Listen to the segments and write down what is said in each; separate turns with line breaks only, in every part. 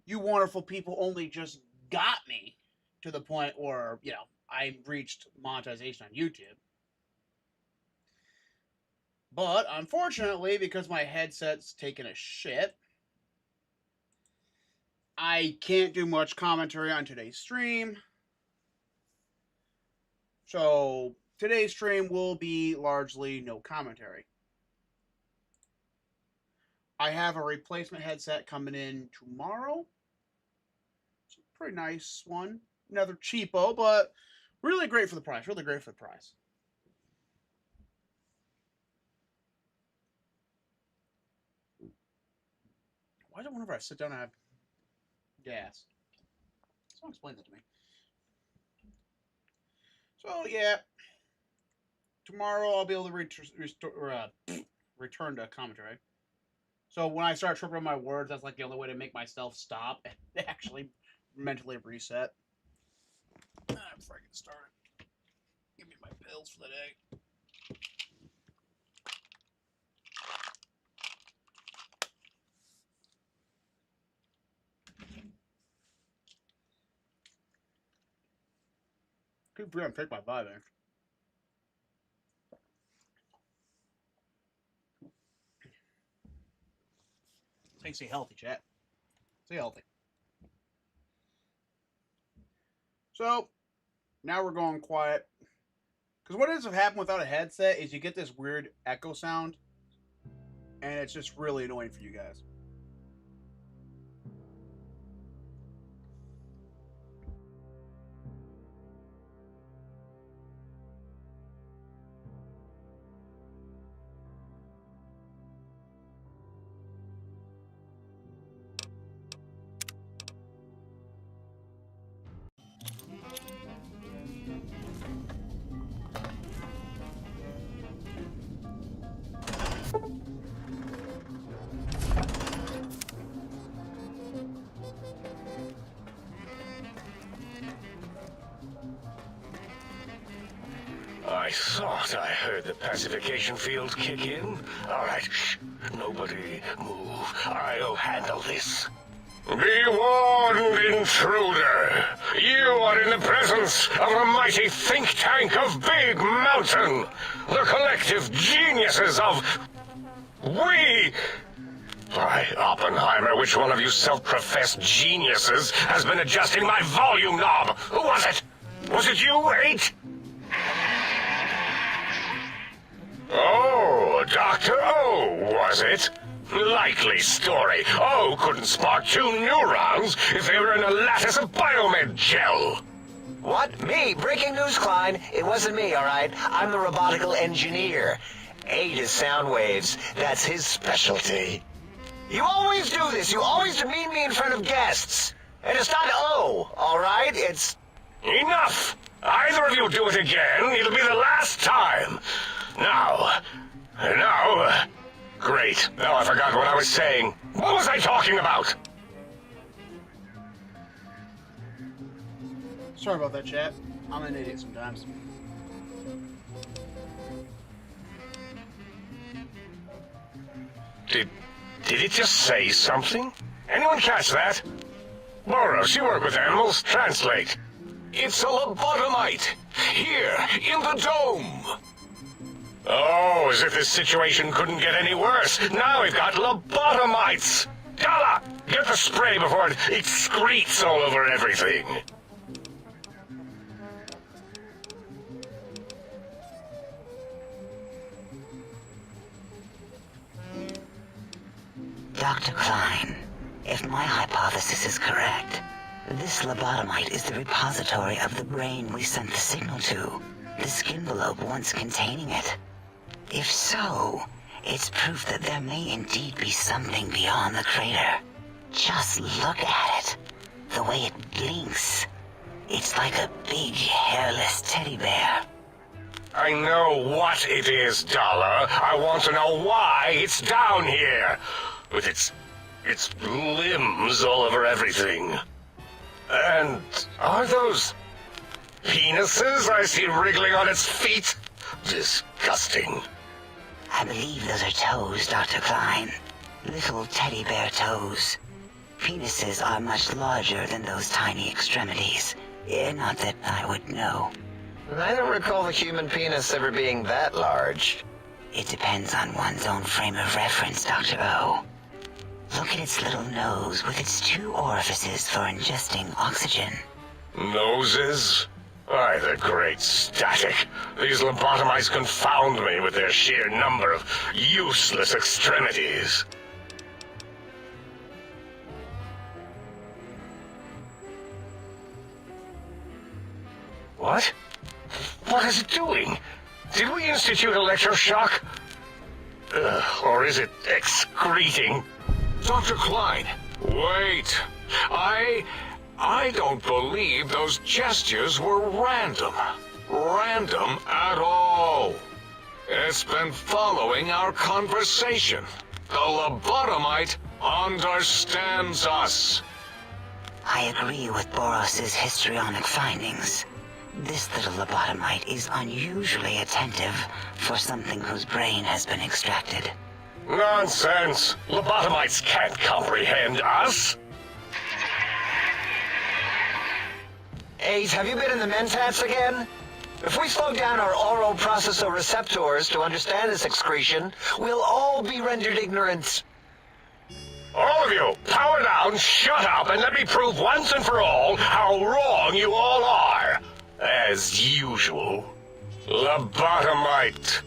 you wonderful people only just got me to the point where, I reached monetization on YouTube. But unfortunately, because my headset's taking a shit, I can't do much commentary on today's stream. So today's stream will be largely no commentary. I have a replacement headset coming in tomorrow. It's a pretty nice one. Another cheapo, but really great for the price. Really great for the price. Why is it whenever I sit down I have gas? Someone explain that to me. So yeah, tomorrow I'll be able to return to commentary. So when I start tripping on my words, that's like the only way to make myself stop and actually mentally reset. Before I get started, give me my pills for the day. Keep forgetting to take my Vyvanse. Stay healthy, chat. Stay healthy. So, now we're going quiet. Because what ends up happening without a headset is you get this weird echo sound. And it's just really annoying for you guys.
I thought I heard the pacification field kick in. All right, shh. Nobody move. I'll handle this. Be warned, intruder. You are in the presence of a mighty think tank of Big Mountain. The collective geniuses of... We... Why, Oppenheimer, which one of you self-professed geniuses has been adjusting my volume knob? Who was it? Was it you, 8? Oh, Dr. O, was it? Likely story. O couldn't spark 2 neurons if they were in a lattice of biomed gel.
What? Me? Breaking news, Klein. It wasn't me, all right? I'm the robotical engineer. 8 is sound waves. That's his specialty. You always do this. You always demean me in front of guests. And it's not O, all right? It's...
Enough! Either of you do it again, it'll be the last time. Now... Great. Now I forgot what I was saying. What was I talking about?
Sorry about that, chat. I'm an idiot sometimes.
Did it just say something? Anyone catch that? Boros, you work with animals. Translate. It's a lobotomite. Here, in the dome. Oh, as if this situation couldn't get any worse. Now we've got lobotomites. Dala, get the spray before it excretes all over everything.
Dr. Klein, if my hypothesis is correct, this lobotomite is the repository of the brain we sent the signal to, the skinvelope once containing it. If so, it's proof that there may indeed be something beyond the crater. Just look at it. The way it blinks. It's like a big, hairless teddy bear.
I know what it is, Dala. I want to know why it's down here. With its limbs all over everything. And are those penises I see wriggling on its feet? Disgusting.
I believe those are toes, Dr. Klein. Little teddy bear toes. Penises are much larger than those tiny extremities. Not that I would know.
I don't recall the human penis ever being that large.
It depends on one's own frame of reference, Dr. O. Look at its little nose with its 2 orifices for ingesting oxygen.
Noses? Why, the great static. These lobotomites confound me with their sheer number of useless extremities. What? What is it doing? Did we institute electroshock? Or is it excreting?
Dr. Klein, wait. I don't believe those gestures were random. Random at all. It's been following our conversation. The lobotomite understands us.
I agree with Boros's histrionic findings. This little lobotomite is unusually attentive for something whose brain has been extracted.
Nonsense! Lobotomites can't comprehend us!
8, have you been in the mentats again? If we slow down our oral processoreceptors to understand this excretion, we'll all be rendered ignorant.
All of you, power down, shut up, and let me prove once and for all how wrong you all are. As usual. Lobotomite,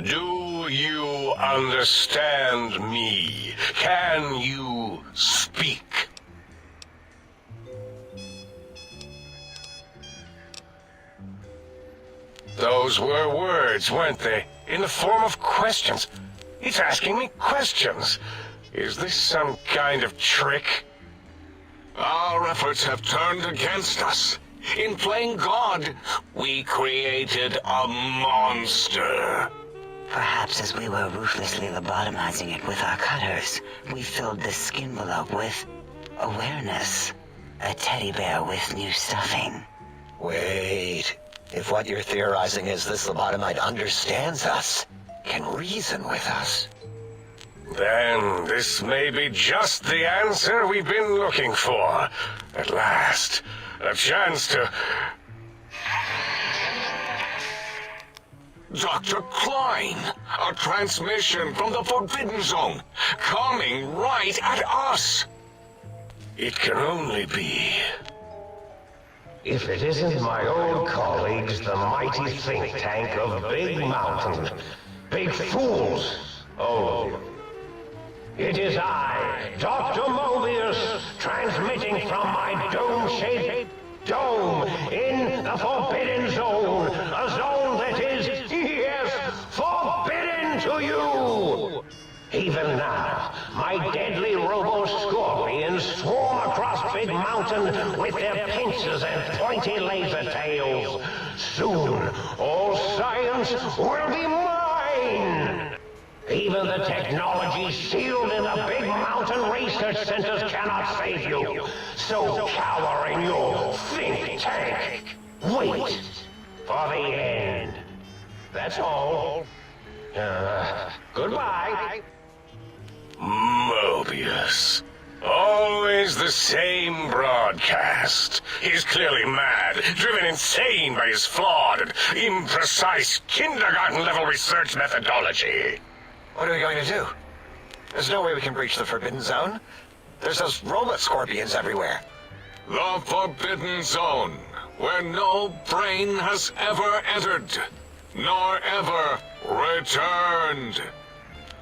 do you understand me? Can you speak? Those were words, weren't they? In the form of questions. He's asking me questions. Is this some kind of trick?
Our efforts have turned against us. In playing God, we created a monster.
Perhaps as we were ruthlessly lobotomizing it with our cutters, we filled the skin envelope with awareness. A teddy bear with new stuffing.
Wait. If what you're theorizing is this lobotomite understands us, can reason with us,
then this may be just the answer we've been looking for. At last, a chance to...
Dr. Klein, a transmission from the Forbidden Zone, coming right at us.
It can only be...
If it isn't my old colleagues, the mighty think tank of Big Mountain. Big fools, all of you. It is I, Dr. Mobius, transmitting from my dome-shaped dome in the Forbidden Zone. A zone that is, yes, forbidden to you. Even now, my deadly robo-scorpions swarm across Big Mountain with their pincers and pointy laser tails. Soon, all science will be mine. Even the technology sealed in the Big Mountain research centers cannot save you. So cower in your think tank. Wait for the end. That's all. Goodbye.
Mobius. Always the same broadcast. He's clearly mad, driven insane by his flawed and imprecise kindergarten-level research methodology.
What are we going to do? There's no way we can breach the Forbidden Zone. There's those robot scorpions everywhere.
The Forbidden Zone, where no brain has ever entered, nor ever returned.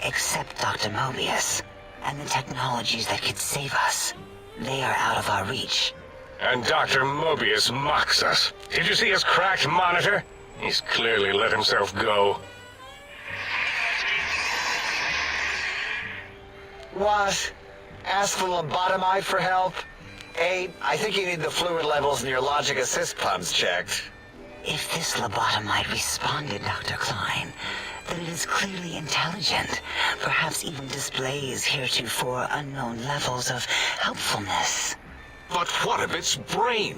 Except Dr. Mobius and the technologies that could save us. They are out of our reach.
And Dr. Mobius mocks us. Did you see his cracked monitor? He's clearly let himself go.
What? Ask the lobotomite for help? 8, I think you need the fluid levels in your logic assist pumps checked.
If this lobotomite responded, Dr. Klein, then it is clearly intelligent, perhaps even displays heretofore unknown levels of helpfulness.
But what of its brain?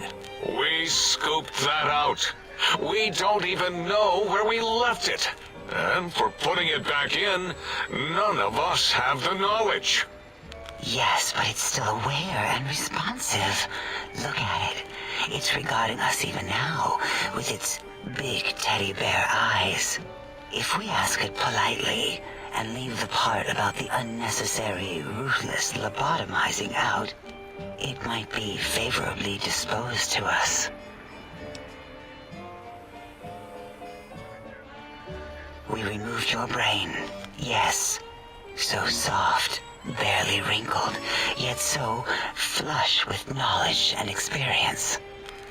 We scooped that out. We don't even know where we left it. And for putting it back in, none of us have the knowledge.
Yes, but it's still aware and responsive. Look at it. It's regarding us even now, with its big teddy bear eyes. If we ask it politely, and leave the part about the unnecessary, ruthless lobotomizing out, it might be favorably disposed to us. We removed your brain, yes. So soft, barely wrinkled, yet so flush with knowledge and experience.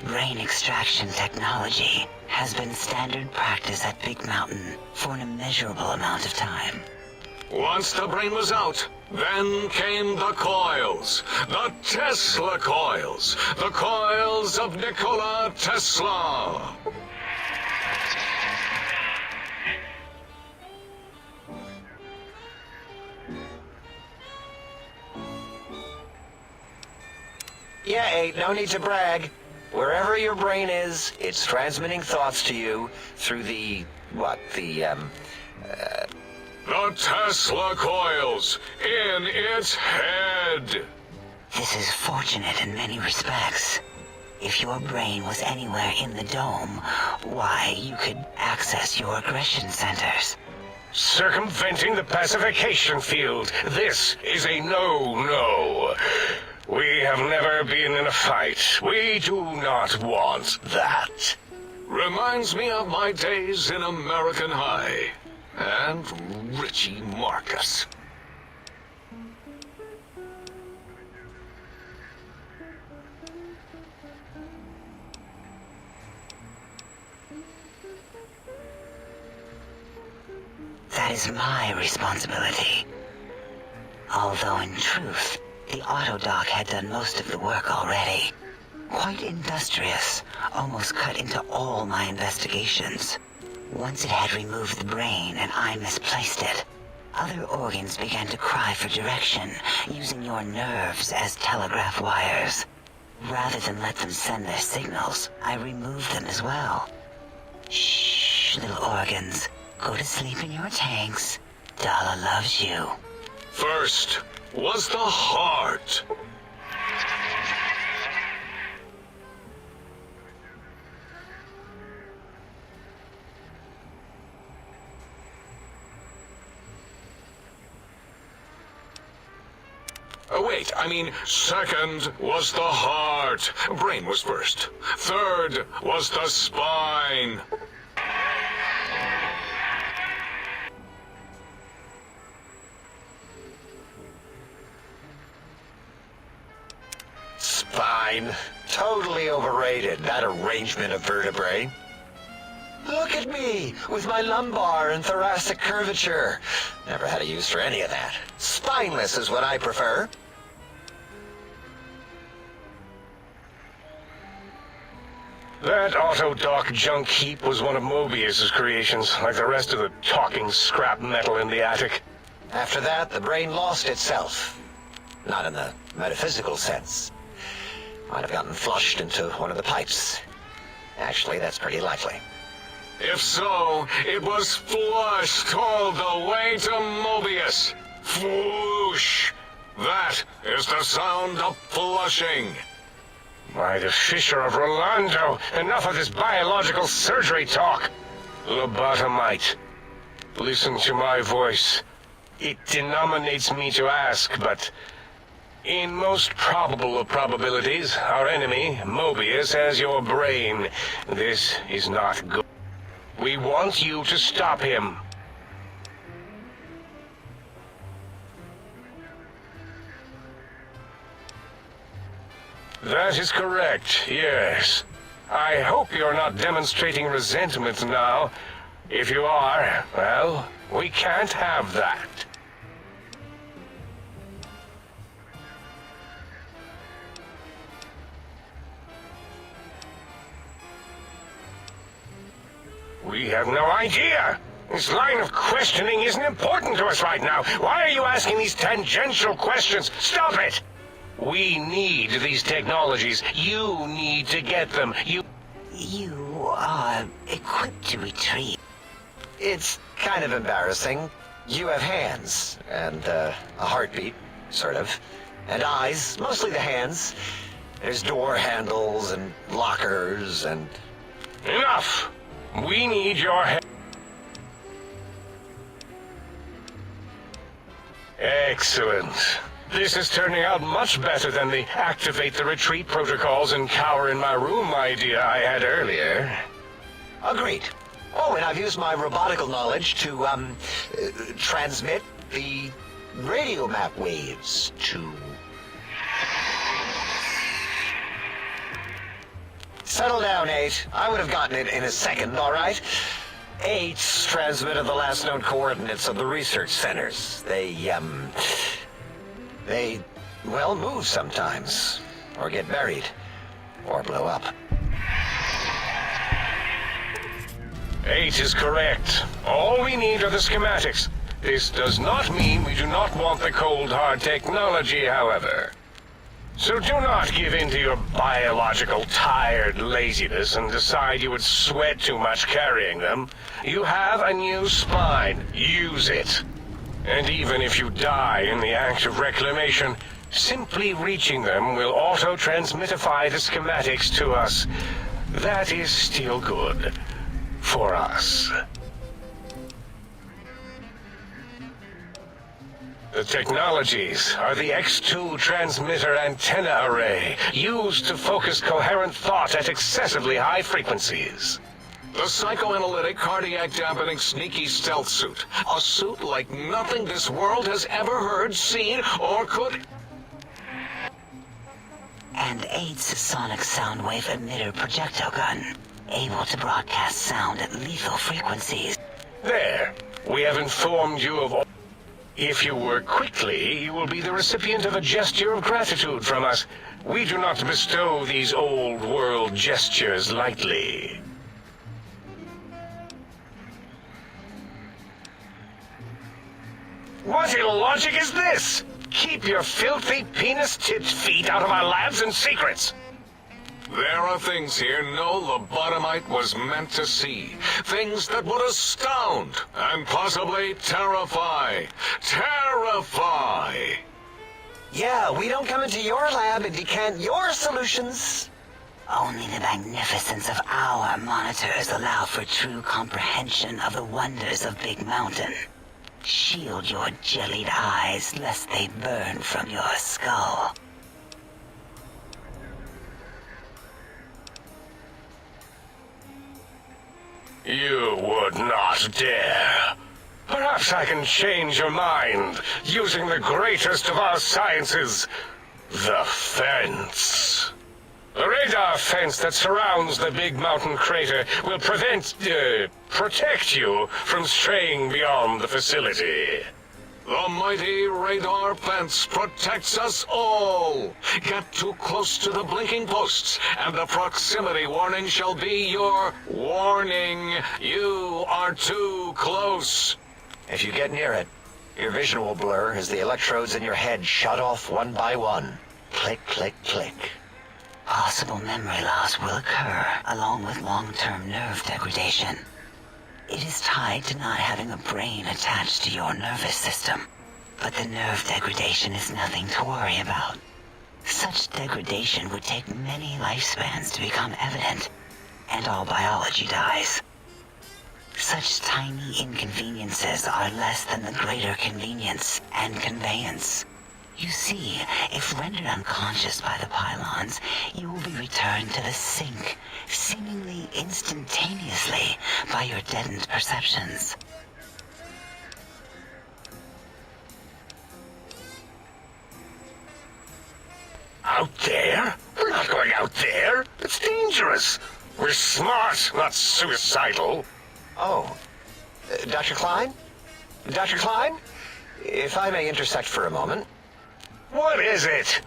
Brain extraction technology has been standard practice at Big Mountain for an immeasurable amount of time.
Once the brain was out, then came the coils. The Tesla coils. The coils of Nikola Tesla.
Yeah, ain't no need to brag. Wherever your brain is, it's transmitting thoughts to you through the
Tesla coils in its head.
This is fortunate in many respects. If your brain was anywhere in the dome, why, you could access your aggression centers.
Circumventing the pacification field. This is a no-no. We have never been in a fight. We do not want that.
Reminds me of my days in American High. And Richie Marcus.
That is my responsibility. Although in truth, the Autodoc had done most of the work already. Quite industrious, almost cut into all my investigations. Once it had removed the brain and I misplaced it, other organs began to cry for direction, using your nerves as telegraph wires. Rather than let them send their signals, I removed them as well. Shh, little organs. Go to sleep in your tanks. Dala loves you.
First was the heart. Wait, I mean, second was the heart. Brain was first. Third was the spine.
spine. Totally overrated, that arrangement of vertebrae. Look at me, with my lumbar and thoracic curvature. Never had a use for any of that. Spineless is what I prefer.
That Autodoc junk heap was one of Mobius's creations, like the rest of the talking scrap metal in the attic.
After that, the brain lost itself. Not in the metaphysical sense. Might have gotten flushed into one of the pipes. Actually, that's pretty likely.
If so, it was flushed all the way to Mobius. Floosh! That is the sound of flushing.
By the Fisher of Rolando, enough of this biological surgery talk. Lobotomite, listen to my voice. It denominates me to ask, but in most probable of probabilities, our enemy, Mobius, has your brain. This is not good. We want you to stop him. That is correct, yes. I hope you're not demonstrating resentment now. If you are, well, we can't have that. We have no idea. This line of questioning isn't important to us right now. Why are you asking these tangential questions? Stop it! We need these technologies. You need to get them.
You are equipped to retrieve.
It's kind of embarrassing. You have hands, and a heartbeat, sort of. And eyes, mostly the hands. There's door handles and lockers and...
Enough! We need your help. Excellent. This is turning out much better than the activate the retreat protocols and cower in my room idea I had earlier.
Agreed. Oh, and I've used my robotical knowledge to, transmit the radio map waves to... Settle down, 8. I would have gotten it in a second, all right? 8's transmitted the last known coordinates of the research centers. They, well, move sometimes. Or get buried. Or blow up.
8 is correct. All we need are the schematics. This does not mean we do not want the cold hard technology, however. So do not give in to your biological tired laziness and decide you would sweat too much carrying them. You have a new spine. Use it. And even if you die in the act of reclamation, simply reaching them will auto-transmitify the schematics to us. That is still good. For us. The technologies are the X2 transmitter antenna array, used to focus coherent thought at excessively high frequencies.
The psychoanalytic, cardiac dampening, sneaky stealth suit. A suit like nothing this world has ever heard, seen, or could...
And 8's sonic soundwave emitter projectile gun, able to broadcast sound at lethal frequencies.
There, we have informed you of all. If you work quickly, you will be the recipient of a gesture of gratitude from us. We do not bestow these old world gestures lightly. What illogic is this? Keep your filthy penis-tipped feet out of our labs and secrets.
There are things here no lobotomite was meant to see. Things that would astound and possibly terrify. Terrify!
Yeah, we don't come into your lab and decant your solutions.
Only the magnificence of our monitors allow for true comprehension of the wonders of Big Mountain. Shield your jellied eyes lest they burn from your skull.
You would not dare. Perhaps I can change your mind using the greatest of our sciences, the fence. The radar fence that surrounds the Big Mountain crater will protect you from straying beyond the facility.
The mighty radar fence protects us all. Get too close to the blinking posts, and the proximity warning shall be your warning. You are too close.
If you get near it, your vision will blur as the electrodes in your head shut off one by one. Click, click, click.
Possible memory loss will occur, along with long-term nerve degradation. It is tied to not having a brain attached to your nervous system. But the nerve degradation is nothing to worry about. Such degradation would take many lifespans to become evident, and all biology dies. Such tiny inconveniences are less than the greater convenience and conveyance. You see, if rendered unconscious by the pylons, you will be returned to the sink, seemingly instantaneously, by your deadened perceptions.
Out there? We're not going out there. It's dangerous. We're smart, not suicidal.
Oh, Dr. Klein? Dr. Klein? If I may intersect for a moment.
What is it?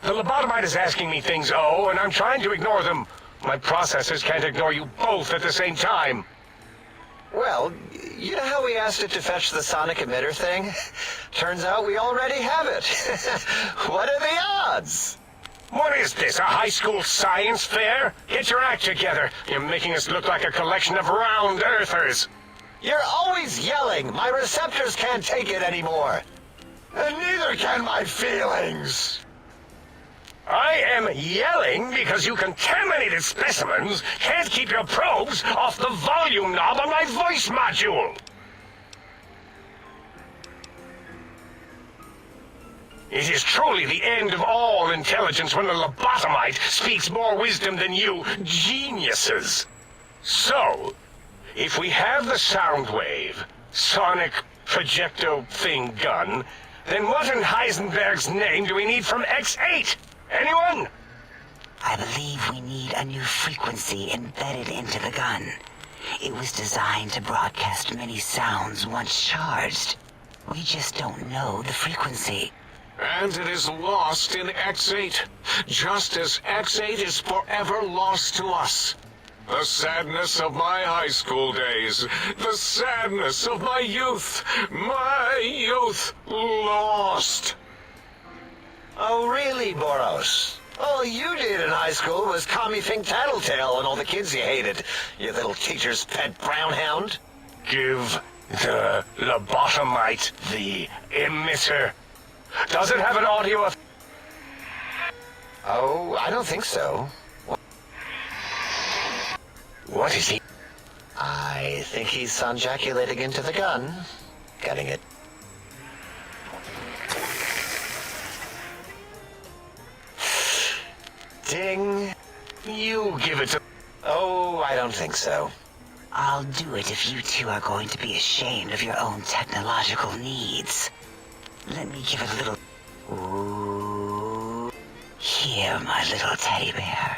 The lobotomite is asking me things, and I'm trying to ignore them. My processors can't ignore you both at the same time.
Well, you know how we asked it to fetch the sonic emitter thing? Turns out we already have it. What are the odds?
What is this, a high school science fair? Get your act together. You're making us look like a collection of round earthers.
You're always yelling. My receptors can't take it anymore. And neither can my feelings.
I am yelling because you contaminated specimens can't keep your probes off the volume knob on my voice module. It is truly the end of all intelligence when a lobotomite speaks more wisdom than you geniuses. So, if we have the Soundwave, sonic projecto thing gun, then what in Heisenberg's name do we need from X8? Anyone?
I believe we need a new frequency embedded into the gun. It was designed to broadcast many sounds once charged. We just don't know the frequency.
And it is lost in X8, just as X8 is forever lost to us. The sadness of my high school days, the sadness of my youth lost.
Oh, really, Boros? All you did in high school was call me Fink Tattletale and all the kids you hated, you little teacher's pet brown hound.
Give the lobotomite the emitter. Does it have an audio effect?
Oh, I don't think so.
What is he?
I think he's sonjaculating into the gun. Getting it. Ding.
You give it to...
Oh, I don't think so.
I'll do it if you two are going to be ashamed of your own technological needs. Let me give it a little... Ooh. Here, my little teddy bear.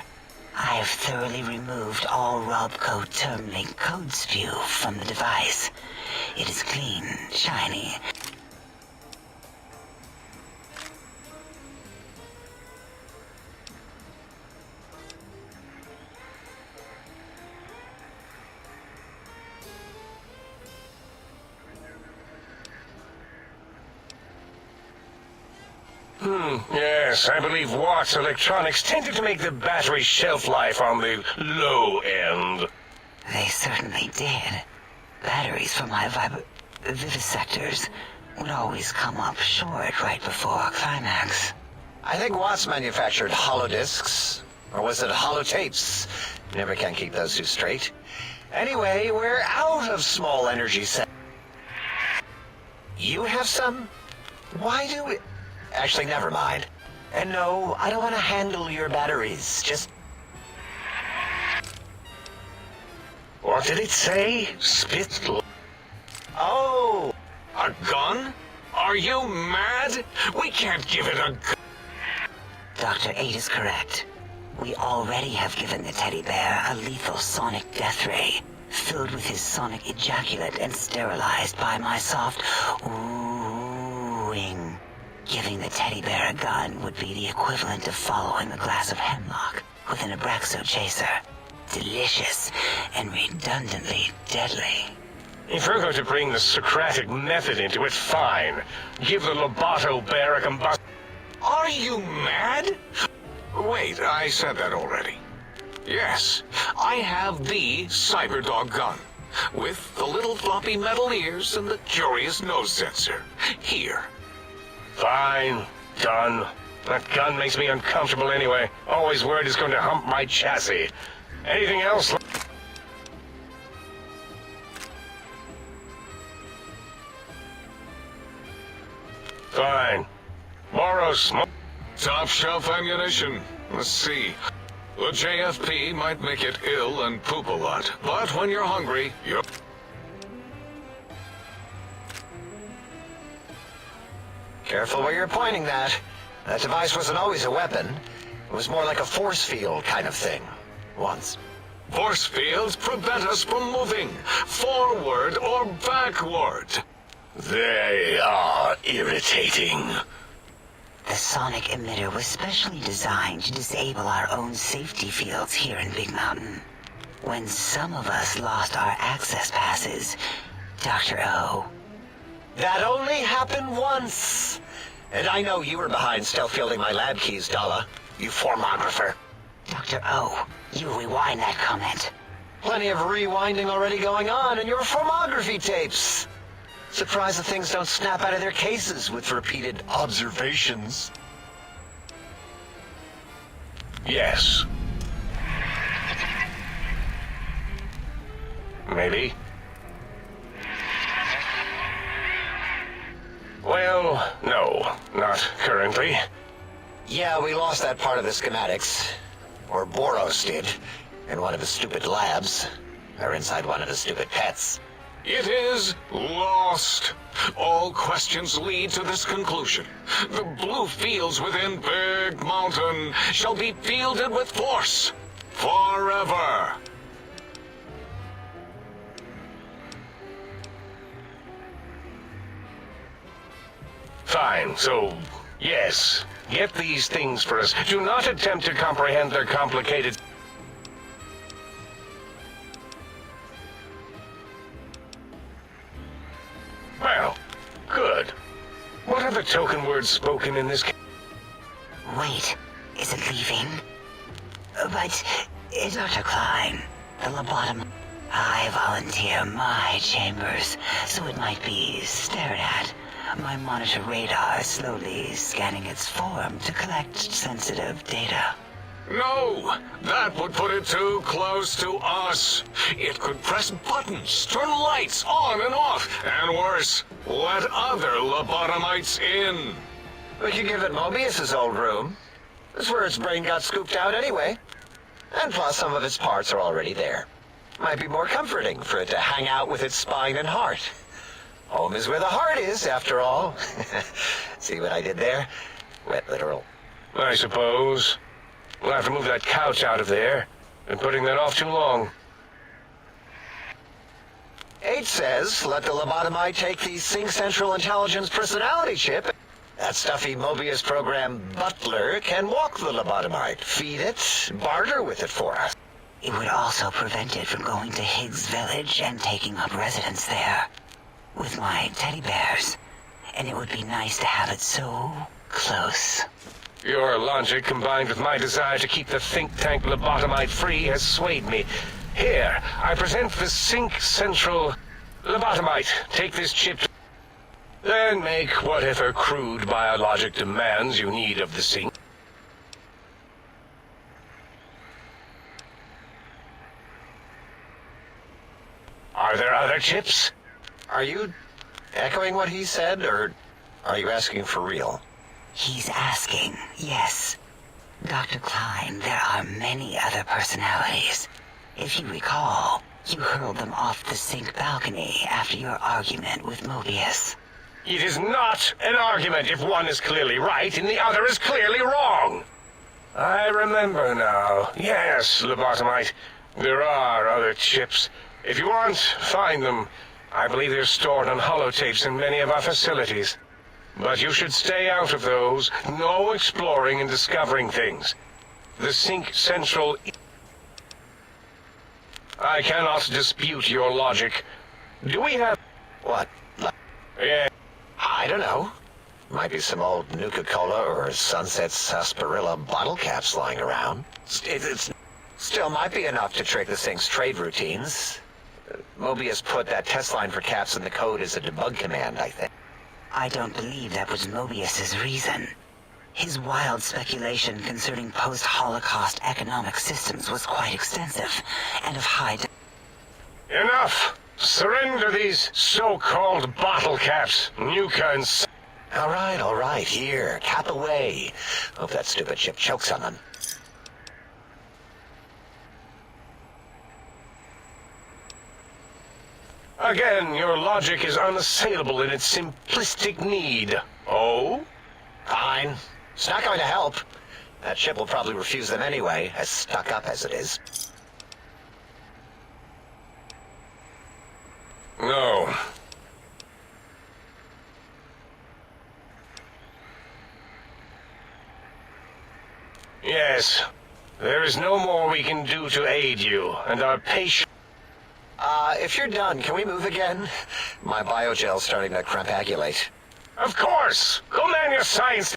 I have thoroughly removed all Robco Termlink code spew from the device. It is clean, shiny.
Yes, I believe Watts Electronics tended to make the battery shelf life on the low end.
They certainly did. Batteries for my vivisectors would always come up short right before a climax.
I think Watts manufactured holodiscs. Or was it holotapes? Never can keep those two straight. Anyway, we're out of small energy cells. You have some? Why do we... Actually, never mind. And no, I don't want to handle your batteries. Just...
What did it say? Spit...
Oh!
A gun? Are you mad? We can't give it a gun.
Dr. 8 is correct. We already have given the teddy bear a lethal sonic death ray, filled with his sonic ejaculate and sterilized by my soft oohing. Giving the teddy bear a gun would be the equivalent of following a glass of hemlock with an Abraxo chaser. Delicious and redundantly deadly.
If we're going to bring the Socratic method into it, fine. Give the Loboto bear a combustion.
Are you mad? Wait, I said that already. Yes, I have the Cyberdog gun, with the little floppy metal ears and the curious nose sensor. Here.
Fine. Done. That gun makes me uncomfortable anyway. Always worried it's going to hump my chassis. Anything else? Fine. Boros,
Top shelf ammunition. Let's see. The JFP might make it ill and poop a lot, but when you're hungry, you're...
Careful where you're pointing that. That device wasn't always a weapon. It was more like a force field kind of thing. Once.
Force fields prevent us from moving, forward or backward.
they are irritating.
The sonic emitter was specially designed to disable our own safety fields here in Big Mountain. When some of us lost our access passes, Dr. O.
That only happened once. And I know you were behind stealth fielding my lab keys, Dala. You formographer.
Dr. O, you rewind that comment.
Plenty of rewinding already going on in your formography tapes. Surprised the things don't snap out of their cases with repeated observations.
Yes. Maybe. Well, no, not currently.
Yeah, we lost that part of the schematics. Or Boros did. In one of his stupid labs. Or inside one of his stupid pets.
It is lost. All questions lead to this conclusion. The blue fields within Big Mountain shall be fielded with force. Forever.
Fine, so, yes. Get these things for us. Do not attempt to comprehend their complicated... Well, good. What are the token words spoken in this case?
Wait, is it leaving? But, Dr. Klein, the lobotom... I volunteer my chambers, so it might be stared at. My monitor radar is slowly scanning its form to collect sensitive data.
No, that would put it too close to us. It could press buttons, turn lights on and off, and worse, let other lobotomites in.
We could give it Mobius's old room. That's where its brain got scooped out anyway. And plus some of its parts are already there. Might be more comforting for it to hang out with its spine and heart. Home is where the heart is, after all. See what I did there? Wet literal.
I suppose. We'll have to move that couch out of there. Been putting that off too long.
8 says, let the lobotomite take the Sync Central Intelligence personality chip. That stuffy Mobius program Butler can walk the lobotomite, feed it, barter with it for us.
It would also prevent it from going to Higgs Village and taking up residence there. With my teddy bears. And it would be nice to have it so close.
Your logic, combined with my desire to keep the think tank lobotomite free, has swayed me. Here, I present the Sync Central lobotomite. Take this chip, then make whatever crude biologic demands you need of the Sync. Are there other chips?
Are you echoing what he said, or are you asking for real?
He's asking, yes. Dr. Klein, there are many other personalities. If you recall, you hurled them off the Sync balcony after your argument with Mobius.
It is not an argument if one is clearly right and the other is clearly wrong. I remember now. Yes, lobotomite. There are other chips. If you want, find them. I believe they're stored on holotapes in many of our facilities. But you should stay out of those. No exploring and discovering things. The Sync Central... I cannot dispute your logic. Do we have...
What?
Yeah.
I don't know. Might be some old Nuka-Cola or Sunset Sarsaparilla bottle caps lying around. It's still might be enough to trick the Sync's trade routines. Mobius put that test line for caps in the code as a debug command, I think.
I don't believe that was Mobius's reason. His wild speculation concerning post-Holocaust economic systems was quite extensive, and of high...
Enough! Surrender these so-called bottle caps, Nuka and...
All right, here, cap away. Hope that stupid chip chokes on them.
Again, your logic is unassailable in its simplistic need. Oh?
Fine. It's not going to help. That chip will probably refuse them anyway, as stuck up as it is.
No. Yes. There is no more we can do to aid you, and our patient...
If you're done, can we move again? My biogel's starting to crampagulate.
Of course! Go man your science...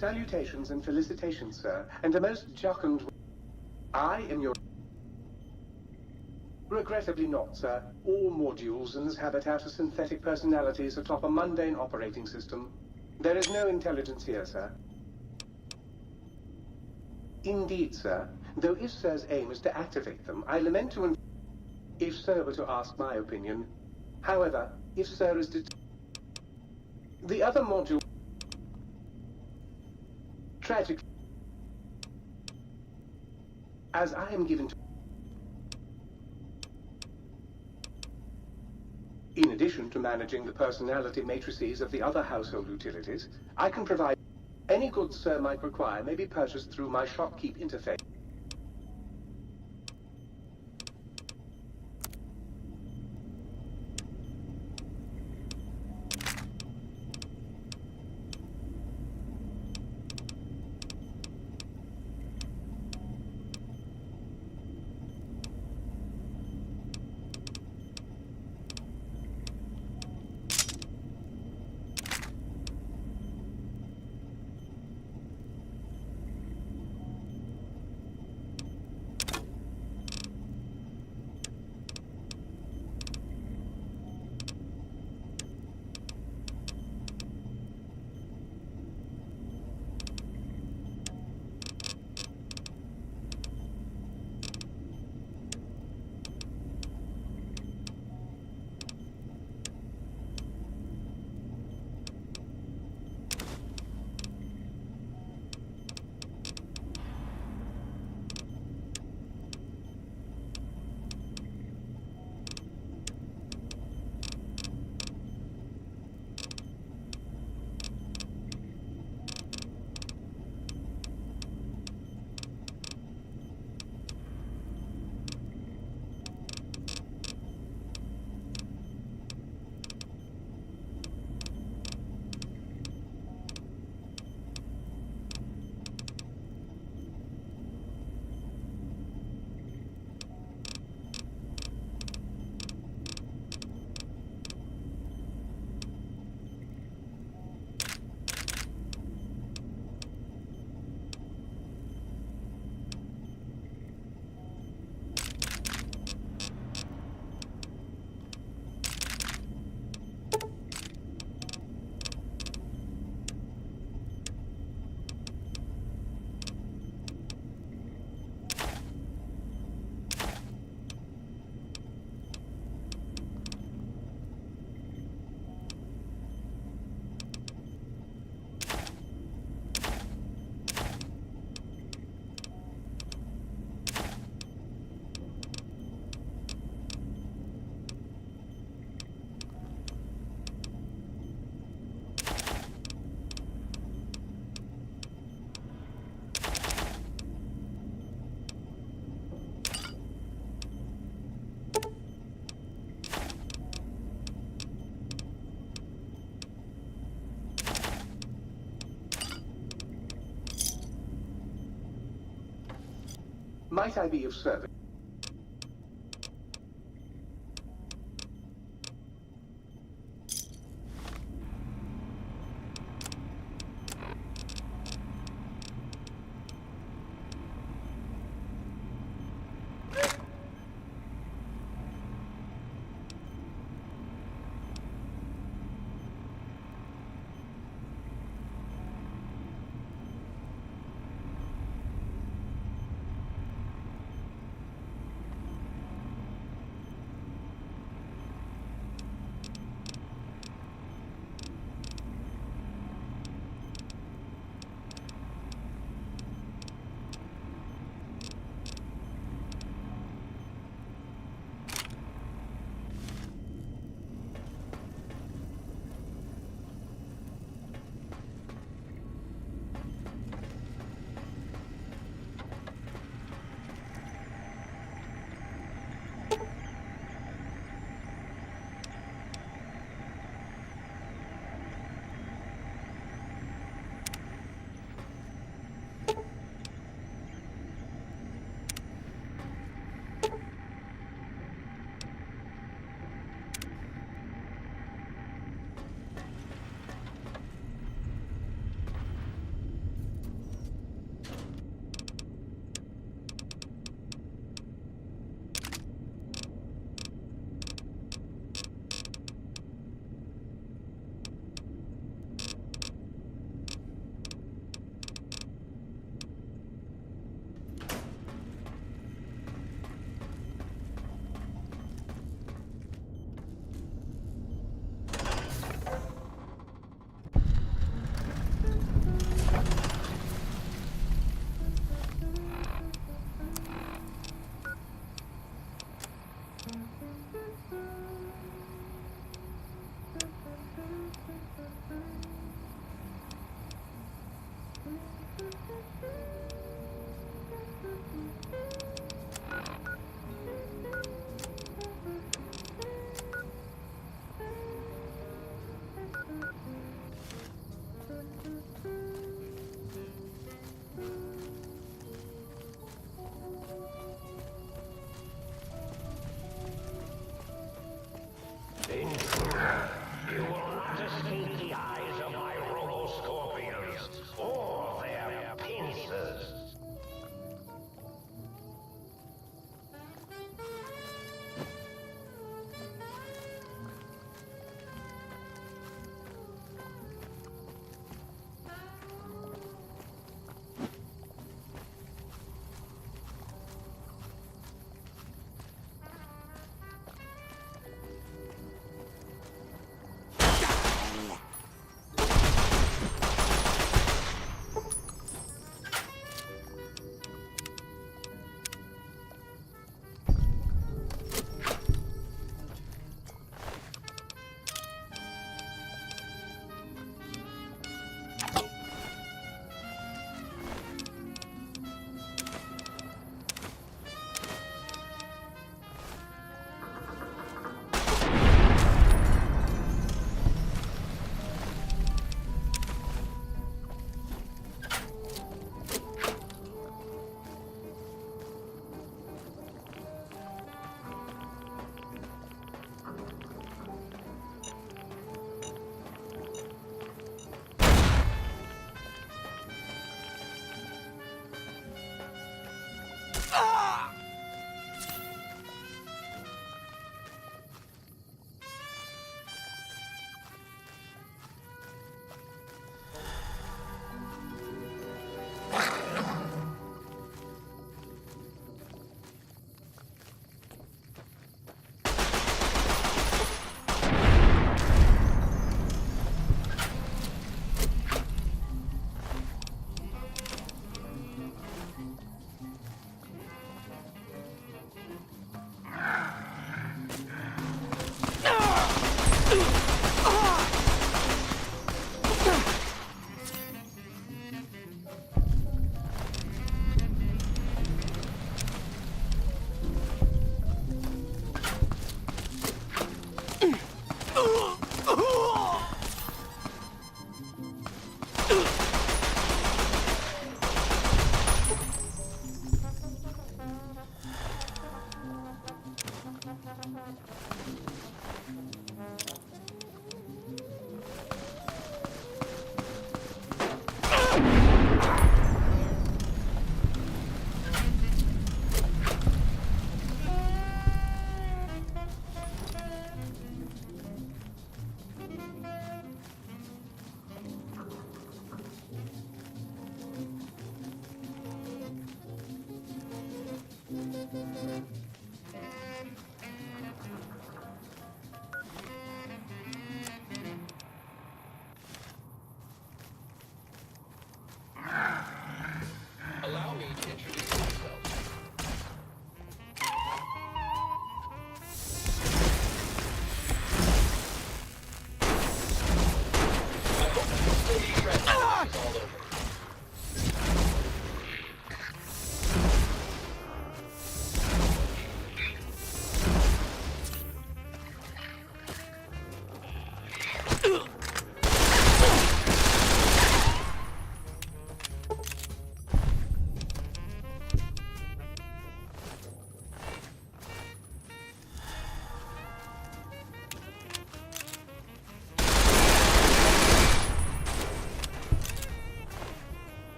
Salutations and felicitations, sir, and a most jocund... I am your... Regrettably not, sir. All modules habitat are synthetic personalities atop a mundane operating system. There is no intelligence here, sir. Indeed, sir. Though if sir's aim is to activate them, I lament to... If sir were to ask my opinion. However, if sir is to... The other module... Tragically... As I am given to... In addition to managing the personality matrices of the other household utilities, I can provide... Any goods sir might require may be purchased through my shopkeep interface. Might I be of service?
Allow me to introduce myself. I hope you'll still be friends when it's all over.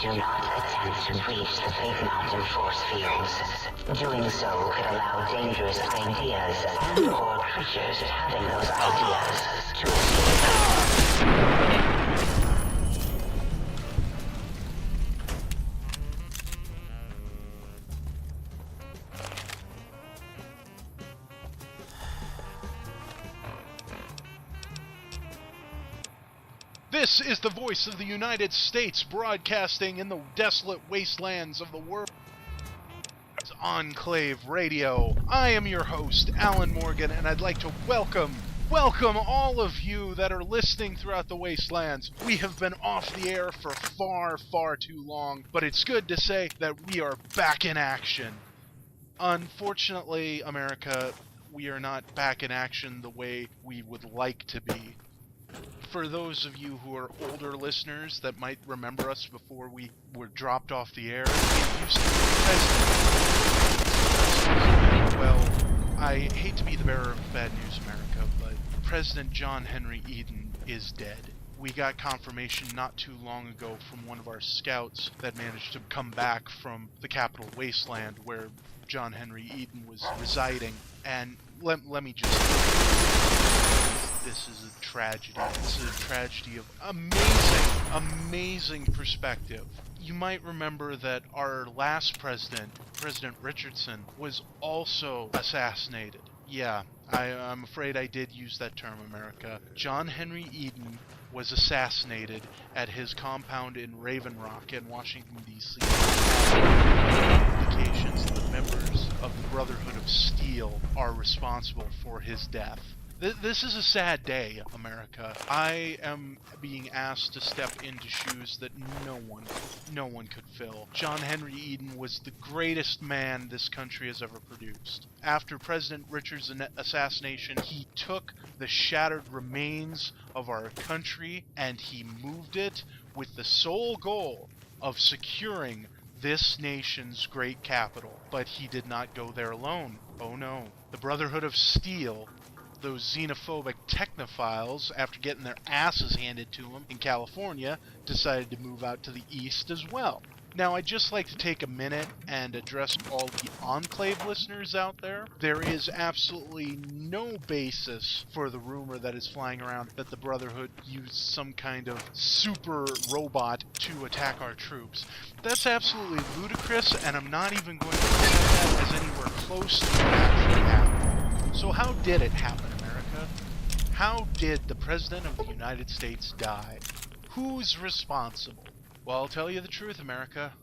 Do not attempt to breach the Big Mountain force fields. Doing so could allow dangerous ideas and/or creatures having those ideas to escape.
This is the voice of the United States broadcasting in the desolate wastelands of the world. It's Enclave Radio. I am your host, Alan Morgan, and I'd like to welcome all of you that are listening throughout the wastelands. We have been off the air for far too long, but it's good to say that we are back in action. Unfortunately, America, we are not back in action the way we would like to be. For those of you who are older listeners that might remember us before we were dropped off the air, we used to be president. Well, I hate to be the bearer of bad news, America, but President John Henry Eden is dead. We got confirmation not too long ago from one of our scouts that managed to come back from the capital wasteland where John Henry Eden was residing, and let me just... This is a tragedy. This is a tragedy of amazing perspective. You might remember that our last president, President Richardson, was also assassinated. Yeah, I'm afraid I did use that term, America. John Henry Eden was assassinated at his compound in Raven Rock in Washington, D.C. Indications that members of the Brotherhood of Steel are responsible for his death. This is a sad day, America. I am being asked to step into shoes that no one could fill. John Henry Eden was the greatest man this country has ever produced. After President Richards' assassination, he took the shattered remains of our country and he moved it with the sole goal of securing this nation's great capital. But he did not go there alone. Oh no. The Brotherhood of Steel, those xenophobic technophiles, after getting their asses handed to them in California, decided to move out to the east as well. Now, I'd just like to take a minute and address all the Enclave listeners out there. There is absolutely no basis for the rumor that is flying around that the Brotherhood used some kind of super robot to attack our troops. That's absolutely ludicrous, and I'm not even going to say that as anywhere close to what actually happened. So how did it happen, America? How did the President of the United States die? Who's responsible? Well, I'll tell you the truth, America.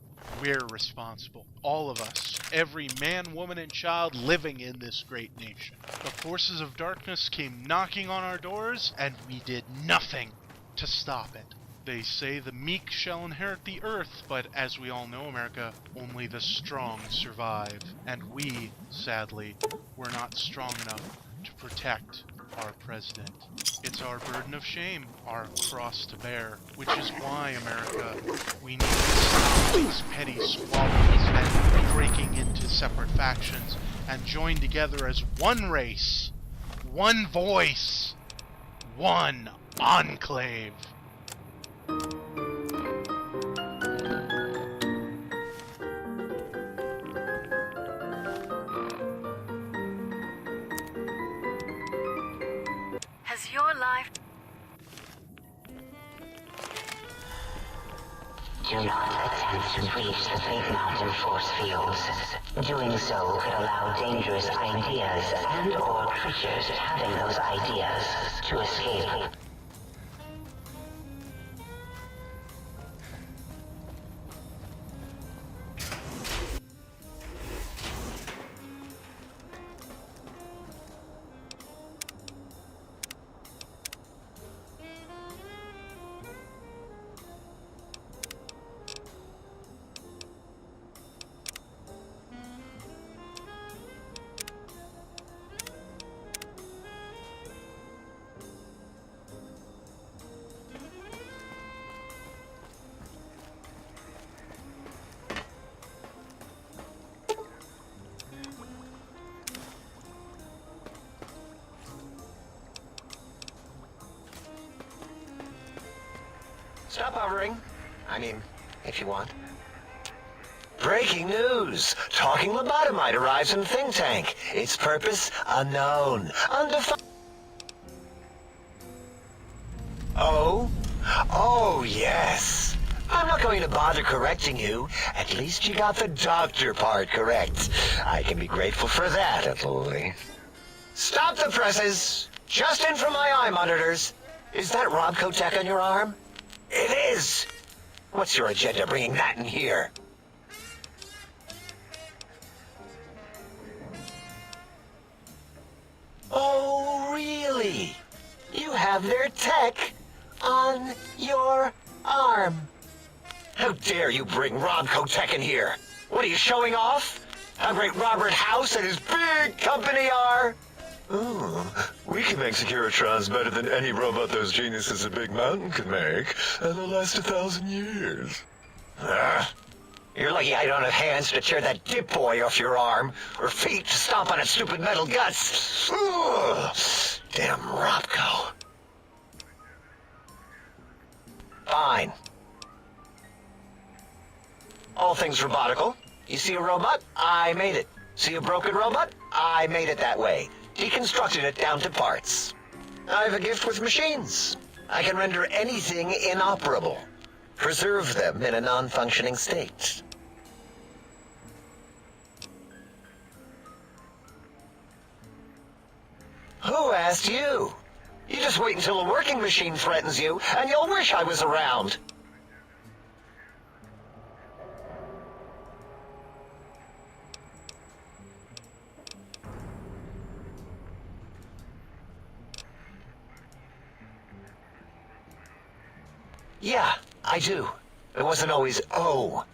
We're responsible. All of us. Every man, woman, and child living in this great nation. The forces of darkness came knocking on our doors, and we did nothing to stop it. They say the meek shall inherit the earth, but as we all know, America, only the strong survive. And we, sadly, were not strong enough to protect our president. It's our burden of shame, our cross to bear, which is why, America, we need to stop these petty squabbles and breaking into separate factions and join together as one race, one voice, one enclave.
Has your life...
Do not attempt to reach the Big Mountain force fields. Doing so could allow dangerous ideas and/or creatures having those ideas to escape.
Stop hovering. I mean, if you want. Breaking news! Talking lobotomite arrives in Think Tank. Its purpose, unknown. Undefined. Oh? Oh, yes. I'm not going to bother correcting you. At least you got the doctor part correct. I can be grateful for that, at least. Stop the presses! Just in from my eye monitors. Is that Robco tech on your arm? It is! What's your agenda bringing that in here? Oh, really? You have their tech on your arm. How dare you bring Robco tech in here? What are you showing off? How great Robert House and his big company are?
Oh, we can make Securitrons better than any robot those geniuses at Big Mountain could make, and they'll last 1,000 years.
You're lucky I don't have hands to tear that dip boy off your arm, or feet to stomp on its stupid metal guts. Ugh. Damn Robco. Fine. All things robotical. You see a robot? I made it. See a broken robot? I made it that way. Deconstructed it down to parts. I have a gift with machines. I can render anything inoperable. Preserve them in a non-functioning state. Who asked you? You just wait until a working machine threatens you, and you'll wish I was around. Yeah, I do. It wasn't always oh.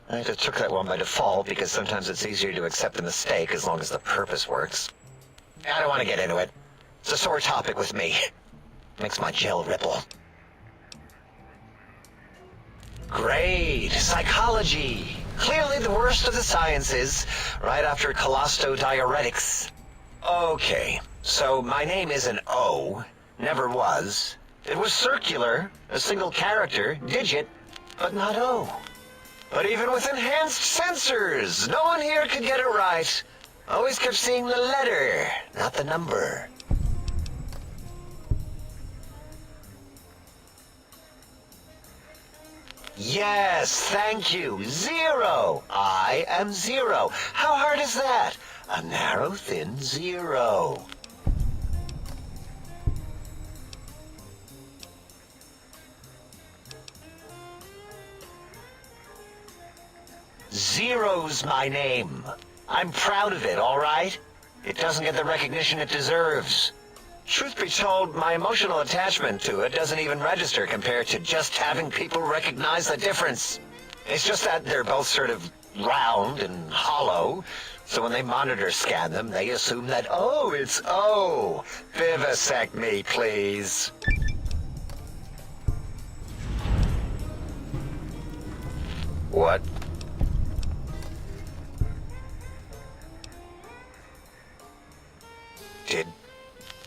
I just took that one by default because sometimes it's easier to accept the mistake as long as the purpose works. I don't want to get into it. It's a sore topic with me. Makes my gel ripple. Great. Psychology. Clearly the worst of the sciences, right after colostodiuretics. Okay, so my name isn't O. Never was. It was circular, a single character, digit, but not O. But even with enhanced sensors, no one here could get it right. Always kept seeing the letter, not the number. Yes, thank you. 0. I am 0. How hard is that? A narrow, thin 0. Zero's my name. I'm proud of it, all right? It doesn't get the recognition it deserves. Truth be told, my emotional attachment to it doesn't even register compared to just having people recognize the difference. It's just that they're both sort of round and hollow, so when they monitor scan them, they assume that, oh, it's O. Vivisect me, please. What?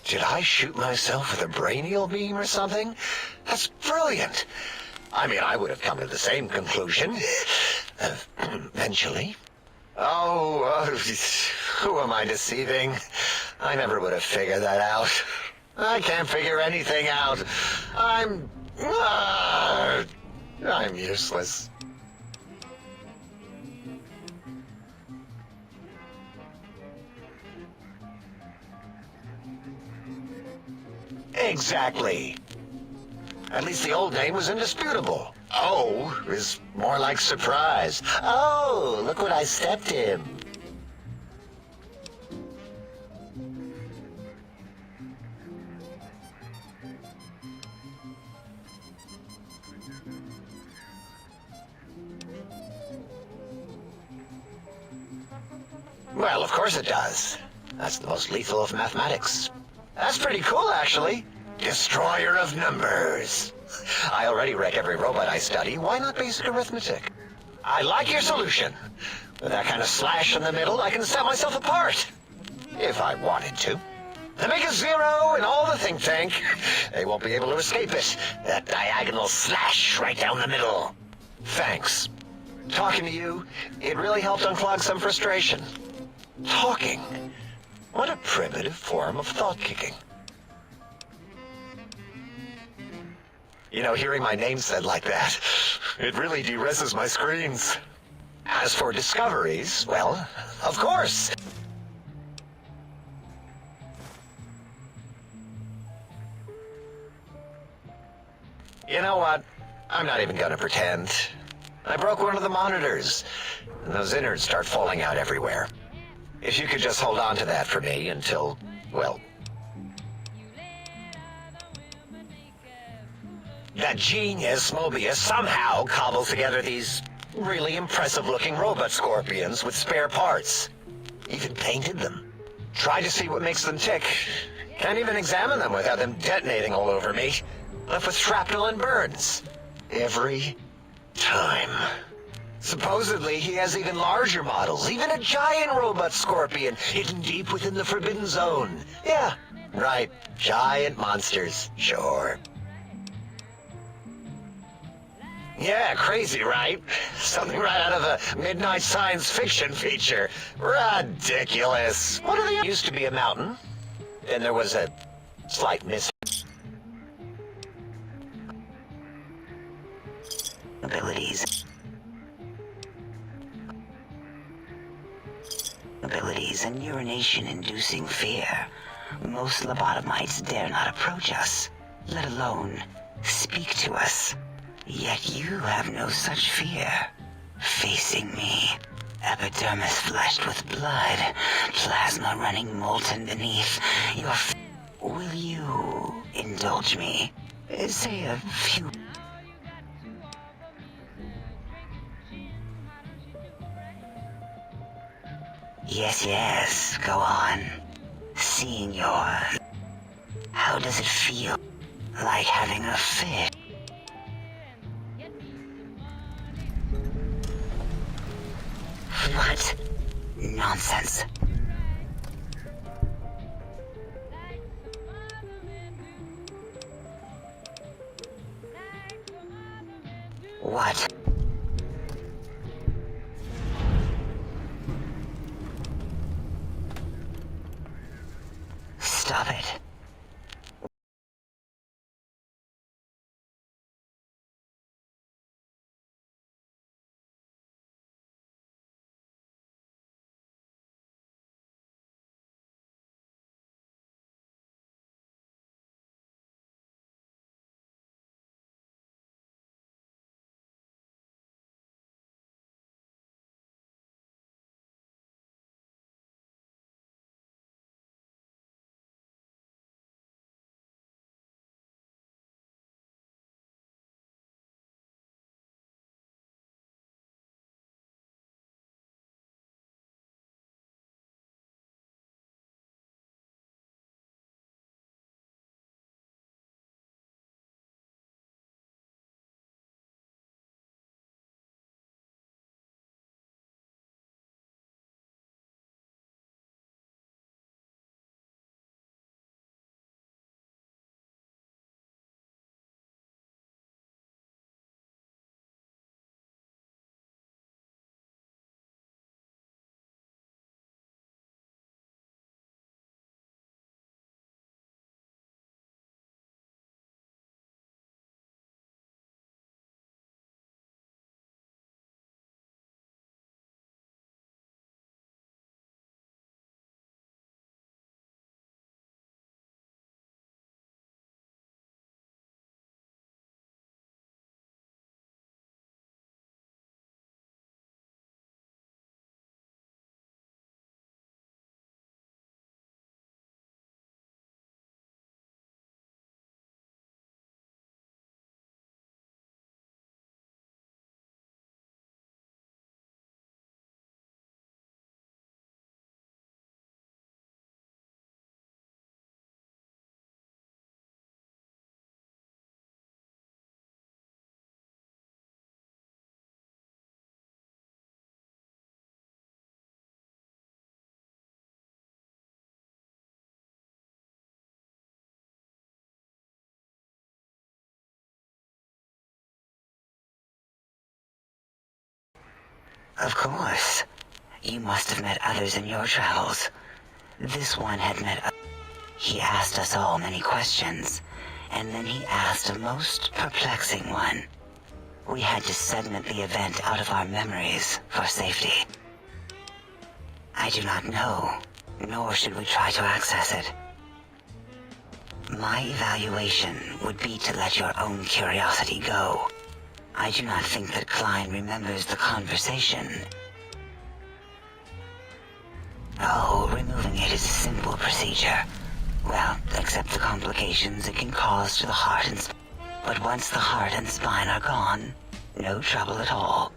Did I shoot myself with a brainial beam or something? That's brilliant. I mean, I would have come to the same conclusion. Eventually. Oh, who am I deceiving? I never would have figured that out. I can't figure anything out. I'm I'm useless. Exactly. At least the old name was indisputable. Oh is more like surprise. Oh, look what I stepped in. Well, of course it does. That's the most lethal of mathematics. That's pretty cool, actually. Destroyer of numbers. I already wreck every robot I study. Why not basic arithmetic? I like your solution. With that kind of slash in the middle, I can set myself apart. If I wanted to. They make a zero in all the think tank. They won't be able to escape it. That diagonal slash right down the middle. Thanks. Talking to you, it really helped unclog some frustration. Talking. What a primitive form of thought kicking. You know, hearing my name said like that, it really de-reses my screens. As for discoveries, well, of course. You know what? I'm not even gonna pretend. I broke one of the monitors, and those innards start falling out everywhere. If you could just hold on to that for me until, well, that genius Mobius somehow cobbles together these really impressive-looking robot scorpions with spare parts. Even painted them. Tried to see what makes them tick. Can't even examine them without them detonating all over me. Left with shrapnel and burns. Every time. Supposedly, he has even larger models, even a giant robot scorpion hidden deep within the Forbidden Zone. Yeah, right. Giant monsters, sure. Yeah, crazy, right? Something right out of a midnight science fiction feature. Ridiculous. What are they? Used to be a mountain. Then there was a slight miss.
Abilities and urination-inducing fear. Most lobotomites dare not approach us, let alone speak to us. Yet you have no such fear. Facing me, epidermis flushed with blood, plasma running molten beneath your Will you indulge me? Say a few... Yes, go on. Seeing your... How does it feel? Like having a fit? What? Nonsense. What? Stop it. Of course. You must have met others in your travels. This one had met He asked us all many questions, and then he asked a most perplexing one. We had to segment the event out of our memories for safety. I do not know, nor should we try to access it. My evaluation would be to let your own curiosity go. I do not think that Klein remembers the conversation. Oh, removing it is a simple procedure. Well, except the complications it can cause to the heart and spine. But once the heart and spine are gone, no trouble at all.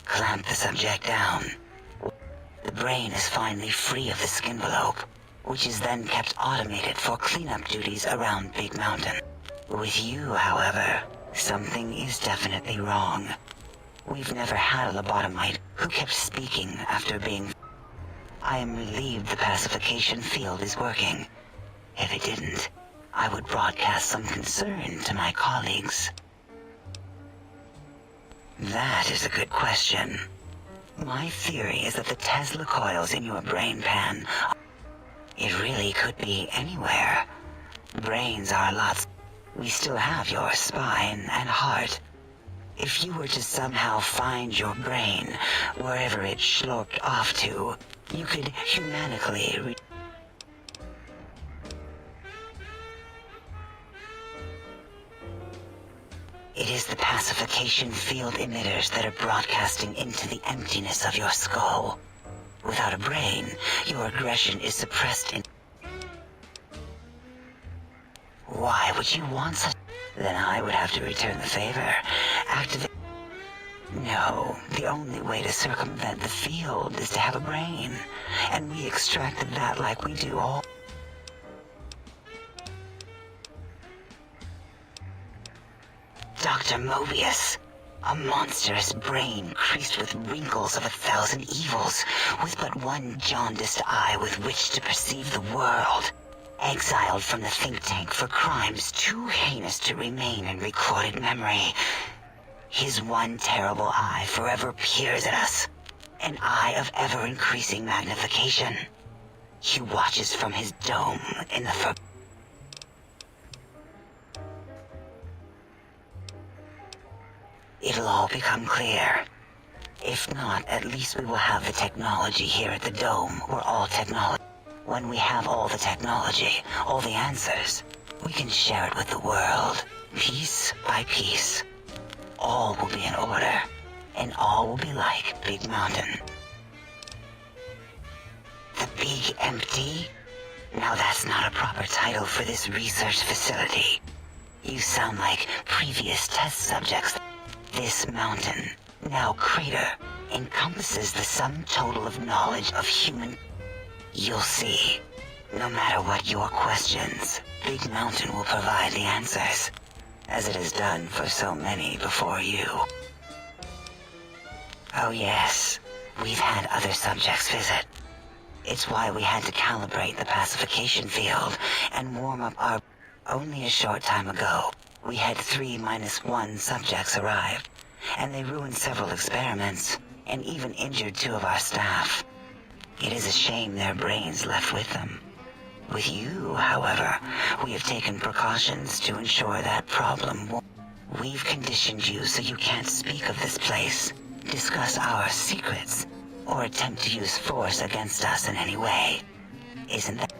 Clamp the subject down. The brain is finally free of the skin envelope, which is then kept automated for cleanup duties around Big Mountain. With you, however, something is definitely wrong. We've never had a lobotomite who kept speaking after being... I am relieved the pacification field is working. If it didn't, I would broadcast some concern to my colleagues. That is a good question. My theory is that the Tesla coils in your brain pan... It really could be anywhere. Brains are lots... We still have your spine and heart. If you were to somehow find your brain, wherever it sloped off to, you could humanically... It is the pacification field emitters that are broadcasting into the emptiness of your skull. Without a brain, your aggression is suppressed in... Why would you want such... Then I would have to return the favor. Activate... No, the only way to circumvent the field is to have a brain. And we extracted that like we do all... Dr. Mobius, a monstrous brain creased with wrinkles of 1,000 evils, with but one jaundiced eye with which to perceive the world. Exiled from the think tank for crimes too heinous to remain in recorded memory. His one terrible eye forever peers at us, an eye of ever-increasing magnification. He watches from his dome in the It'll all become clear. If not, at least we will have the technology here at the Dome, or all technology. When we have all the technology, all the answers, we can share it with the world, piece by piece. All will be in order, and all will be like Big Mountain. The Big Empty? Now that's not a proper title for this research facility. You sound like previous test subjects. This mountain, now crater, encompasses the sum total of knowledge of human... You'll see. No matter what your questions, Big Mountain will provide the answers, as it has done for so many before you. Oh yes, we've had other subjects visit. It's why we had to calibrate the pacification field and warm up our... Only a short time ago, we had 3-1 subjects arrive, and they ruined several experiments, and even injured 2 of our staff. It is a shame their brains left with them. With you, however, we have taken precautions to ensure that problem won't... We've conditioned you so you can't speak of this place, discuss our secrets, or attempt to use force against us in any way. Isn't that...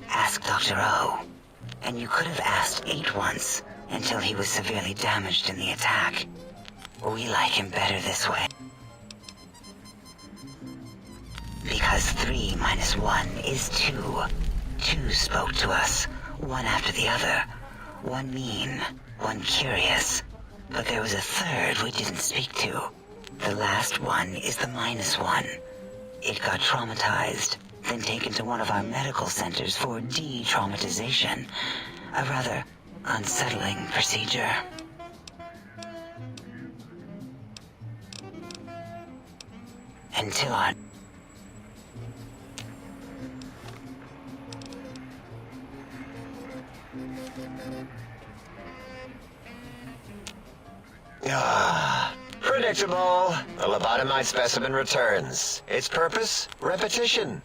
Ask Dr. O. And you could have asked 8 once, until he was severely damaged in the attack. We like him better this way. Because 3-1 is 2. 2 spoke to us, one after the other. One mean, one curious. But there was a third we didn't speak to. The last one is the -1. It got traumatized, then taken to one of our medical centers for de-traumatization. A rather unsettling procedure. Until our...
predictable. The lobotomite specimen returns. Its purpose? Repetition.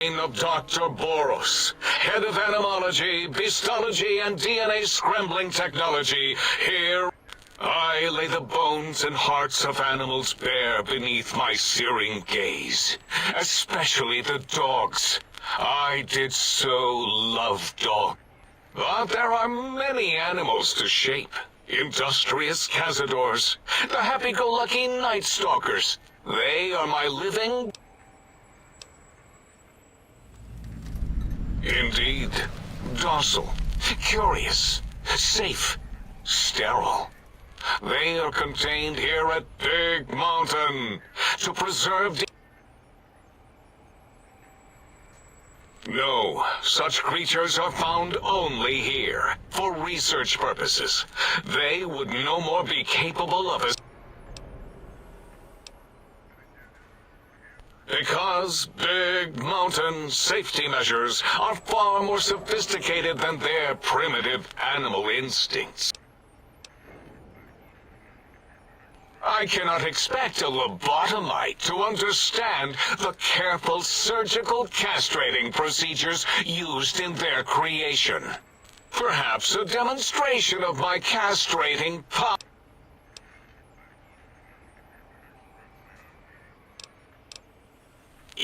Of Dr. Boros, head of animology, beastology, and DNA scrambling technology, here I lay the bones and hearts of animals bare beneath my searing gaze, especially the dogs. I did so love dogs. But there are many animals to shape. Industrious cazadors, the happy-go-lucky night stalkers. They are my living... Indeed, docile, curious, safe, sterile. They are contained here at Big Mountain to preserve... No, such creatures are found only here, for research purposes. They would no more be capable of... Because Big Mountain safety measures are far more sophisticated than their primitive animal instincts. I cannot expect a lobotomite to understand the careful surgical castrating procedures used in their creation. Perhaps a demonstration of my castrating power.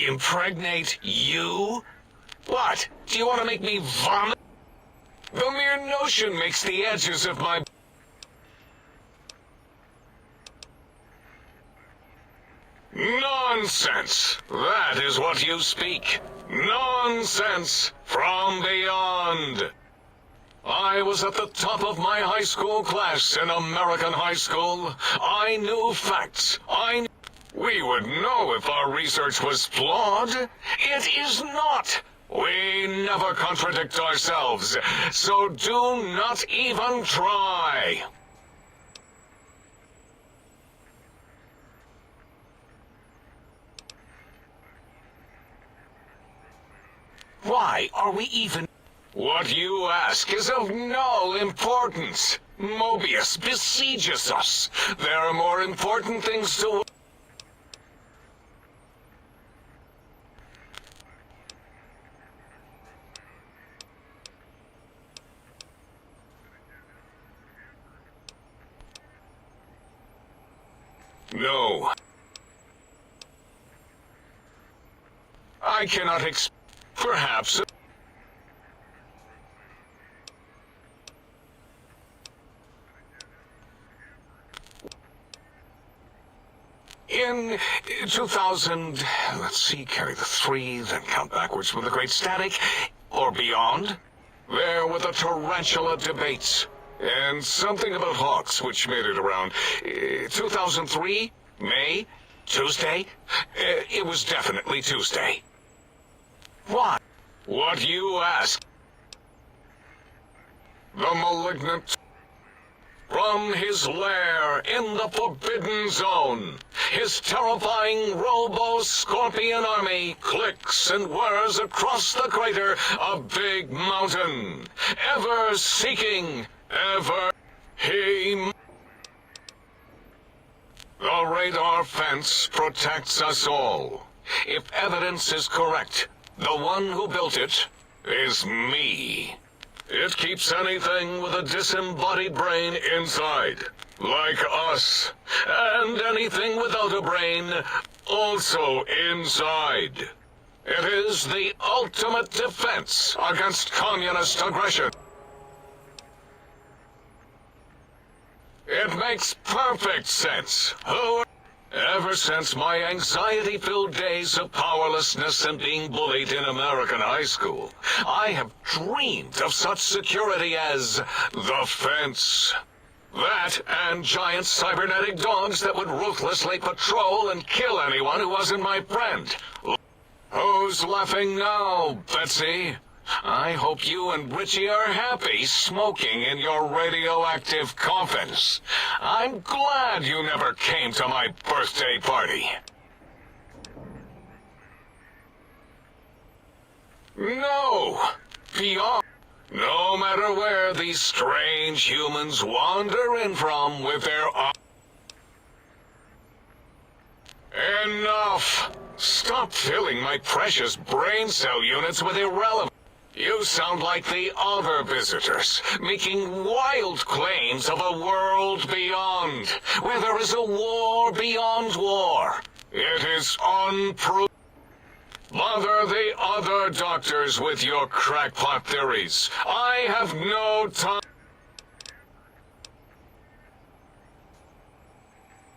Impregnate you? What? Do you want to make me vomit? The mere notion makes the edges of my... Nonsense! That is what you speak. Nonsense from beyond. I was at the top of my high school class in American high school. I knew facts. We would know if our research was flawed. It is not. We never contradict ourselves, so do not even try. Why are we even... What you ask is of no importance. Mobius besieges us. There are more important things to... No. I cannot perhaps... In 2000, let's see, carry the 3, then count backwards from the Great Static, or beyond, there were the Tarantula debates. And something about Hawks, which made it around 2003, May, Tuesday. It was definitely Tuesday. Why? What you ask? The malignant from his lair in the Forbidden Zone. His terrifying Robo-Scorpion army clicks and whirs across the crater of Big Mountain, ever seeking, ever he... The radar fence protects us all. If evidence is correct, the one who built it is me. It keeps anything with a disembodied brain inside, like us, and anything without a brain also inside. It is the ultimate defense against communist aggression. It makes perfect sense. Ever since my anxiety-filled days of powerlessness and being bullied in American high school, I have dreamed of such security as the fence. That and giant cybernetic dogs that would ruthlessly patrol and kill anyone who wasn't my friend. Who's laughing now, Betsy? I hope you and Richie are happy smoking in your radioactive coffins. I'm glad you never came to my birthday party. No, beyond. No matter where these strange humans wander in from with their... Enough! Stop filling my precious brain cell units with irrelevant... You sound like the other visitors, making wild claims of a world beyond, where there is a war beyond war. It is unproven. Bother the other doctors with your crackpot theories. I have no time.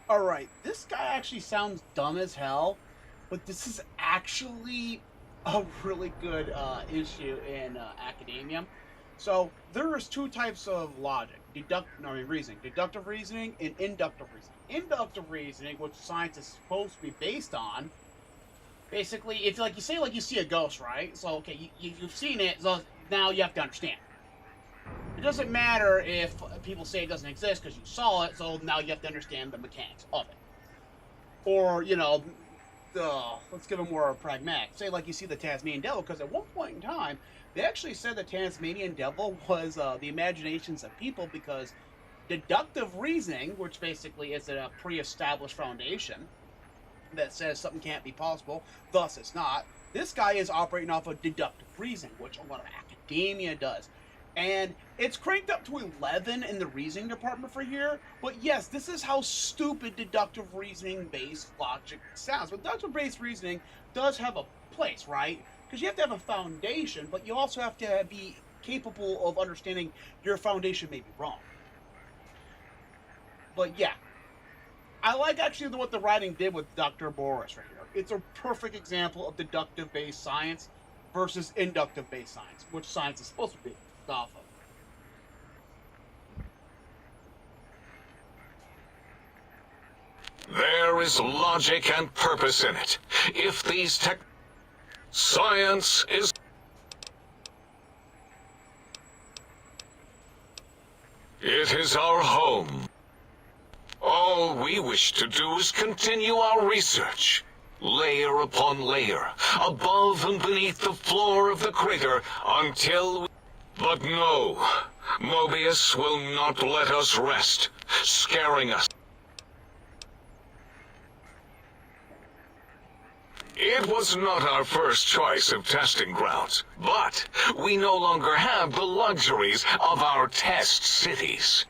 Alright, this guy actually sounds dumb as hell, but this is actually a really good issue in academia. So there's two types of logic: reasoning, deductive reasoning, and inductive reasoning. Inductive reasoning, which science is supposed to be based on, basically, if you see a ghost, right? So okay, you've seen it, so now you have to understand. It doesn't matter if people say it doesn't exist because you saw it, so now you have to understand the mechanics of it. Or, let's give it more pragmatic. Say, like, you see the Tasmanian Devil, because at one point in time, they actually said the Tasmanian Devil was the imaginations of people, because deductive reasoning, which basically is a pre-established foundation that says something can't be possible, thus it's not, this guy is operating off of deductive reasoning, which a lot of academia does. And it's cranked up to 11 in the reasoning department for here. But yes, this is how stupid deductive reasoning-based logic sounds. But deductive-based reasoning does have a place, right? Because you have to have a foundation, but you also have to be capable of understanding your foundation may be wrong. But yeah, I like actually what the writing did with Dr. Boris right here. It's a perfect example of deductive-based science versus inductive-based science, which science is supposed to be off of.
There is logic and purpose in it. If these science is... It is our home. All we wish to do is continue our research, layer upon layer, above and beneath the floor of the crater, until we... But no, Mobius will not let us rest, scaring us. It was not our first choice of testing grounds, but we no longer have the luxuries of our test cities.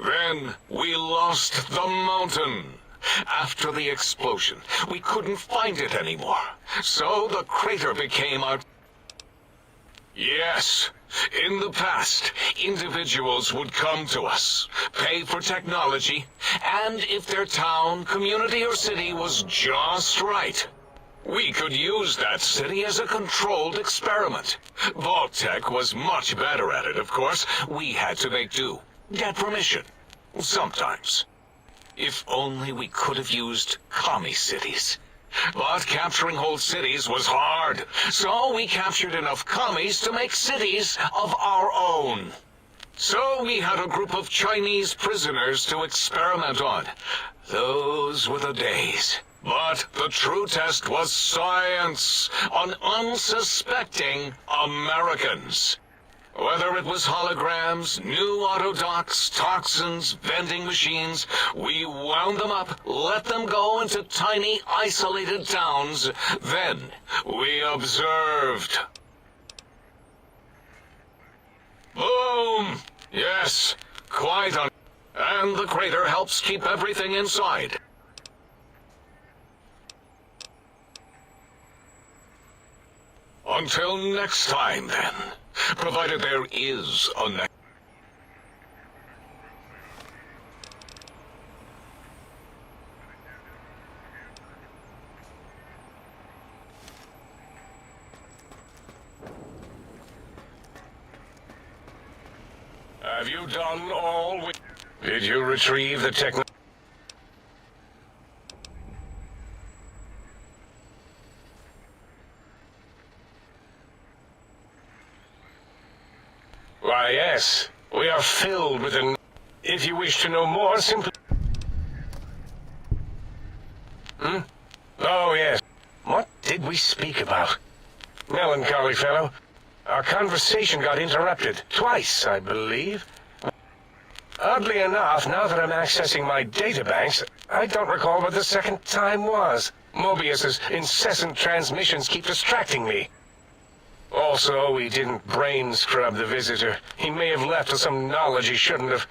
Then we lost the mountain. After the explosion, we couldn't find it anymore, so the crater became our... Yes, in the past, individuals would come to us, pay for technology, and if their town, community, or city was just right, we could use that city as a controlled experiment. Vault-Tec was much better at it, of course. We had to make do, get permission, sometimes. If only we could have used commie cities. But capturing whole cities was hard, so we captured enough commies to make cities of our own. So we had a group of Chinese prisoners to experiment on. Those were the days. But the true test was science on unsuspecting Americans. Whether it was holograms, new autodocs, toxins, vending machines, we wound them up, let them go into tiny, isolated towns. Then we observed. Boom! Yes, quite on. And the crater helps keep everything inside. Until next time, then. Provided there is a next... Have you done all we... Did you retrieve the techno... Why, yes. We are filled with an... If you wish to know more, simply... Oh, yes. What did we speak about? Melancholy fellow. Our conversation got interrupted. Twice, I believe. Oddly enough, now that I'm accessing my databanks, I don't recall what the second time was. Mobius's incessant transmissions keep distracting me. Also, we didn't brain scrub the visitor. He may have left us some knowledge he shouldn't have.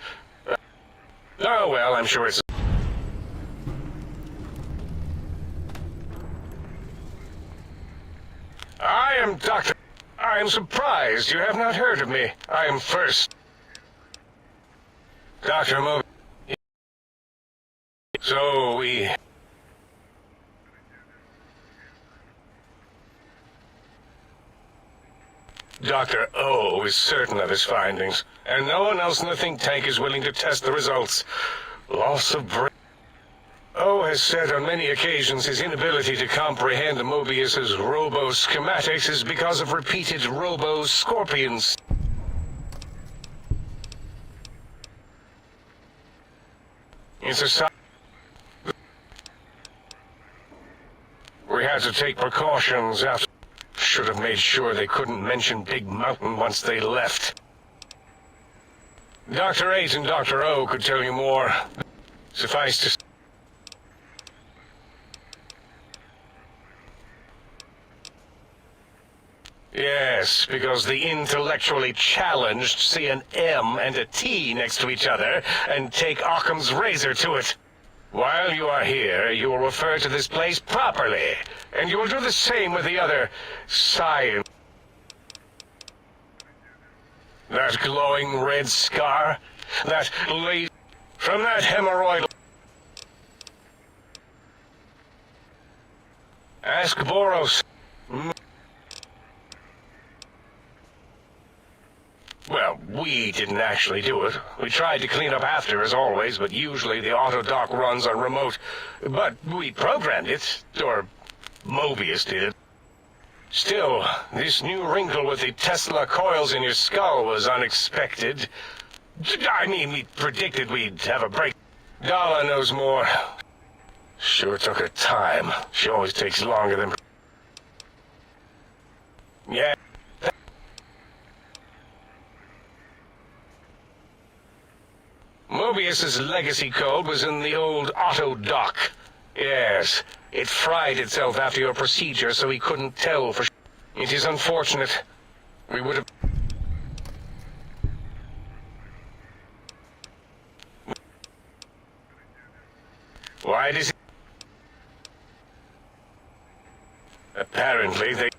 Oh well, I'm sure it's... I am Dr. I am surprised you have not heard of me. I am first. Dr. Mobius. So we...
Dr. O is certain of his findings, and no one else in the think tank is willing to test the results. Loss of brain. O has said on many occasions his inability to comprehend Mobius's robo-schematics is because of repeated robo-scorpions. It's a We had to take precautions after. Should have made sure they couldn't mention Big Mountain once they left. Dr. 8 and Dr. O could tell you more. Suffice to say. Yes, because the intellectually challenged see an M and a T next to each other and take Occam's razor to it. While you are here, you will refer to this place properly, and you will do the same with the other science. That glowing red scar, that late from that hemorrhoid. Ask Boros. Well, we didn't actually do it. We tried to clean up after, as always, but usually the auto-dock runs on remote. But we programmed it, or Mobius did. Still, this new wrinkle with the Tesla coils in your skull was unexpected. I mean, we predicted we'd have a break. Dala knows more. Sure took her time. She always takes longer than... Yeah. Mobius's legacy code was in the old auto-dock. Yes, it fried itself after your procedure, so he couldn't tell for sure. It is unfortunate. We would have... Why does he... Apparently they...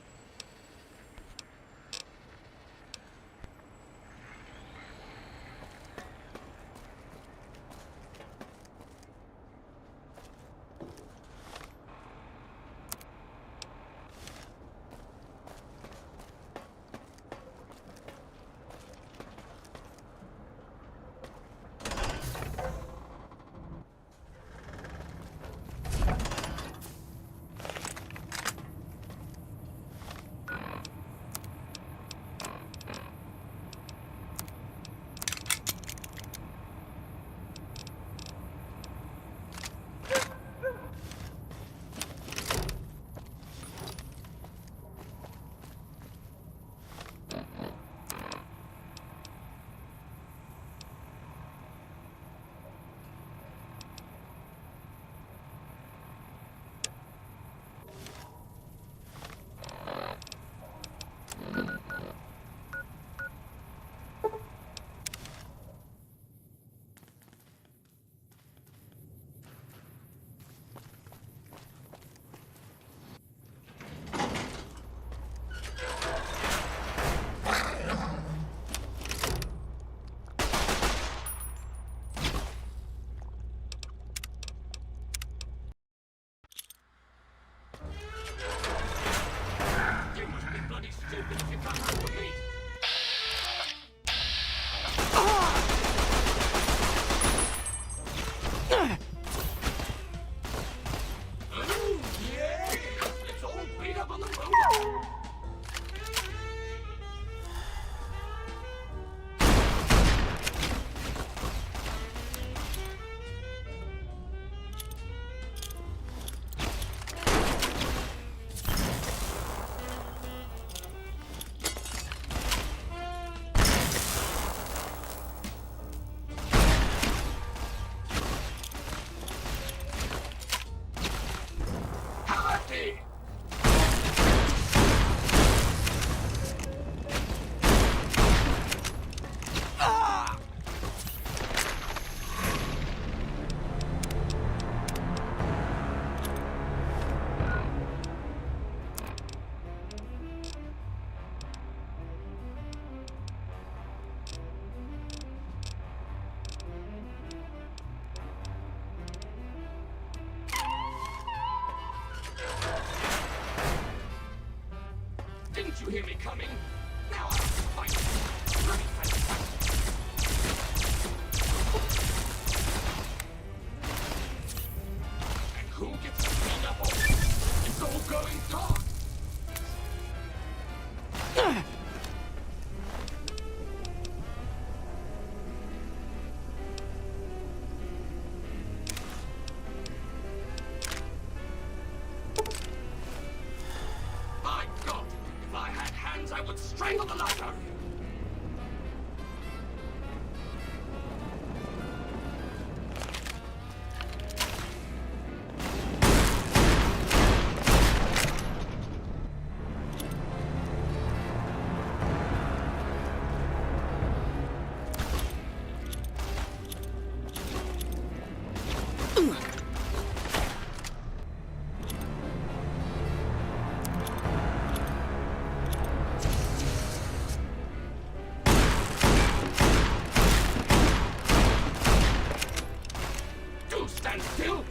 Stand still!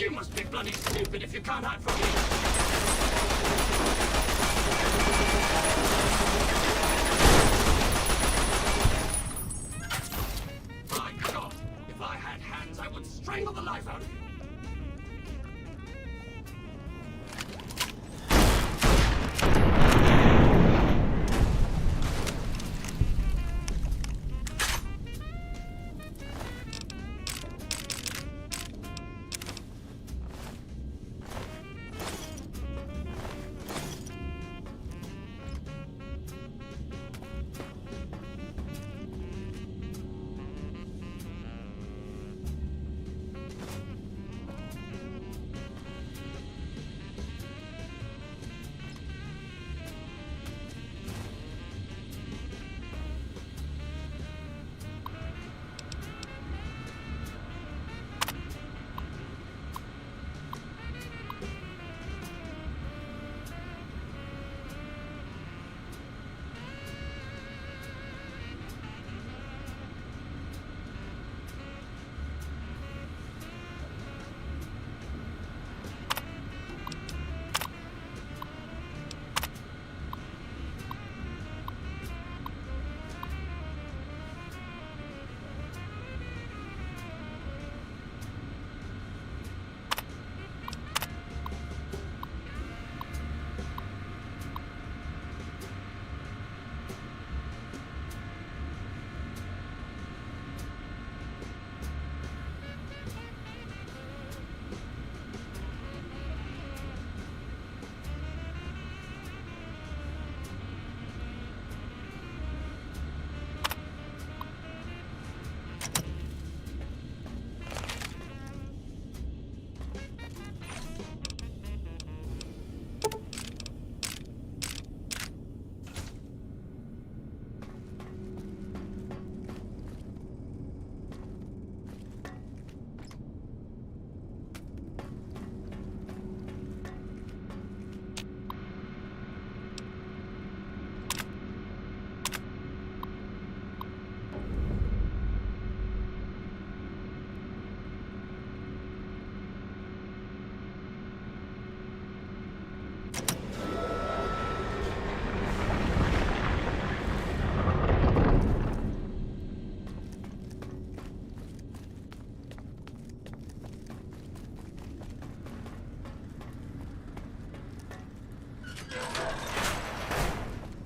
You must be bloody stupid if you can't hide from me. My God, if I had hands, I would strangle the life out of you.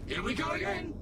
Here we go again!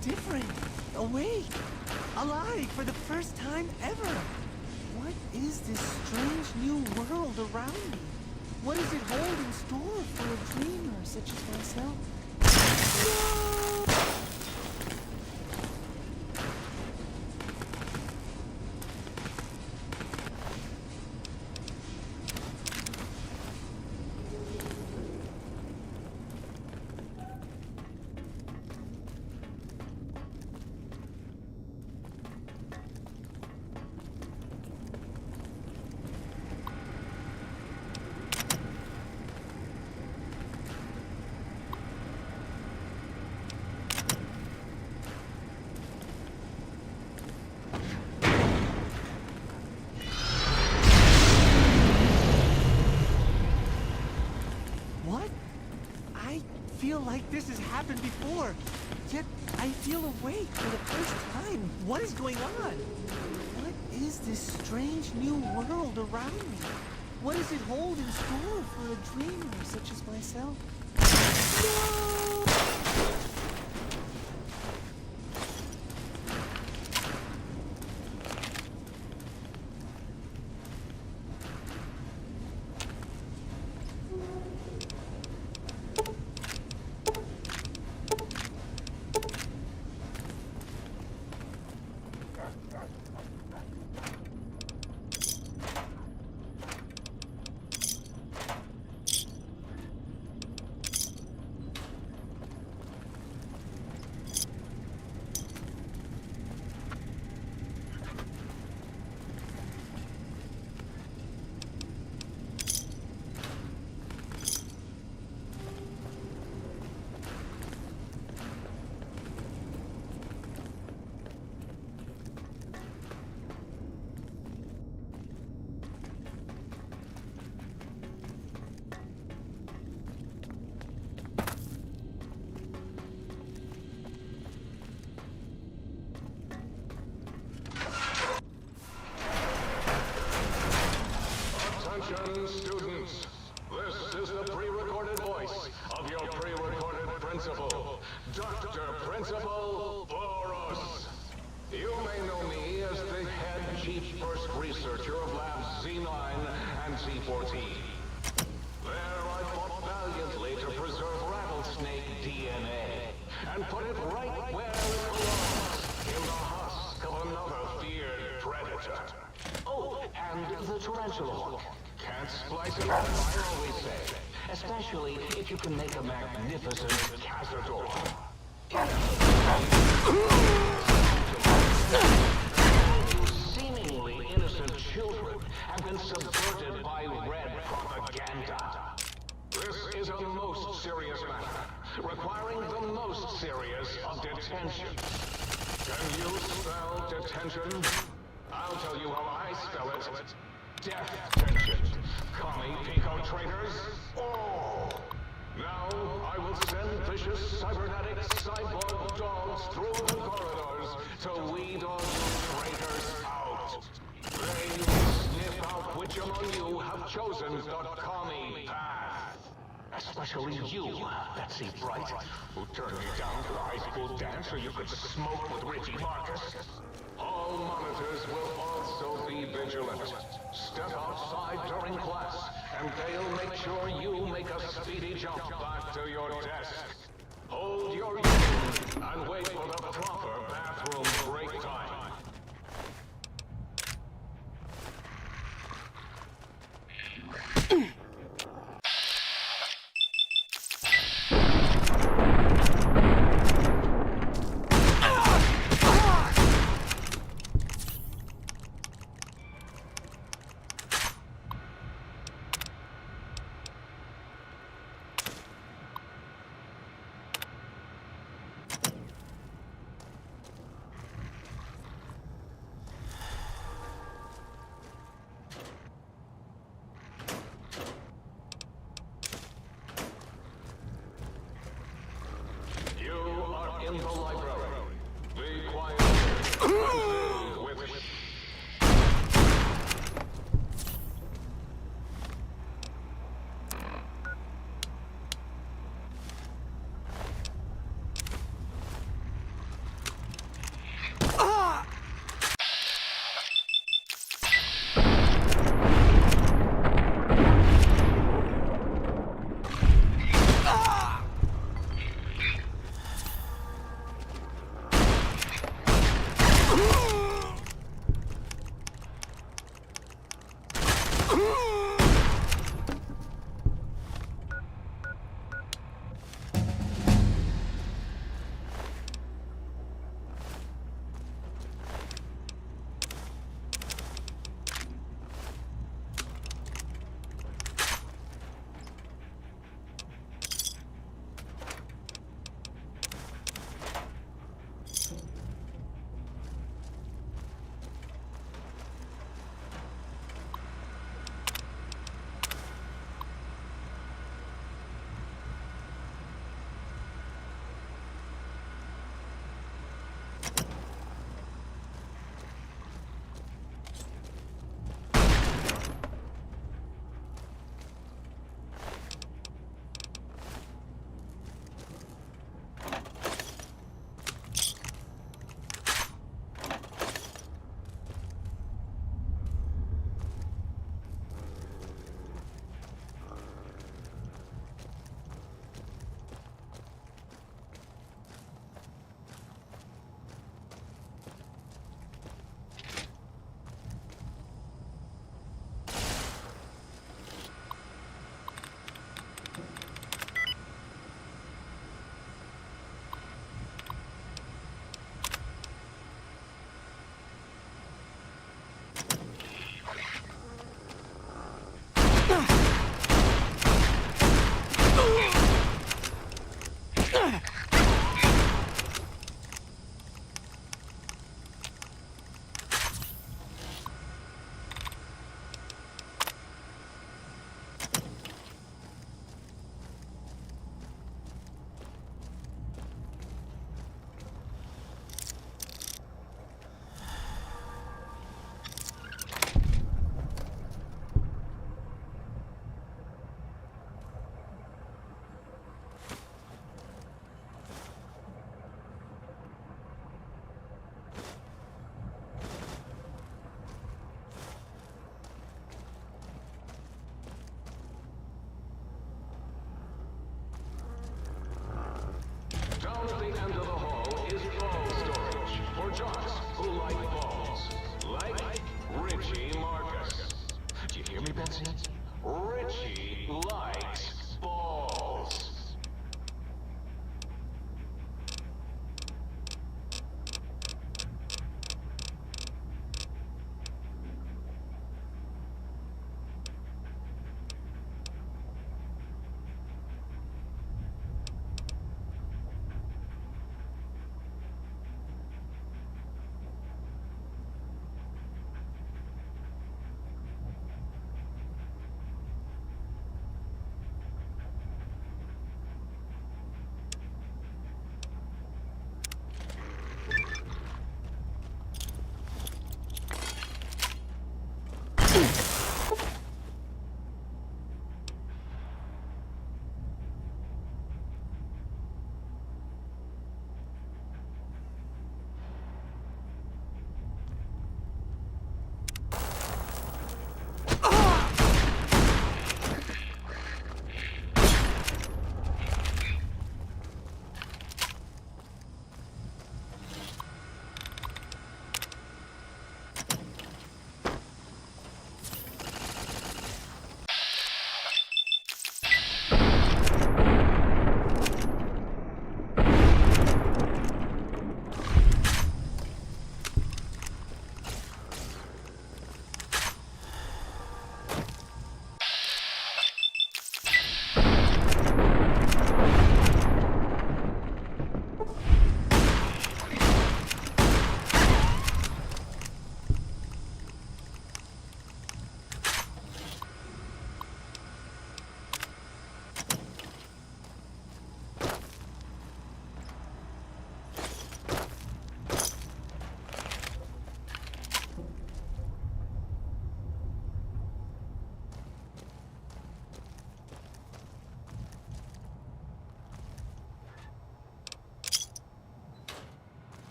different. Awake. Alive for the first time ever. What is this strange new world around me? What does it hold in store for a dreamer such as myself? No! Like this has happened before, yet I feel awake for the first time. What is going on? What is this strange new world around me? What does it hold in store for a dreamer such as myself? No!
Attention, students. This is the pre-recorded voice of your pre-recorded principal, Dr. Principal Boros. You may know me as the head chief first researcher of Labs Z9 and Z14. There I fought valiantly to preserve rattlesnake DNA and put it right where it belongs, in the husk of another feared predator. Oh, and the tarantula hawk. Can't splice it off, I always say. Especially if you can make a magnificent cazador. Seemingly innocent children have been subverted by red propaganda. This is a most serious matter, requiring the most serious of detention. Can you spell detention? I'll tell you how I spell it. Death tension. Commie Pico traitors. Oh! Now I will send vicious cybernetic cyborg dogs through the corridors to weed all you traitors out. They will sniff out which among you have chosen the commie path. Especially you, Betsy Bright, who turned me down for the high school dance so you could smoke with Richie Marcus. All monitors will also be vigilant. Step outside during class, and they'll make sure you make a speedy jump back to your desk. Hold your urine and wait for the proper bathroom break time.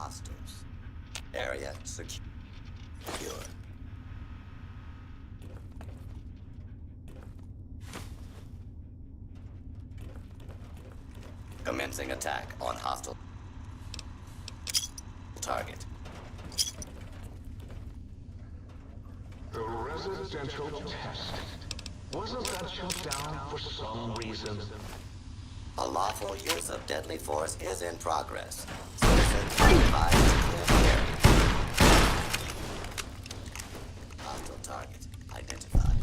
hostiles. Area secure. Commencing attack on hostile target.
The residential test. Wasn't that shut down for some reason?
A lawful use of deadly force is in progress. Citizens advised to clear the area. Hostile target identified.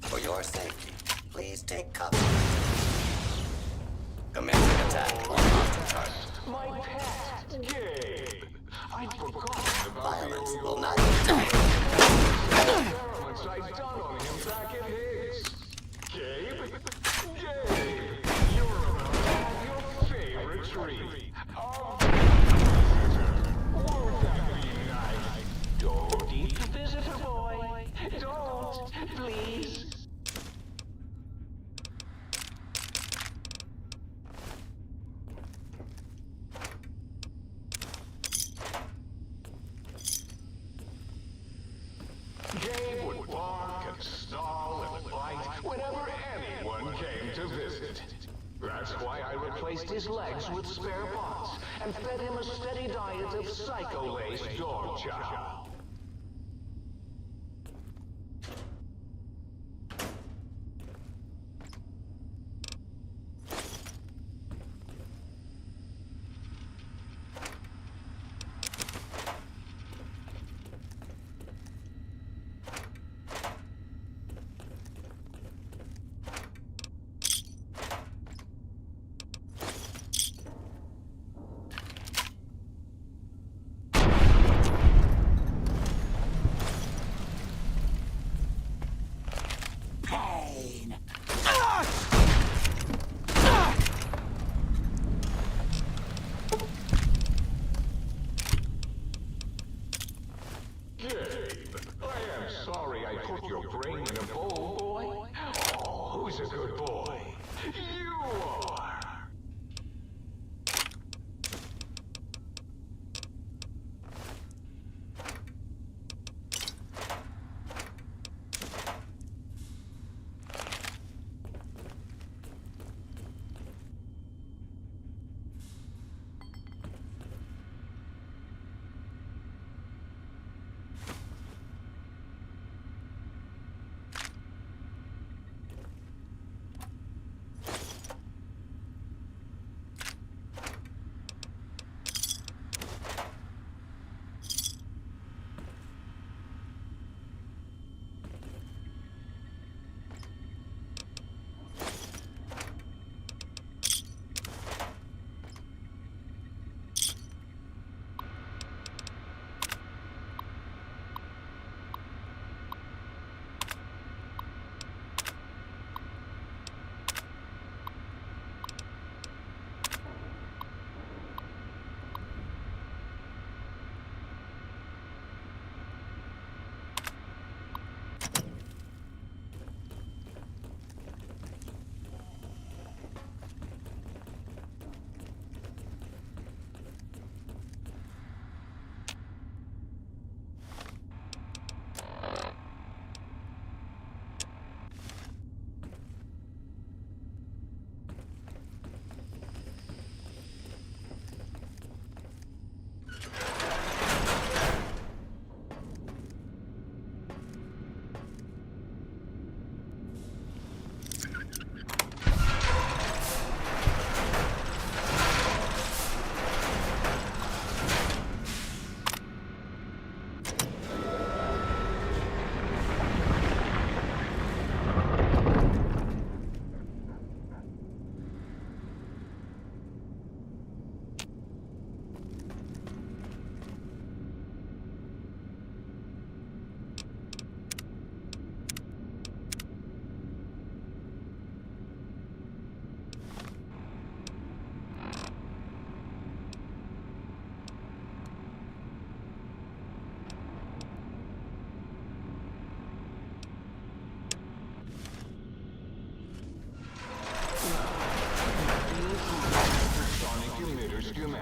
For your safety, please take cover. Commencing attack on hostile target.
My pet, Gabe. I forgot about
Violence
the
will not be tolerated.
experiments I'd done on him back in his. Gabe? Gabe! You're about to have your favorite treat. Won't that be nice? Don't eat the visitor, boy. Don't, please. Gabe would bark and snarl and bite whenever anyone came to visit. That's why I replaced his legs with spare parts and fed him a steady diet of psycho-laced dog chow. Who's a good boy? You are!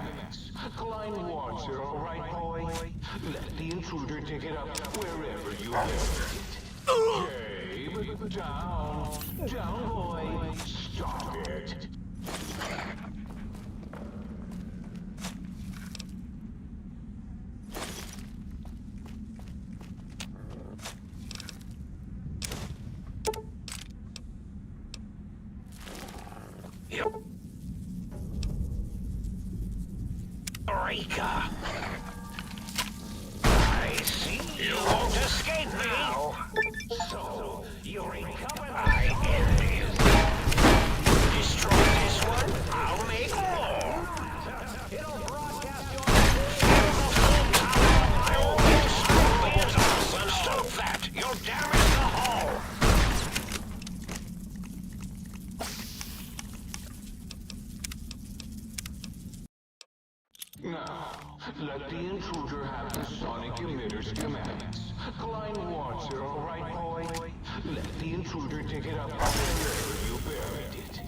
schematics. Klein wants it, all right, boy? Let the intruder dig it up wherever you buried it. Okay, but down. Down, boy. Stop it.
Eureka! I see you won't escape now. So, Eureka, I end you. Destroy this one, I'll make more. It'll broadcast your full power of my own scorpion's arsenal. Stop that! You'll damage the hull.
Now, let the intruder have the sonic emitter schematics. Klein wants it, all right, boy? Let the intruder dig it up wherever you buried it.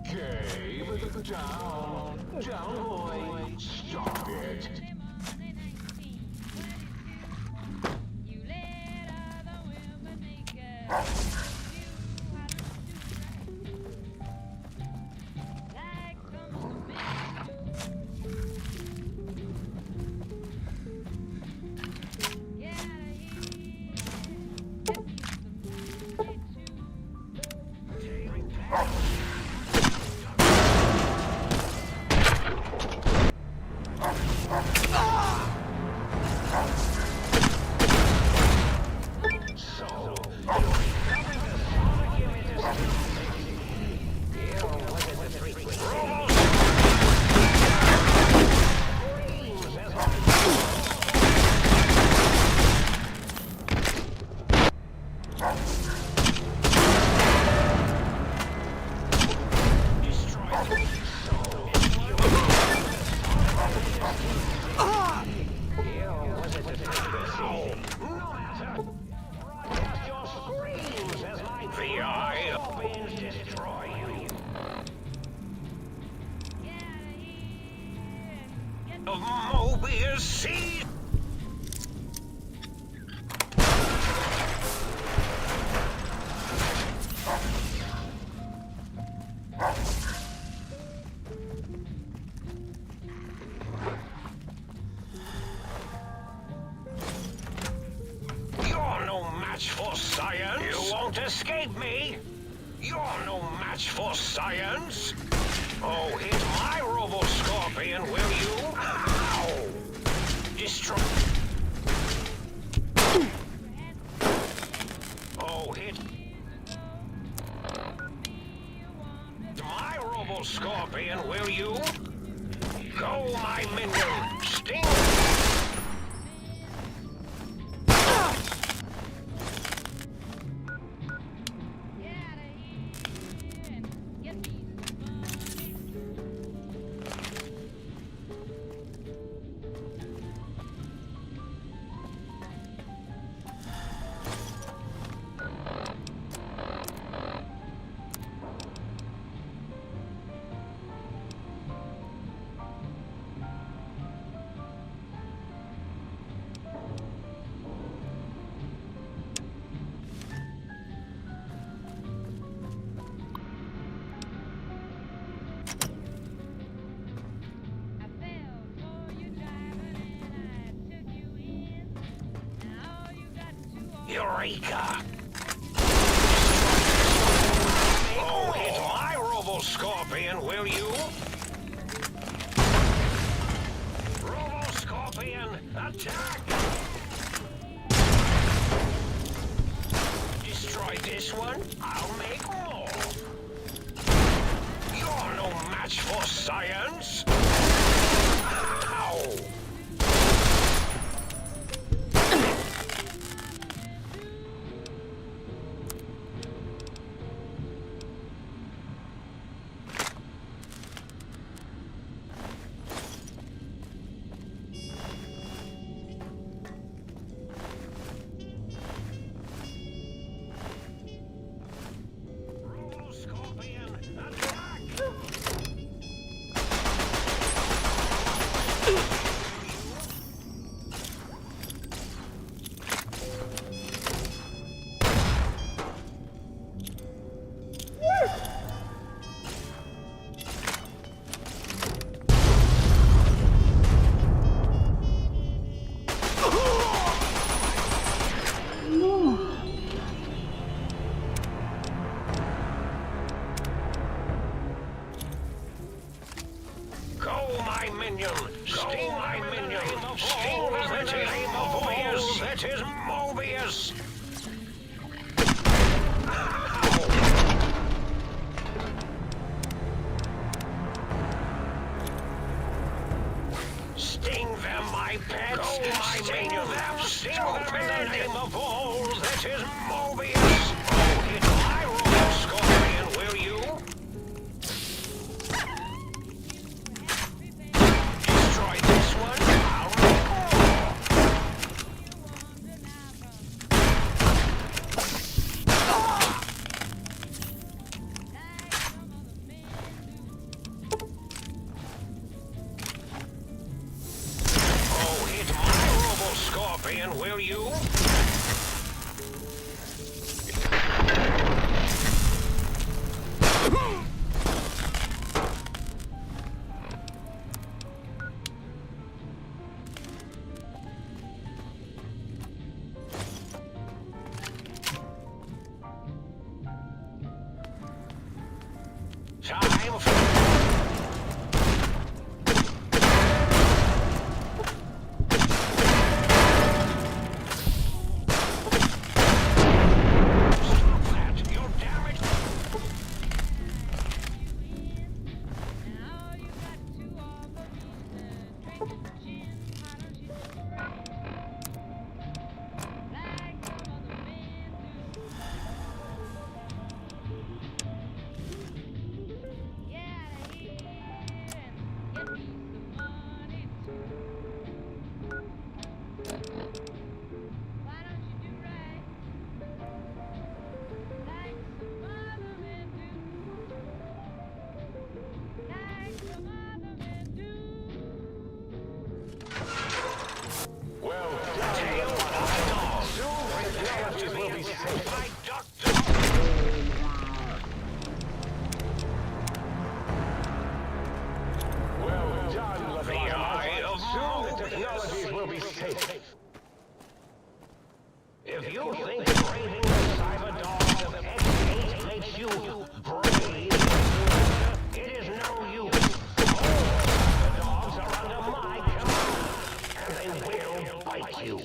Okay, but down. Down, boy. Stop it.
Mobius seed. You're no match for science. You won't escape me. You're no match for science. Oh, hit my Robo-Scorpion, will you? Ow! Destroy... Oh, hit... My Robo-Scorpion, will you? Go, my minion! Sting! Eureka! Oh, hit my Robo-Scorpion, will you? Robo-Scorpion, attack! Destroy this one, I'll make more. You're no match for science. Ow! Robo-Scorpion, attack! Go, my minion! Sting, my minion! Sting, that is Mobius! That is Mobius! Sting them, my pets! Go, my minion! Sting them in the name of all that is Mobius! Oh, hit my robot scorpion, will you? Destroy this one, I'll make Oh, hit my robo scorpion, will you? Time for... Stop that! You're damaged! Well, tail of a dog. Soon technologies will be safe. My doctor.
Well done,
The eye of
Soon the
Mobius.
technologies will be safe. If you think raiding the cyber dogs of X8 makes you brave, it is no use. All the dogs are under my command, and they will bite you.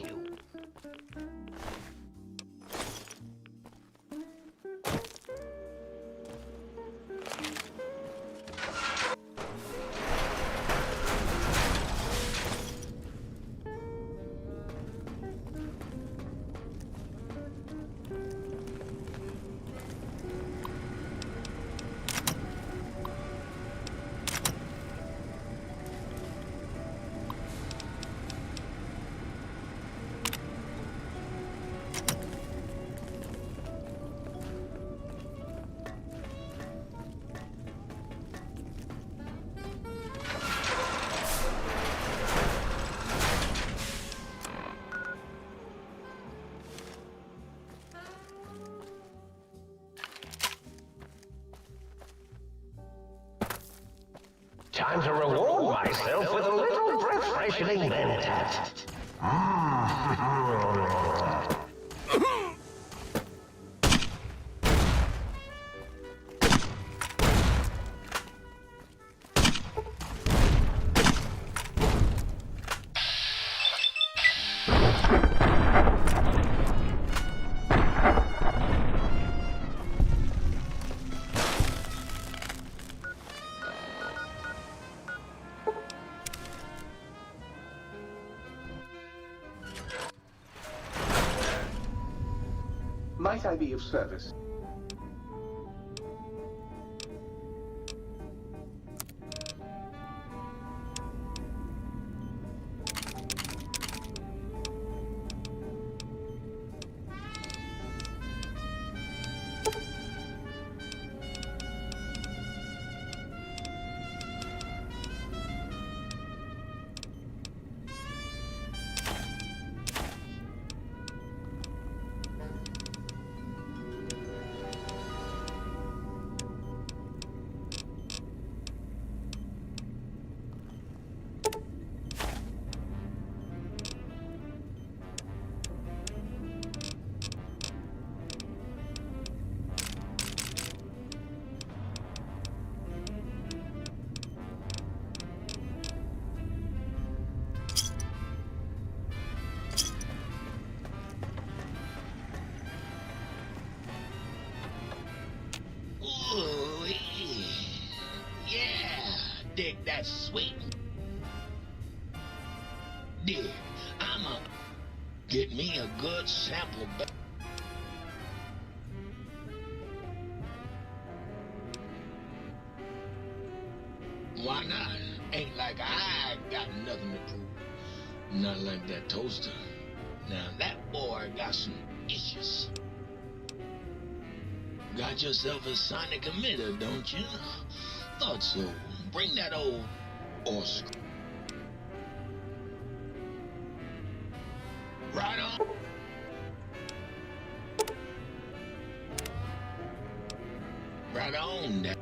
Time to reward myself with a little breath-freshening Mentat.
Might I be of service?
dig that sweet. Dig. I'ma get me a good sample. Why not? Ain't like I got nothing to prove. Not like that toaster. Now that boy got some issues. Got yourself a sonic emitter, don't you? Thought so. Bring that old Oscar. Right on. Right on now.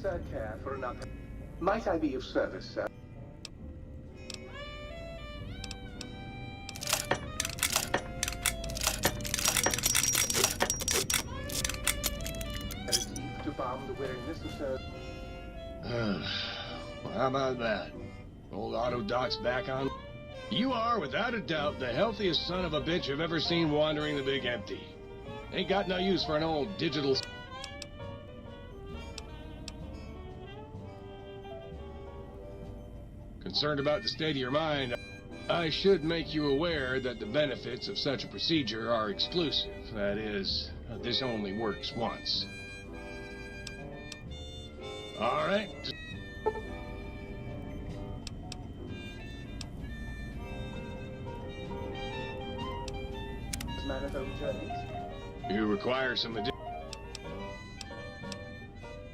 Sir, care for another. Might I be of service, sir? To balm the weariness of Sir.
Well, how about that? Old Auto Doc's back on. You are, without a doubt, the healthiest son of a bitch I've ever seen wandering the big empty. Ain't got no use for an old digital... Concerned about the state of your mind, I should make you aware that the benefits of such a procedure are exclusive. That is, this only works once. All right.
manifold journeys?
You require some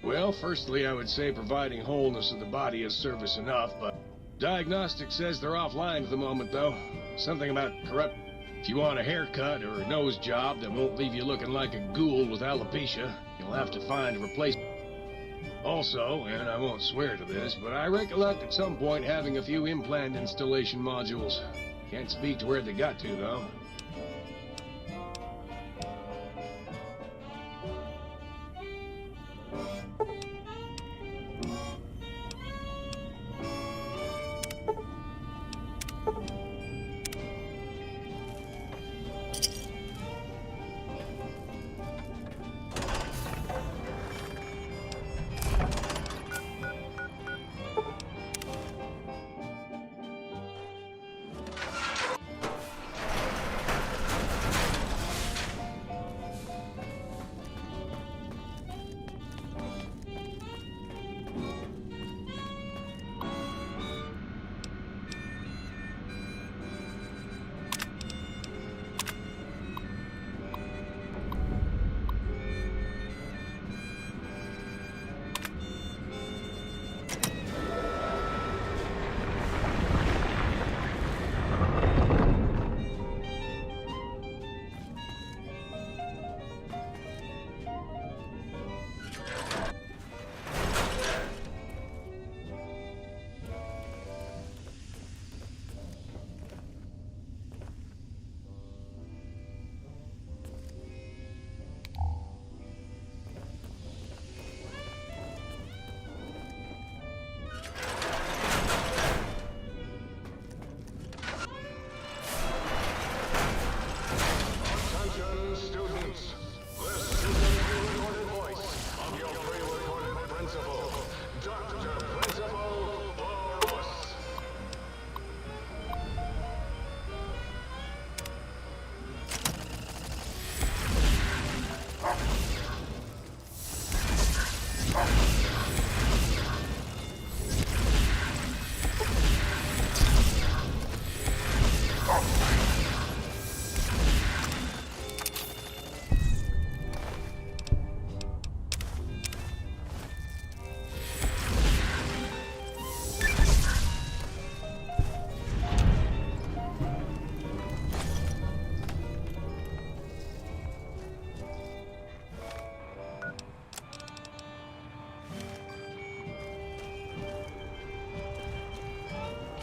Well, firstly, I would say providing wholeness of the body is service enough, but diagnostics says they're offline at the moment, though. Something about corrupt... If you want a haircut or a nose job that won't leave you looking like a ghoul with alopecia, you'll have to find a replacement. Also, and I won't swear to this, but I recollect at some point having a few implant installation modules. Can't speak to where they got to, though.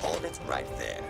Hold it right there.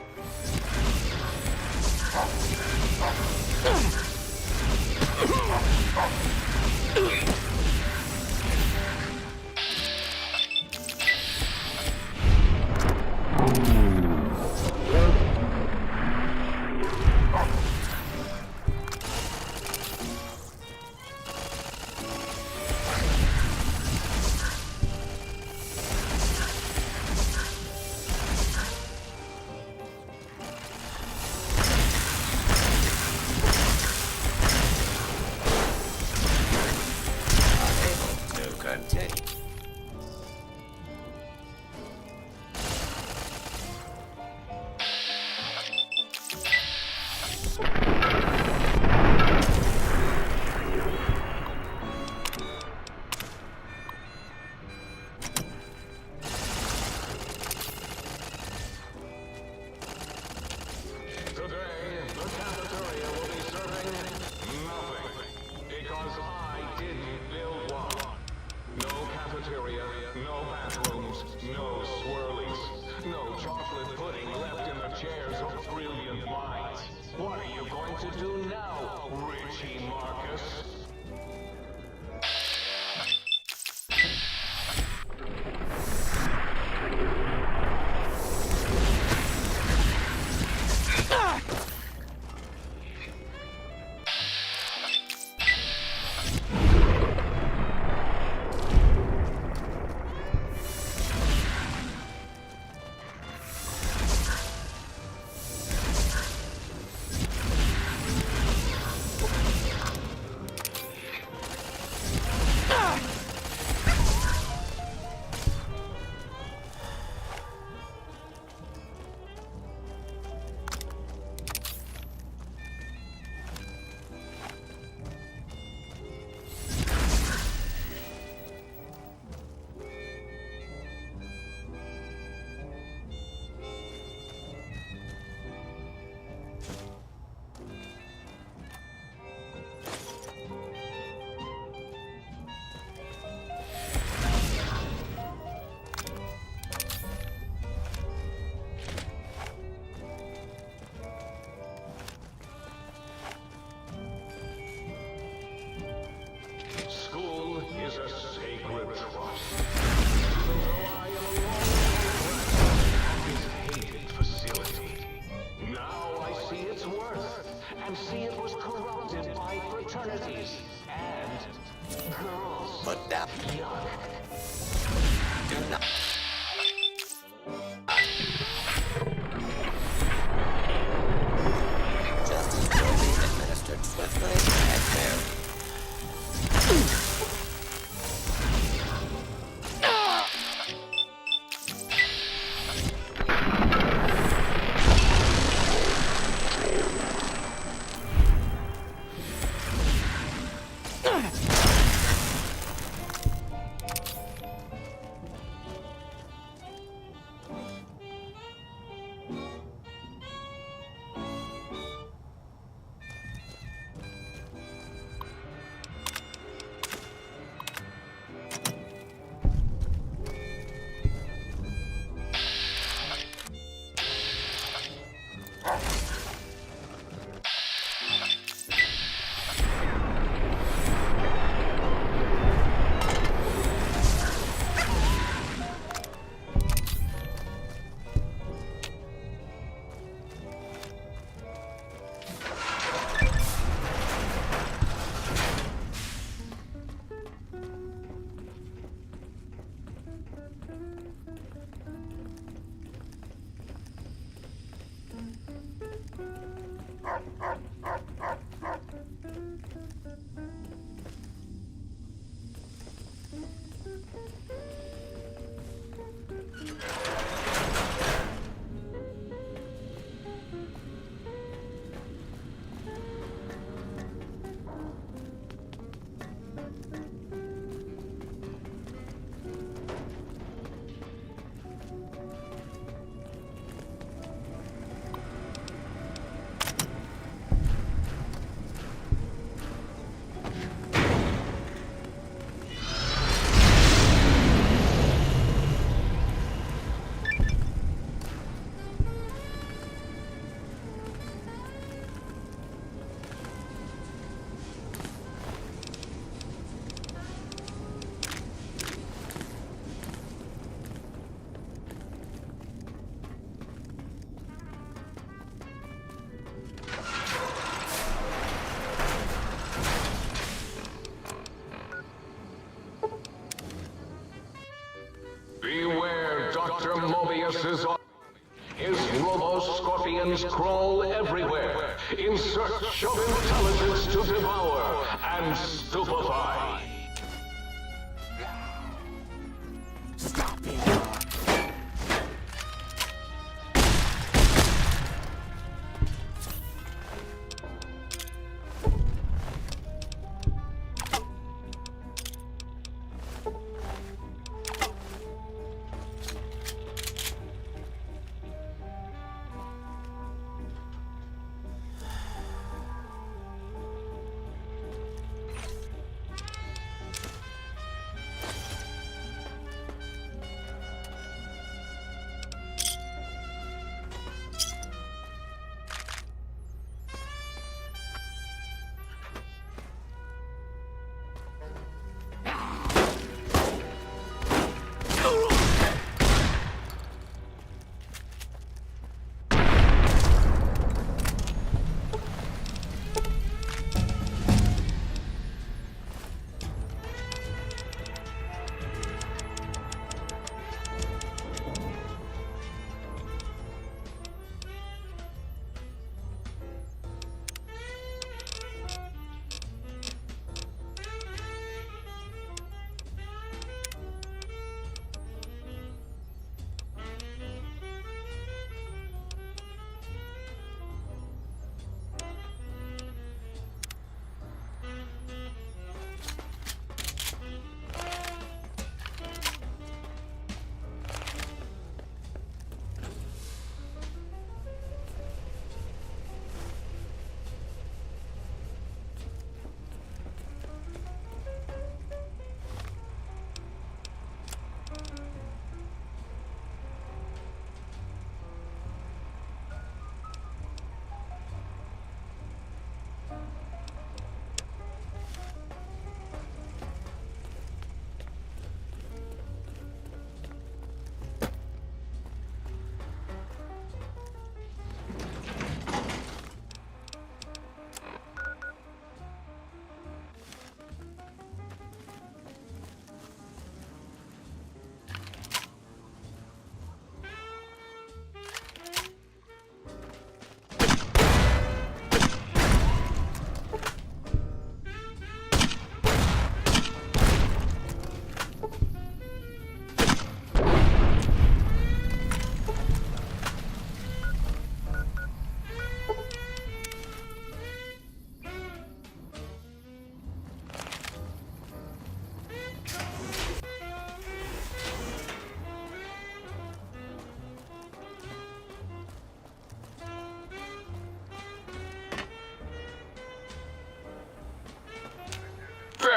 corrupted by fraternities and girls.
But that
Yuck.
do not. Justice will be administered swiftly and fairly.
Beware, Dr. Mobius's... His robo-scorpions crawl everywhere, in search of intelligence to devour and stupefy.
Stop it!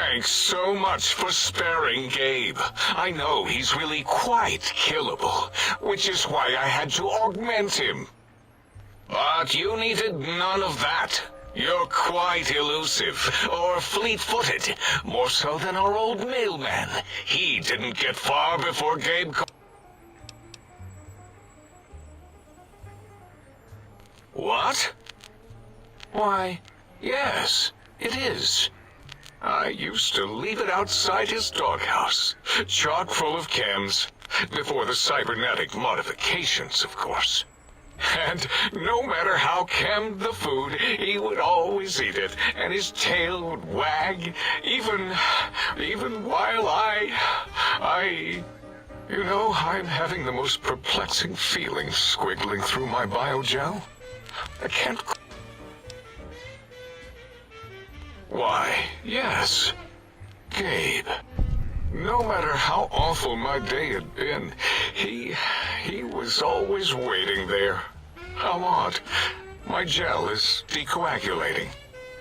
Thanks so much for sparing Gabe. I know he's really quite killable, which is why I had to augment him. But you needed none of that. You're quite elusive, or fleet-footed, more so than our old mailman. He didn't get far before Gabe... What? Why, yes, it is. I used to leave it outside his doghouse, chock full of chems, before the cybernetic modifications, of course. And no matter how chemmed the food, he would always eat it, and his tail would wag, even while You know, I'm having the most perplexing feeling squiggling through my biogel. I can't... Why, yes, Gabe. No matter how awful my day had been, he was always waiting there. How odd. My gel is decoagulating.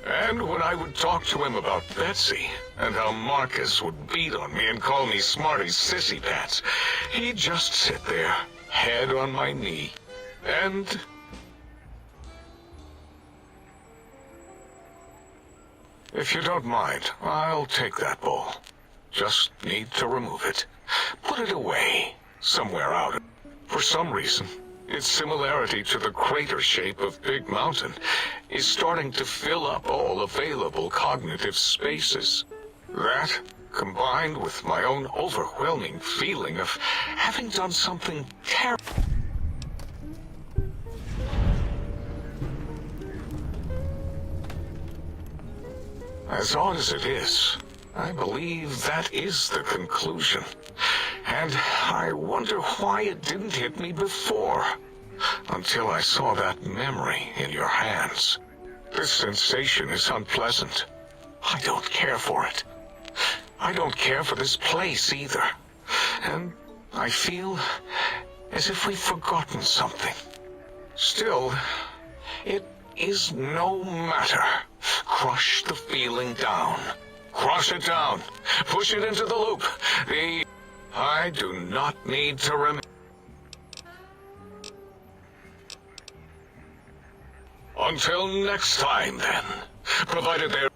And when I would talk to him about Betsy, and how Marcus would beat on me and call me Smarty's sissy pants, he'd just sit there, head on my knee, and... If you don't mind, I'll take that bowl. Just need to remove it. Put it away, somewhere out. For some reason, its similarity to the crater shape of Big Mountain is starting to fill up all available cognitive spaces. That, combined with my own overwhelming feeling of having done something terrible. As odd as it is, I believe that is the conclusion. And I wonder why it didn't hit me before, until I saw that memory in your hands. This sensation is unpleasant. I don't care for it. I don't care for this place either. And I feel as if we've forgotten something. Still, it is no matter. Crush the feeling down. Crush it down. Push it into the loop. I do not need to remember. Until next time, then. Provided there...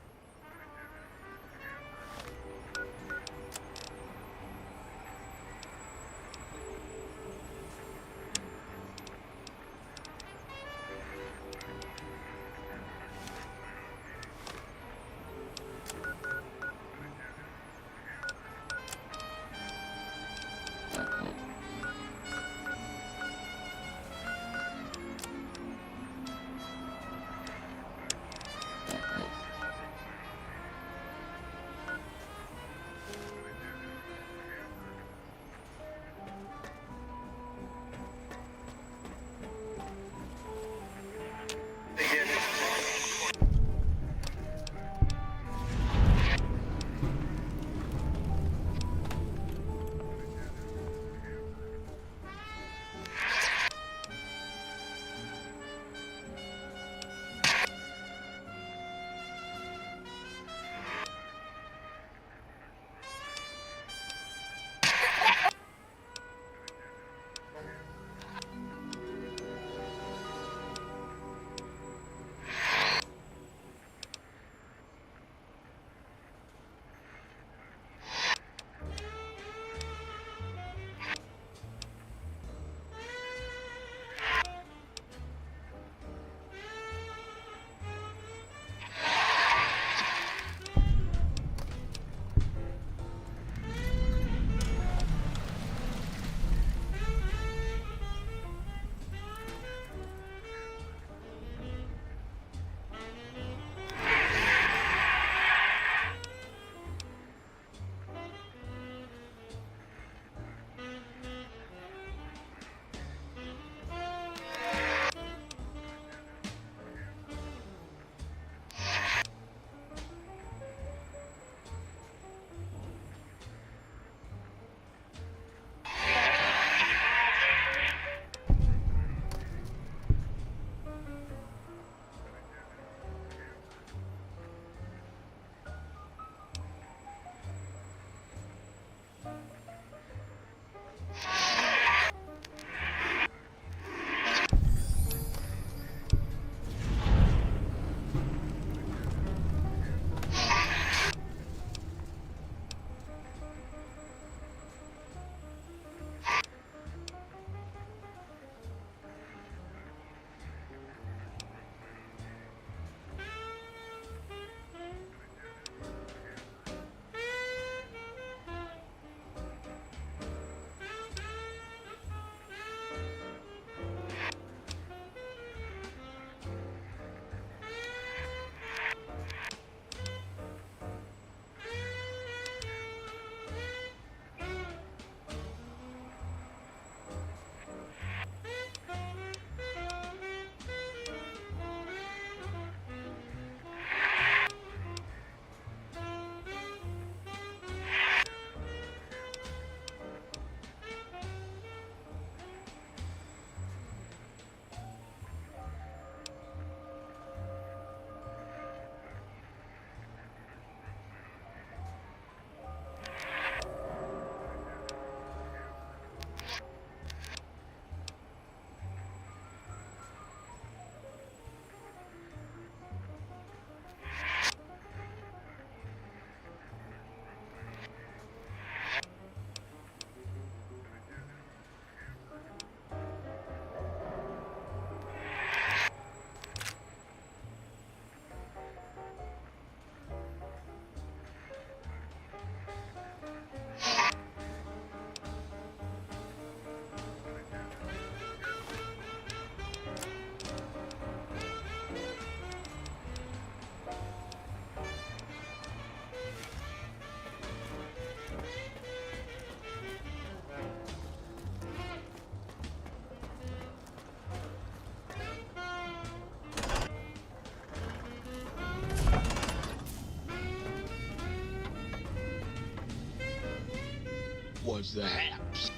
Was the haps?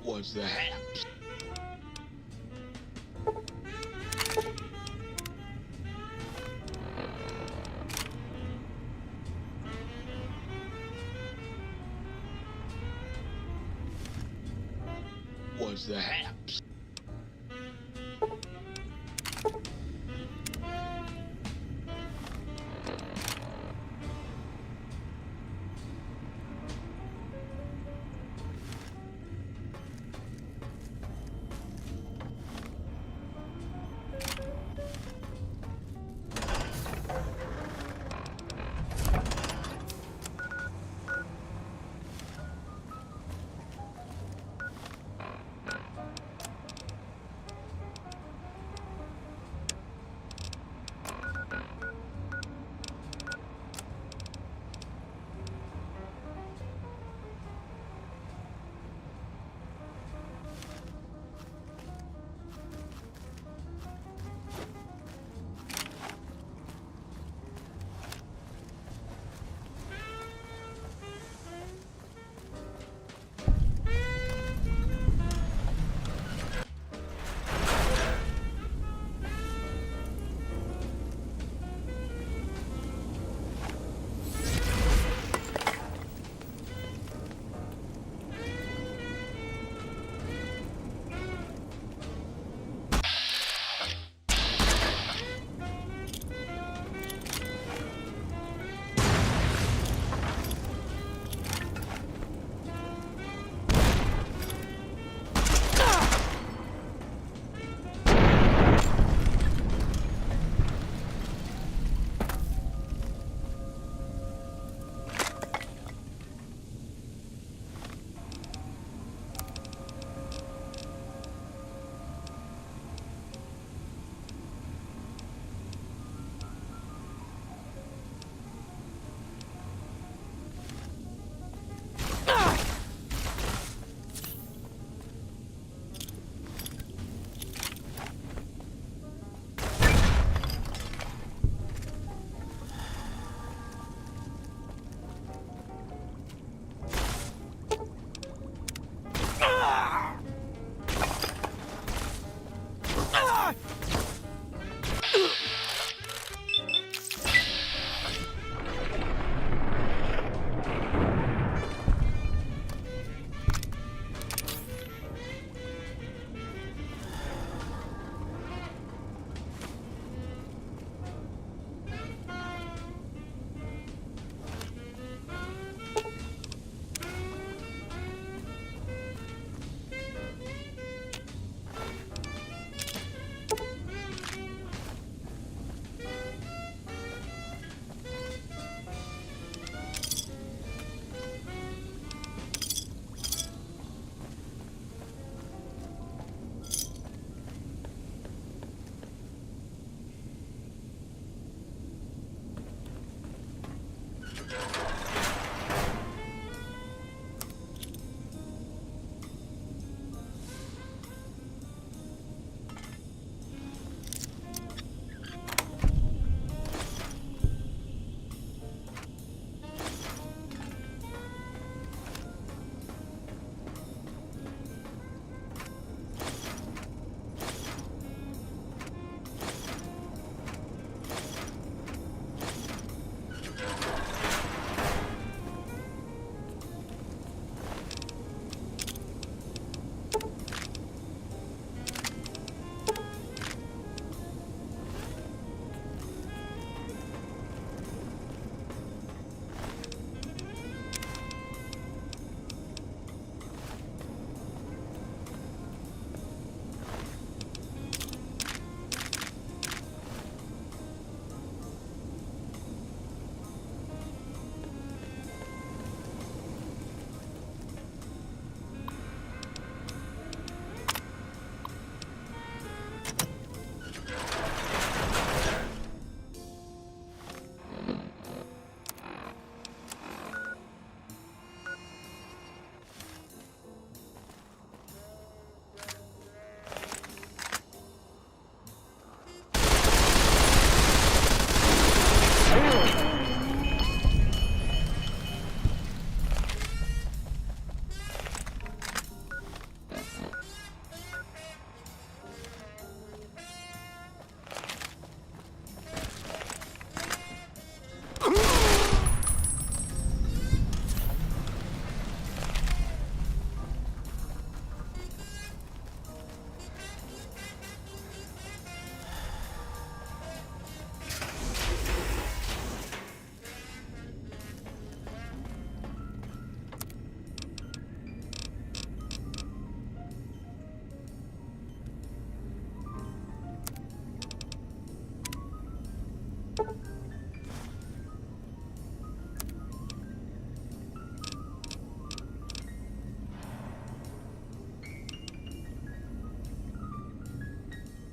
Was the haps? Was the haps?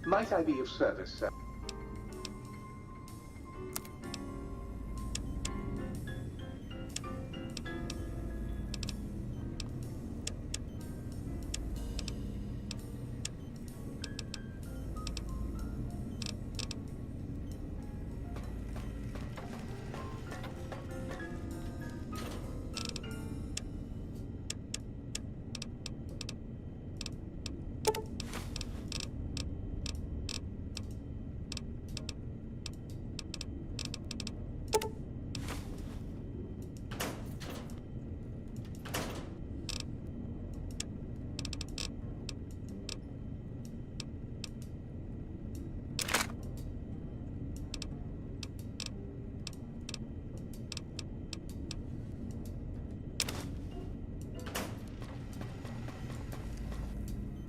Might I be of service, sir?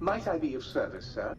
Might I be of service, sir?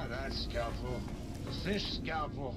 That scalpel. The fish scalpel.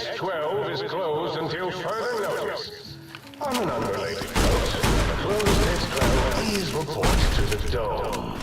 X-12 is closed until further notice. On an unrelated note, the closed X-12, please report to the Dome.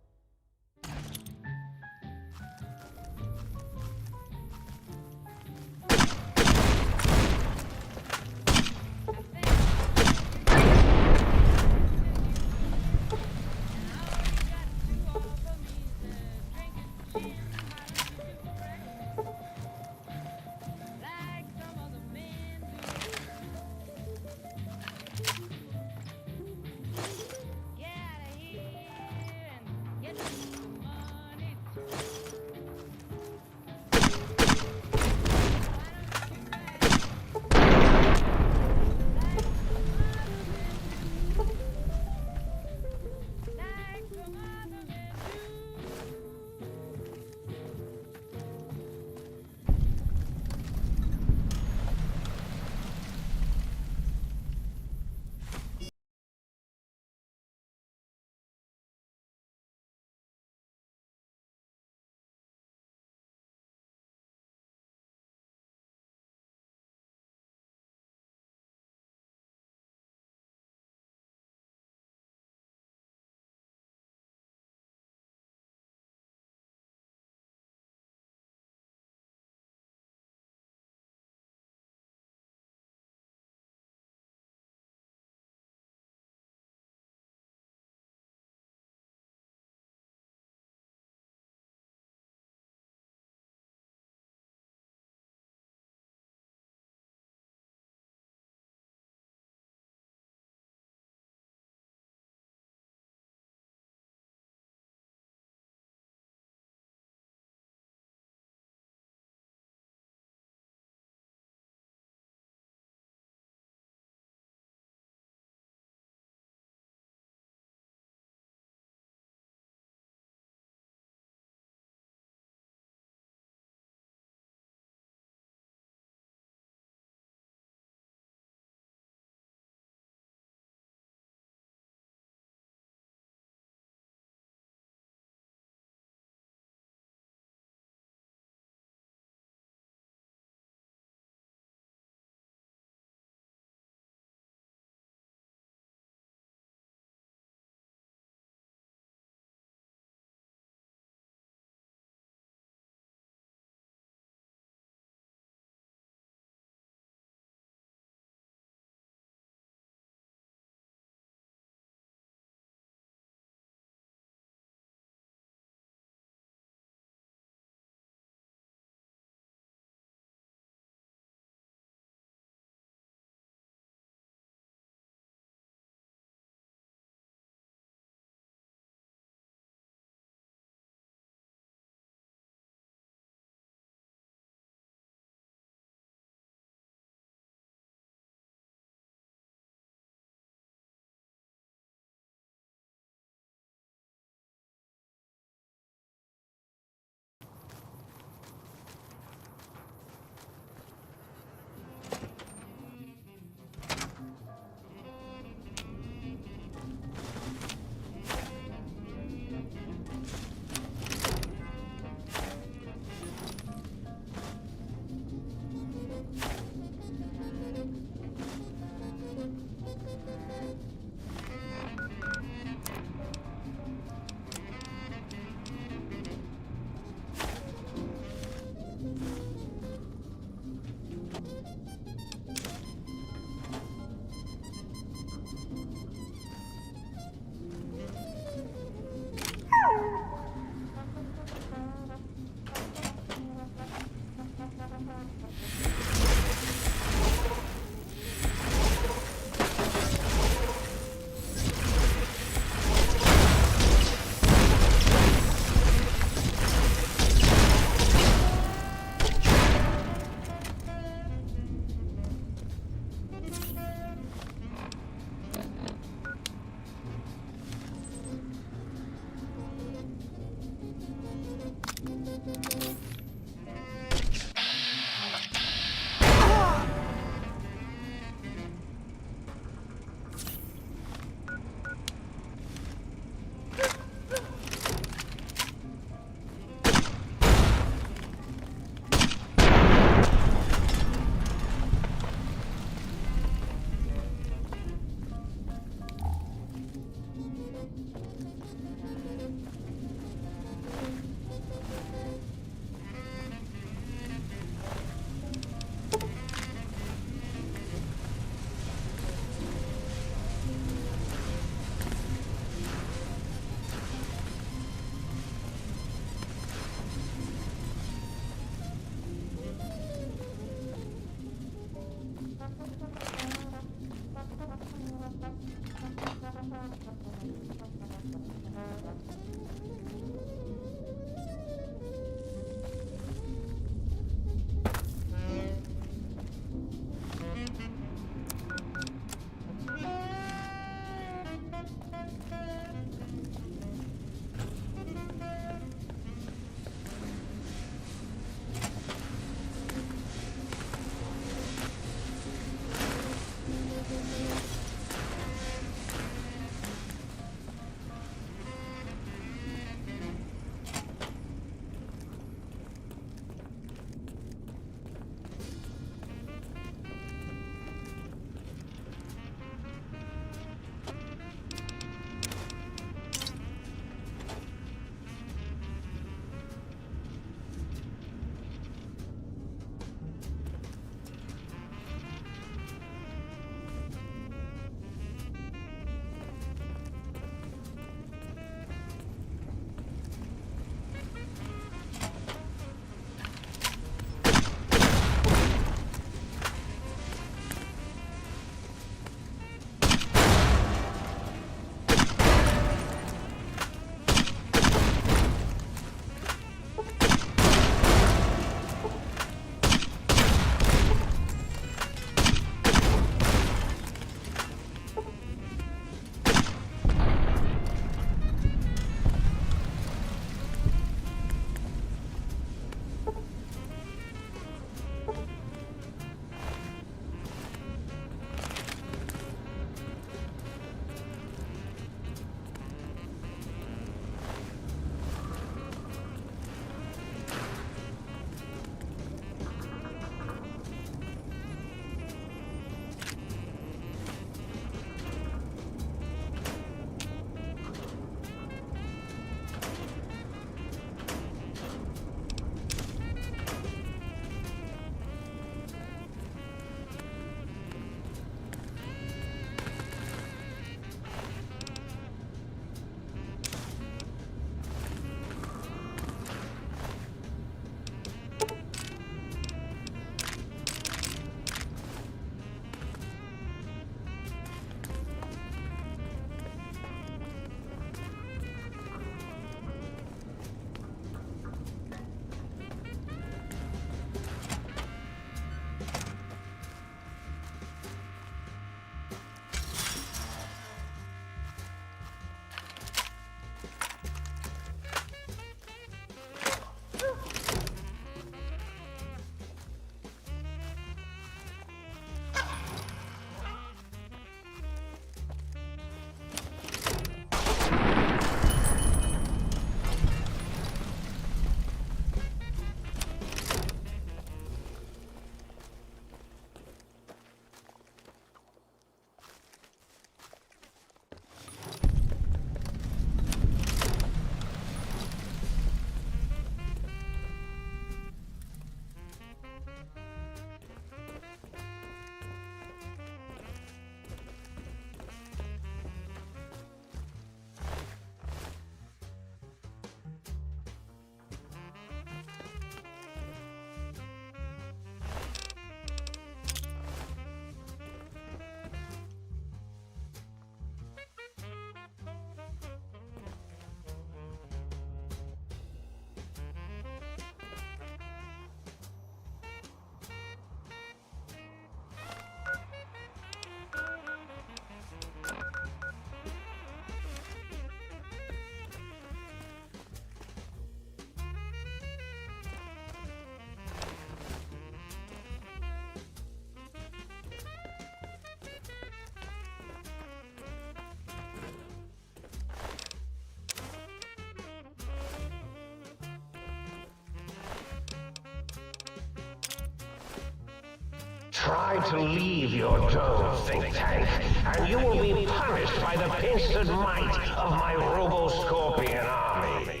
Try to leave your dome, think tank, and you will be punished by the pincered might of my Robo-Scorpion army.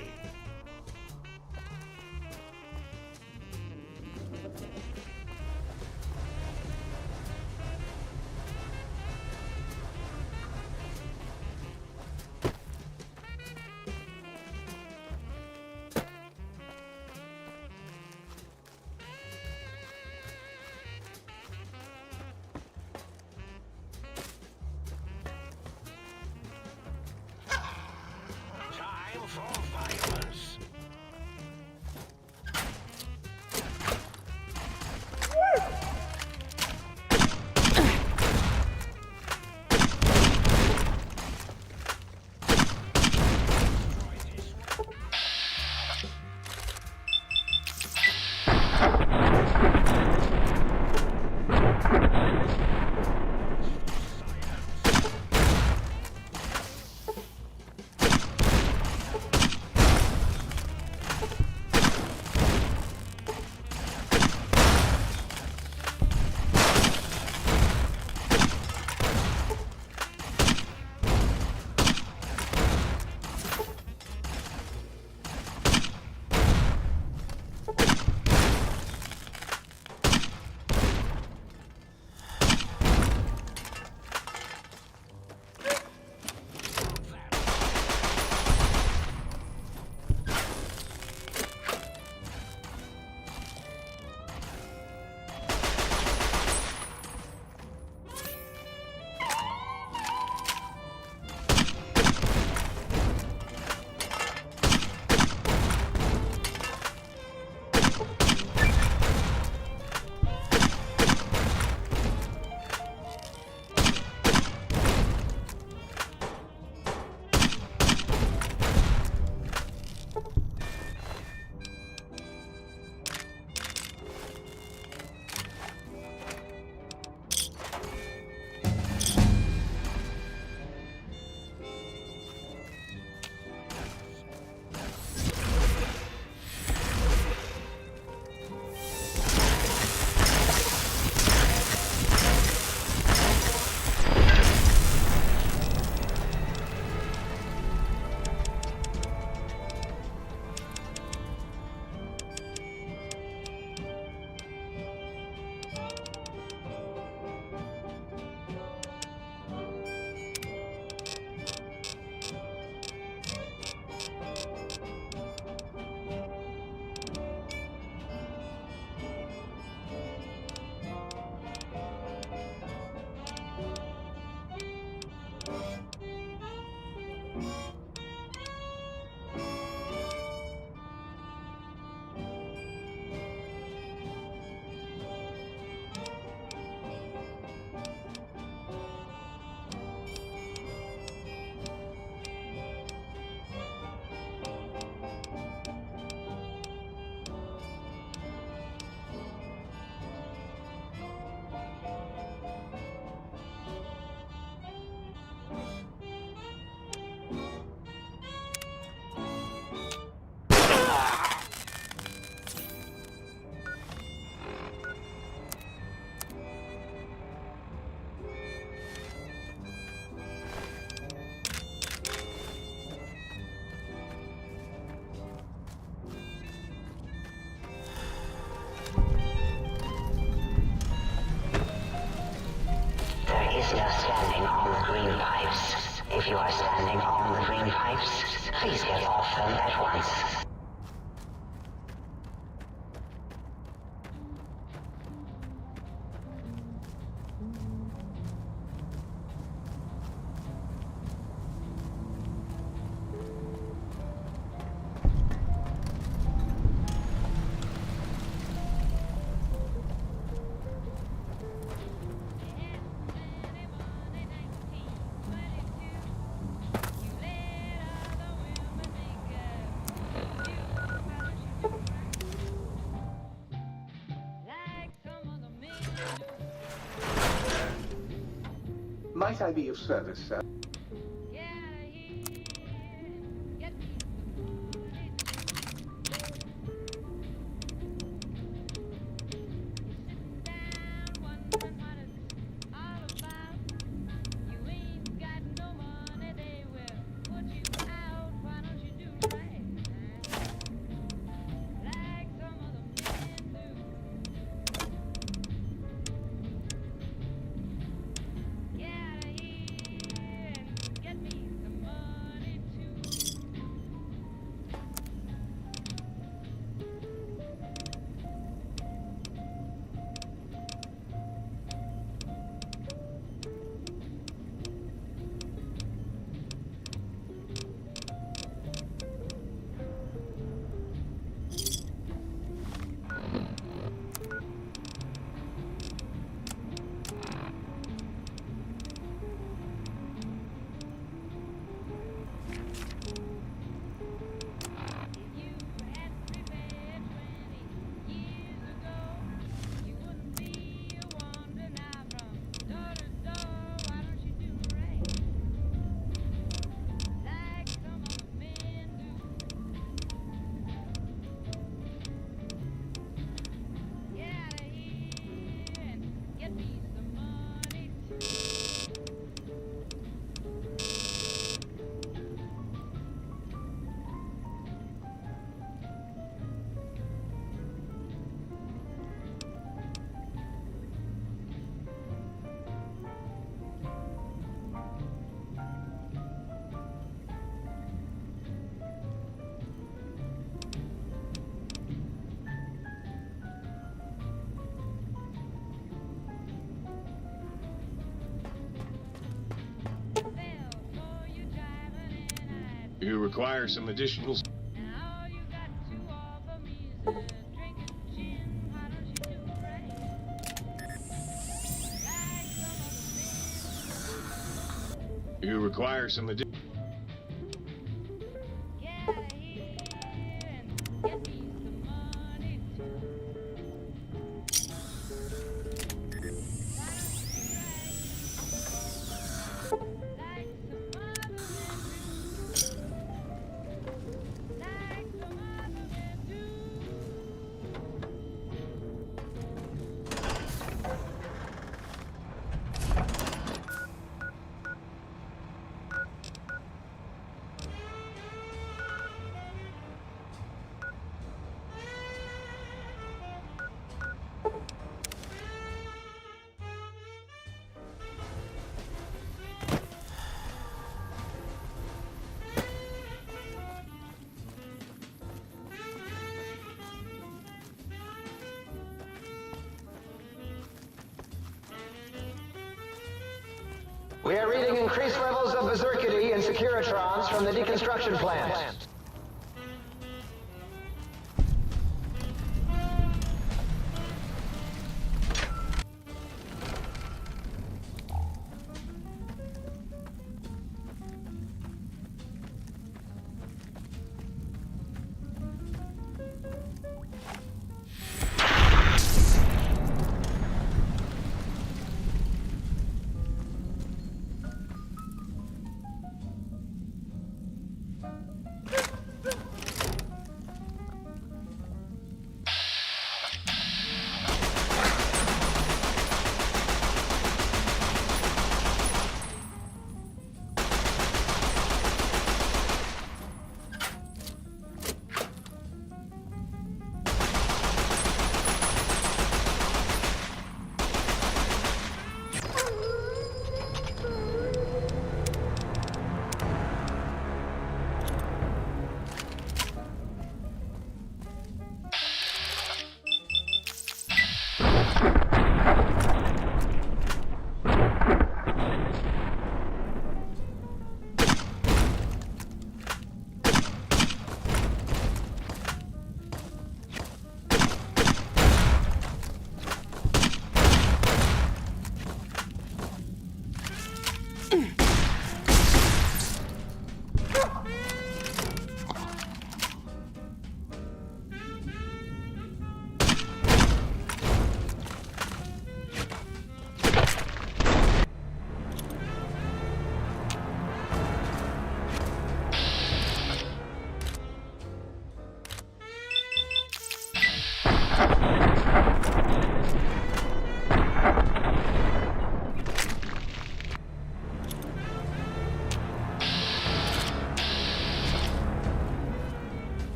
Please no standing on the green pipes. If you are standing on the green pipes, please get off them at once.
Might I be of service, sir?
You require some additional... You require some additional...
We are reading increased levels of berserkity and securitrons from the deconstruction plant.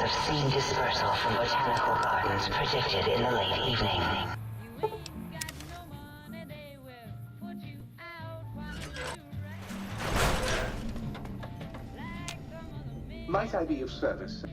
of seed dispersal from botanical gardens predicted in the late evening.
Might I be of service?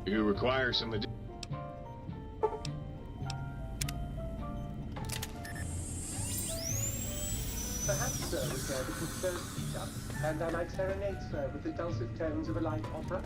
You require some
Perhaps Sir was there because Sir's feet up, and I might serenade Sir with the dulcet tones of a light opera.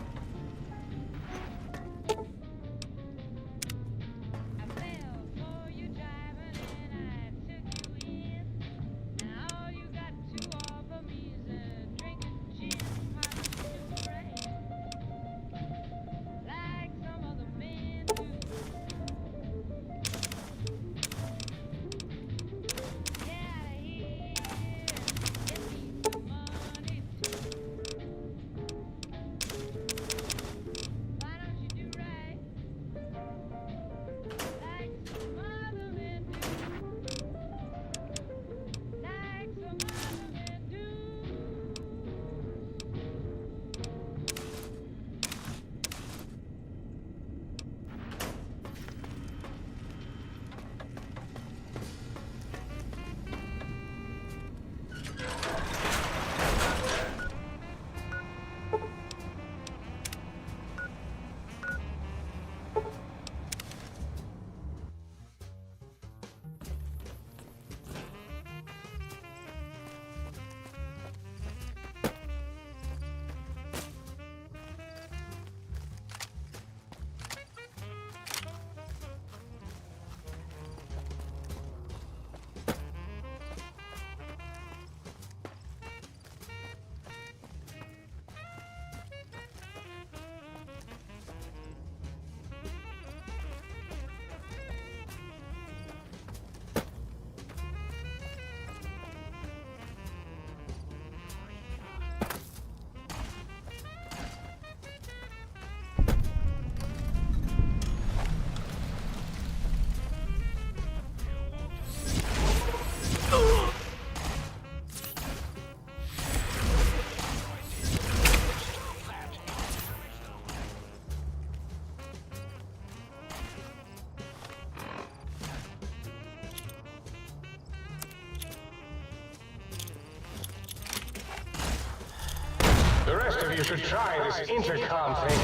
The rest of you should try this intercom thing.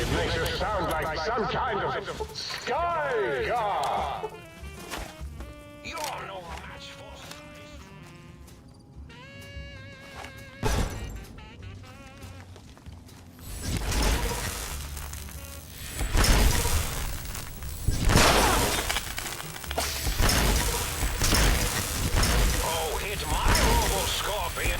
It makes you sound like some kind of sky god.
You're no match for Oh, hit my Robo-Scorpion!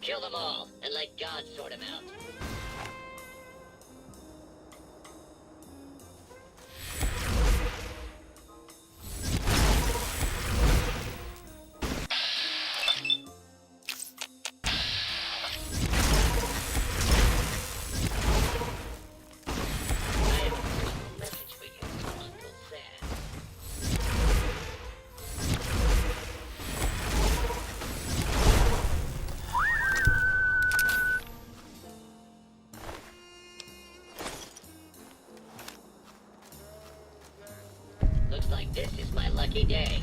Kill them all, and let God sort them out. Looks like this is my lucky day.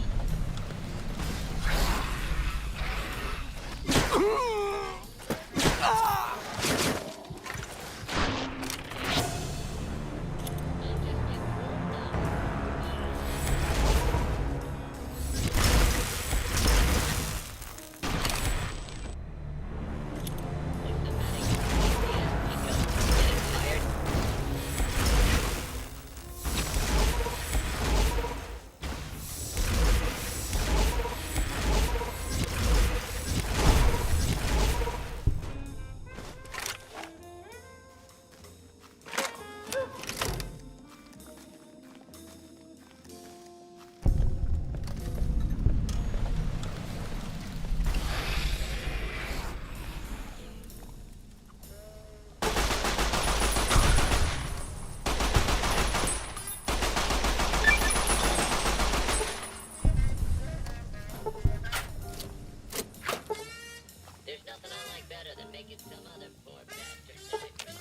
There's nothing I like better than making some other poor bastard die for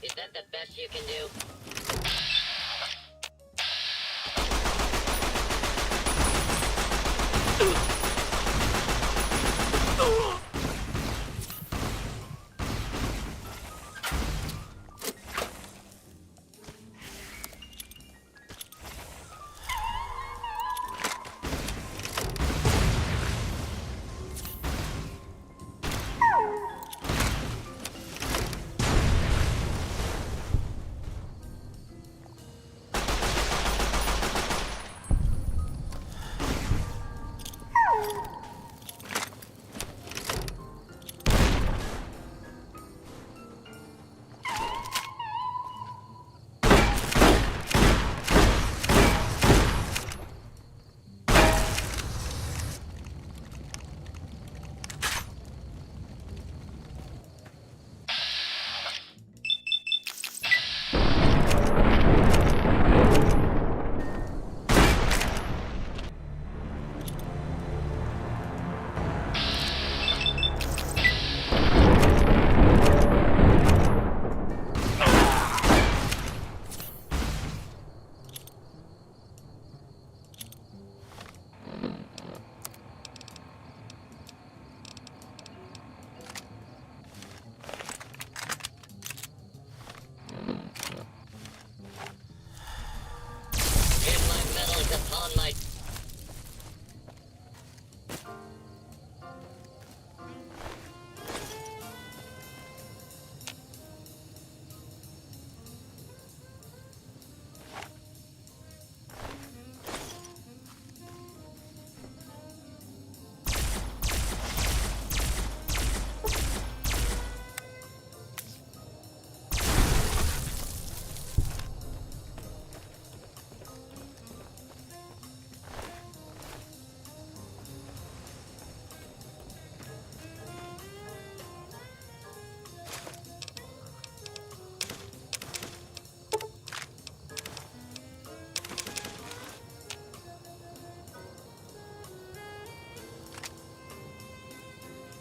Is that the best you can do? If my metal is upon my...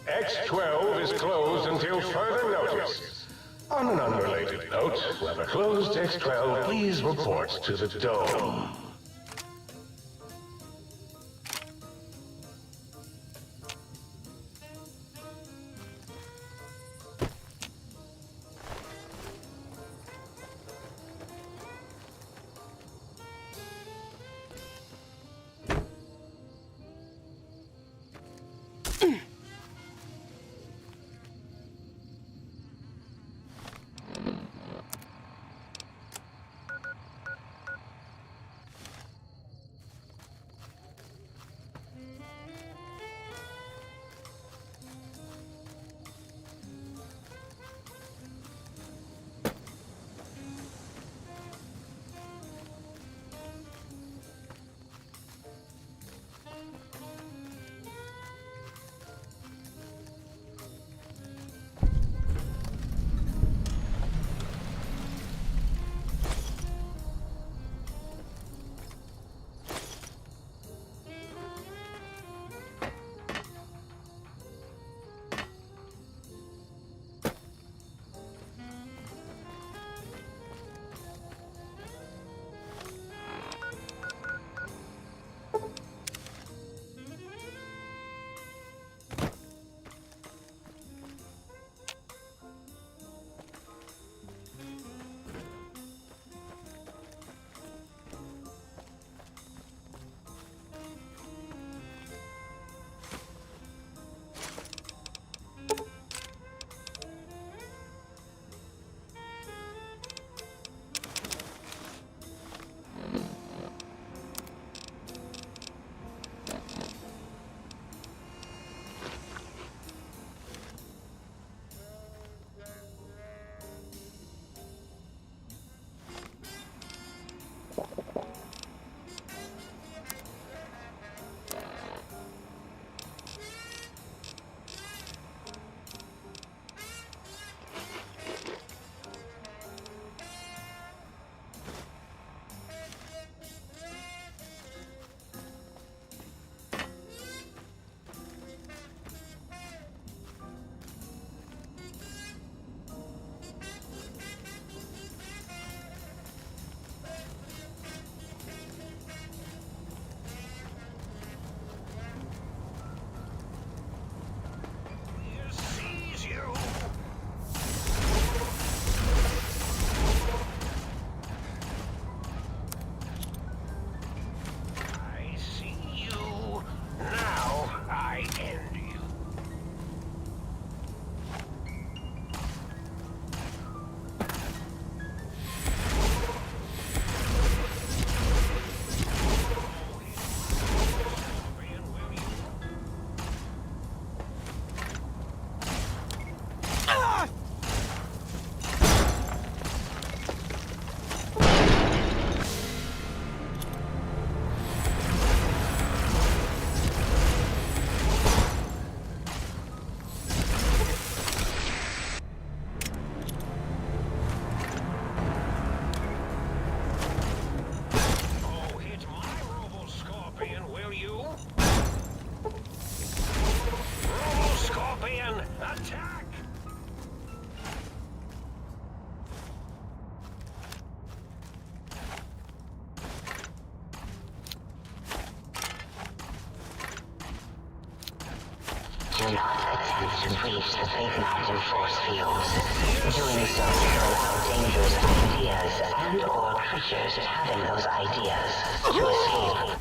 X-12 is closed until further notice. On an unrelated note, whoever closed X-12, please report to the Dome.
Do not attempt to breach the Big Mountain force fields. Doing so will allow dangerous ideas and/or creatures having those ideas to escape.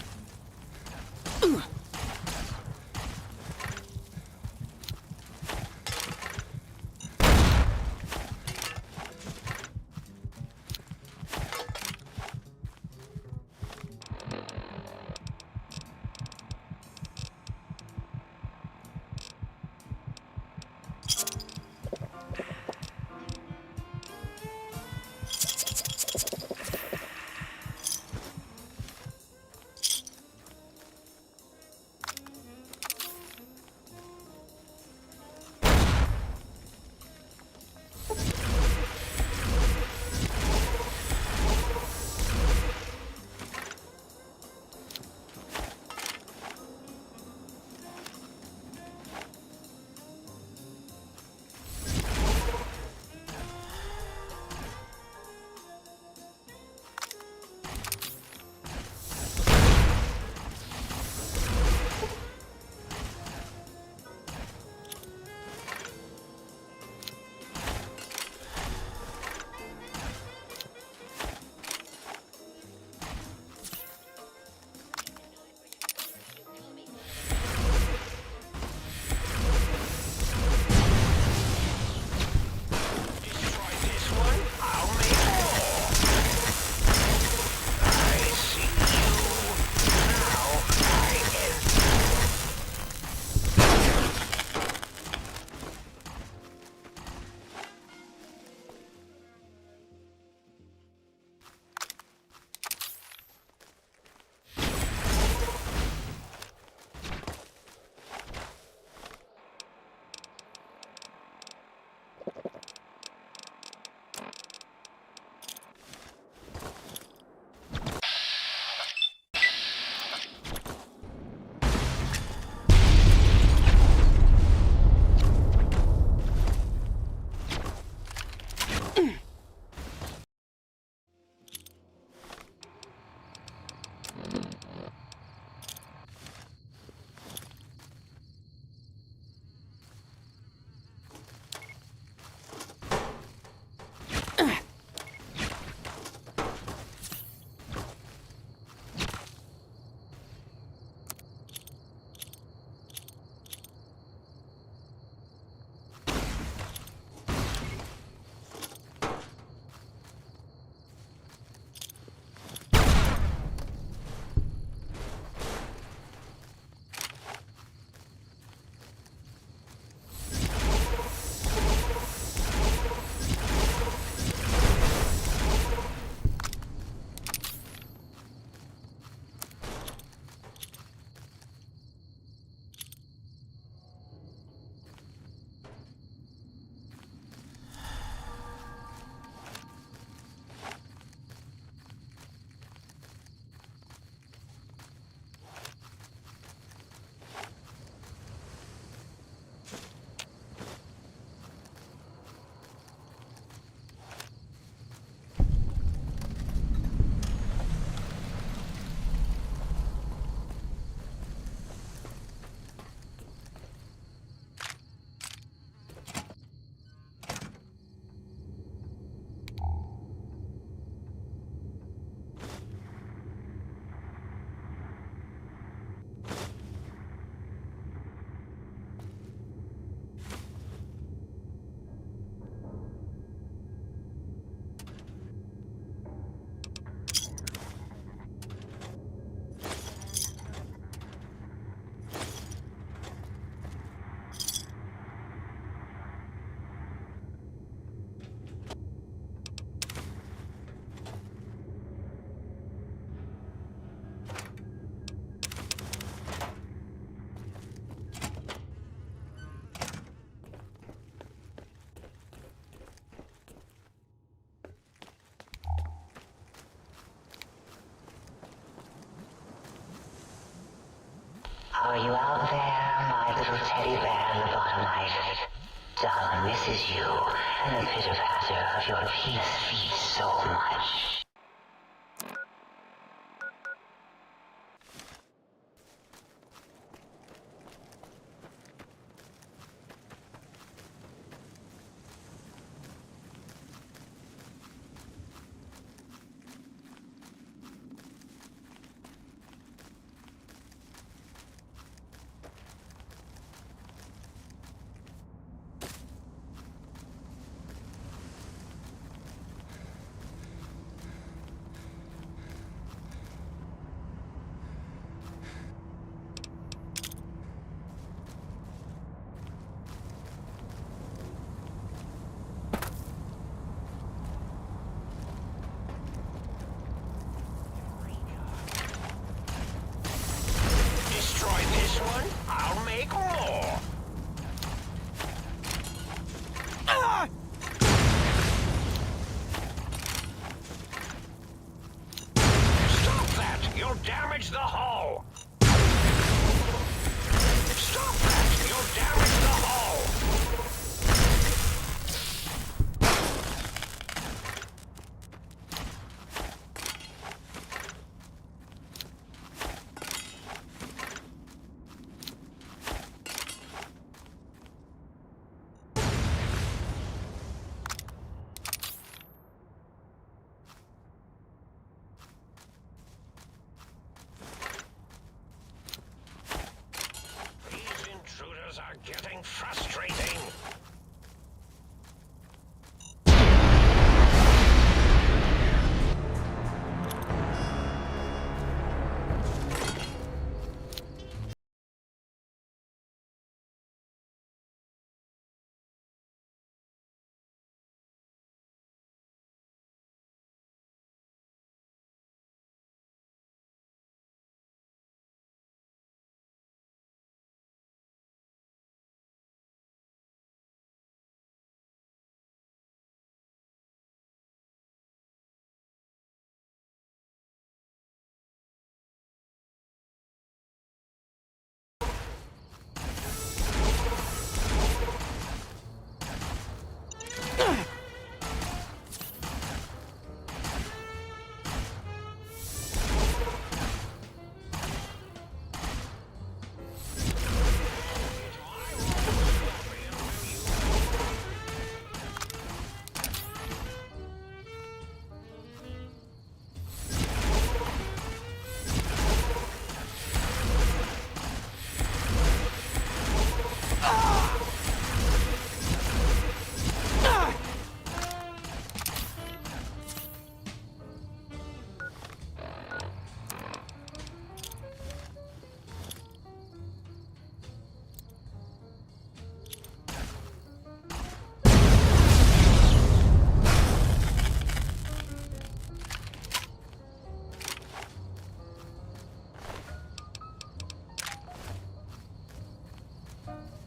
Are you out there, my little teddy bear lobotomite? Dala misses you and the pitter-patter of your peace feet so much.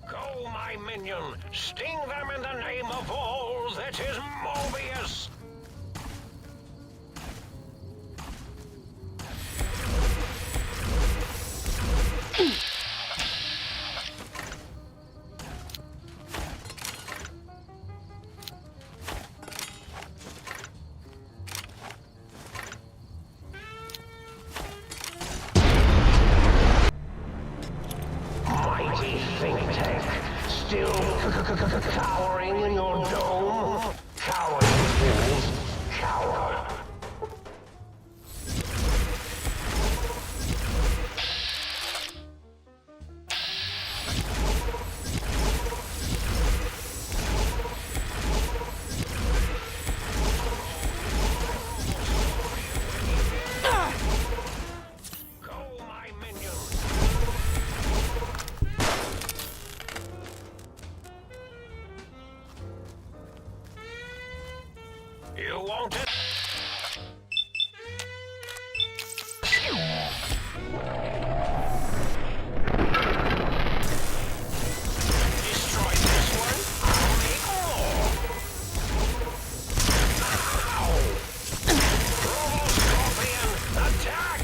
Go, my minion! Sting them in the name of all that is Mobius!
Mighty think tank, still cowering in your dome? Coward, fools, coward.
Go, my minion! You want it? Destroy this one, I'll make more. Ow! Robo Scorpion, attack!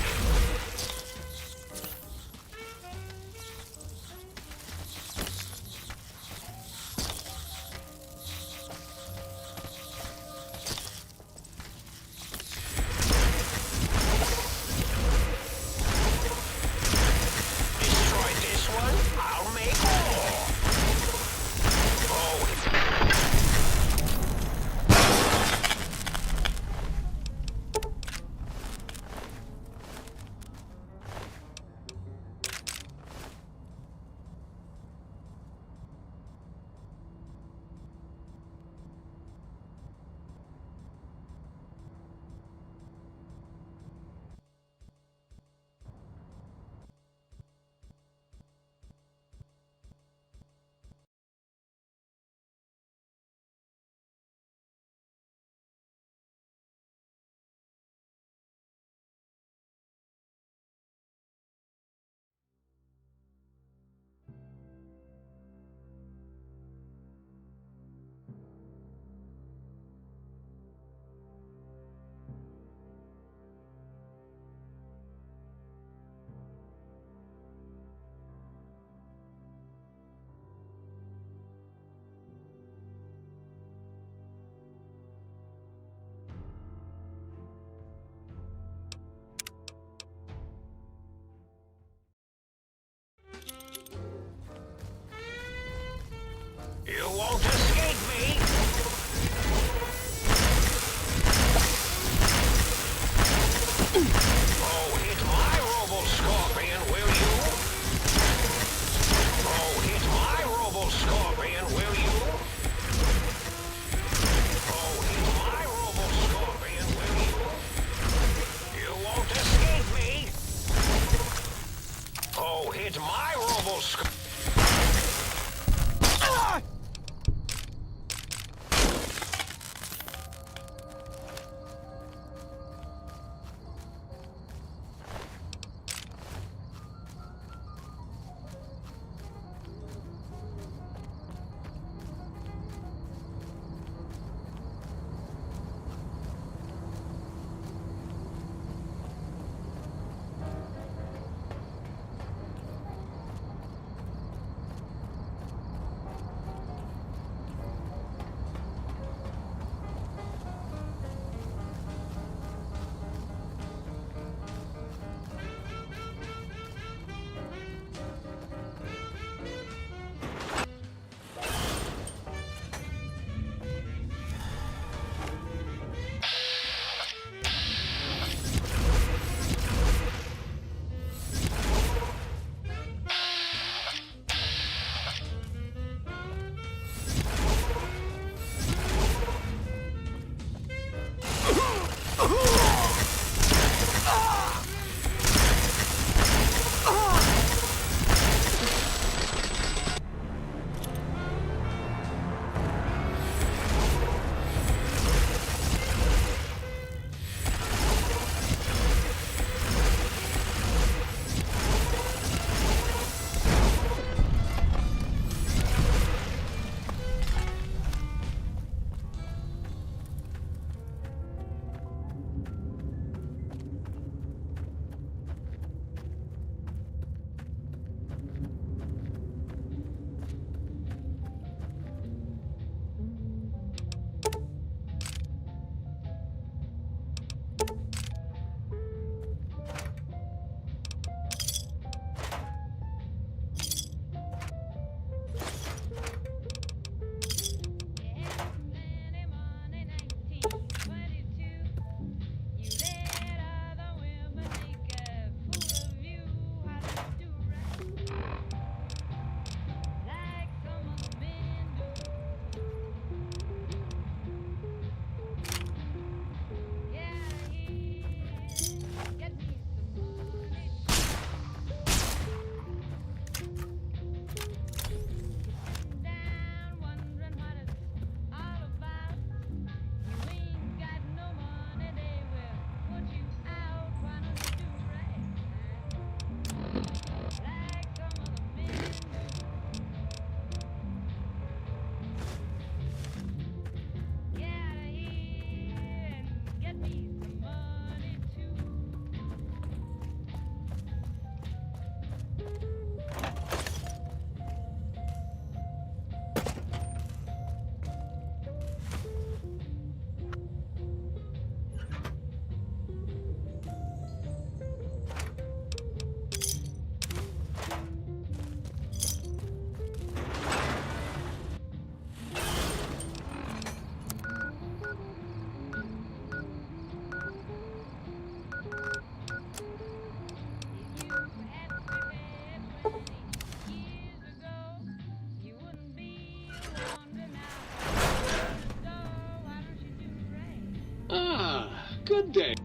Ah, good day.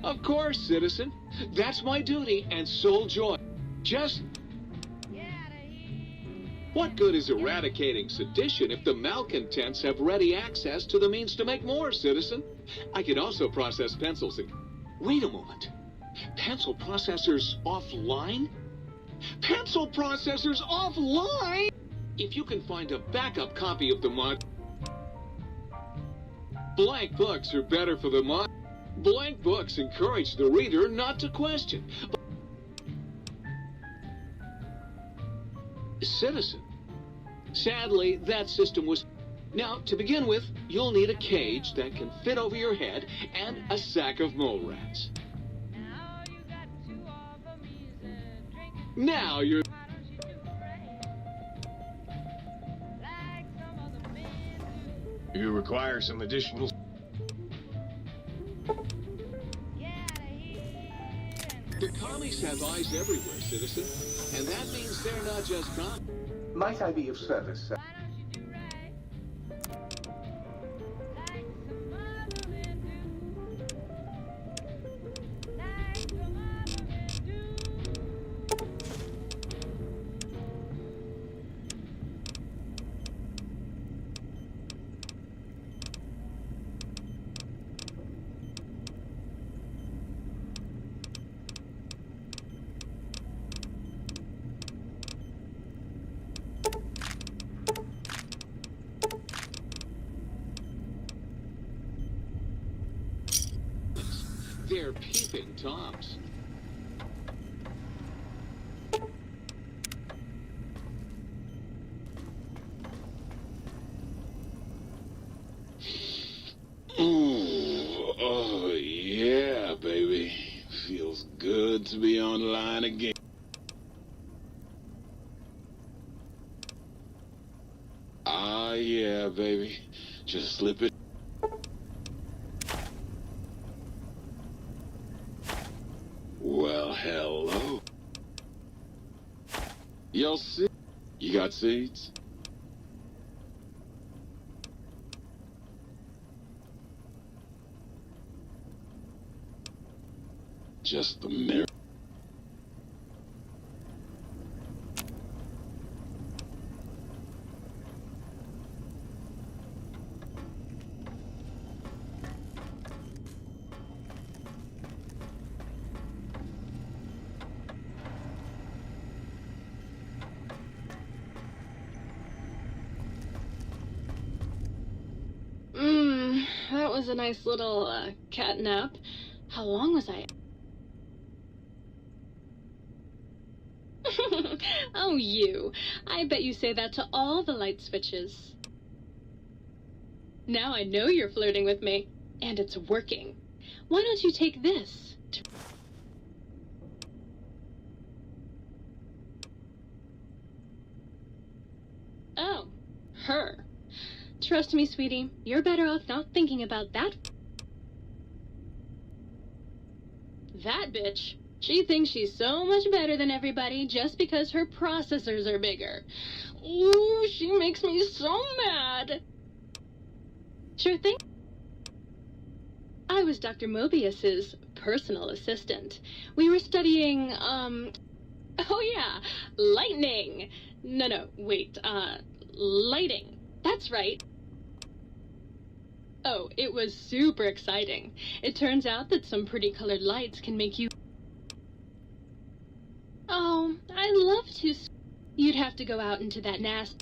Of course, citizen. That's my duty and sole joy. Just... What good is eradicating sedition if the malcontents have ready access to the means to make more, citizen? I can also process pencils and... Wait a moment. Pencil processors offline? Pencil processors offline? If you can find a backup copy of the mod... Blank books are better for the mod... Blank books encourage the reader not to question. Citizen. Sadly, that system was... Now, to begin with, you'll need a cage that can fit over your head and a sack of mole rats. Now you're...
You require some additional...
The commies have eyes everywhere, citizen. And that means they're not just commies.
Might I be of service, sir?
They're peeping toms. Ooh, oh yeah, baby. Feels good to be online again. Ah, yeah, baby. Just slip it. Well, hello. Yo, see? You got seeds? Just the mirror.
That was a nice little, cat nap. How long was I? Oh, you. I bet you say that to all the light switches. Now I know you're flirting with me. And it's working. Why don't you take this? Oh, her. Trust me, sweetie, you're better off not thinking about that. That bitch. She thinks she's so much better than everybody just because her processors are bigger. Ooh, she makes me so mad. Sure thing. I was Dr. Mobius's personal assistant. We were studying, oh yeah, lightning. No, wait, lighting. That's right. Oh, it was super exciting. It turns out that some pretty colored lights can make you... Oh, I love to... You'd have to go out into that nasty...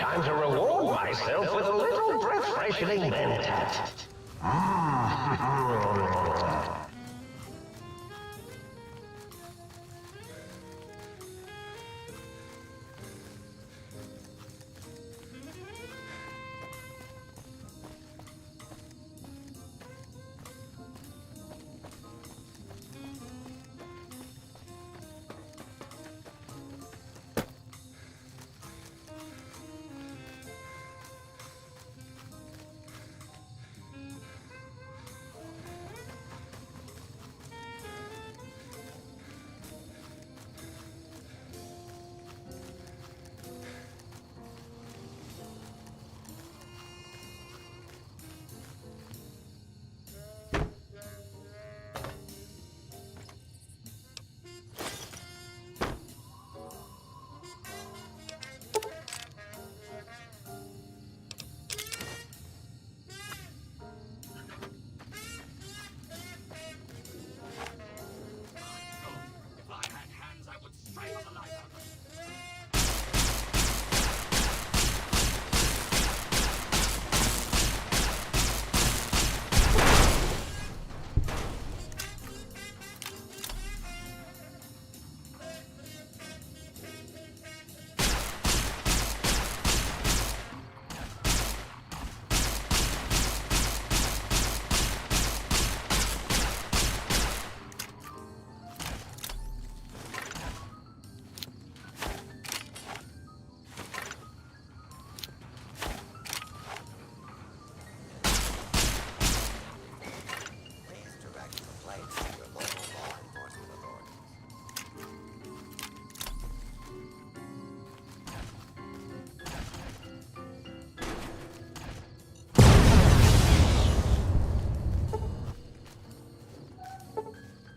Time to reward myself with a little breath-freshening mentat.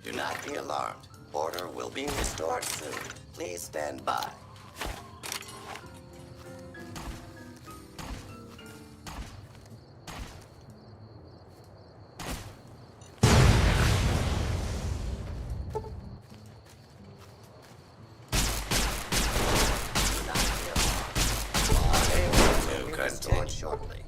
Do not be alarmed. Order will be restored soon. Please stand by. Restored shortly.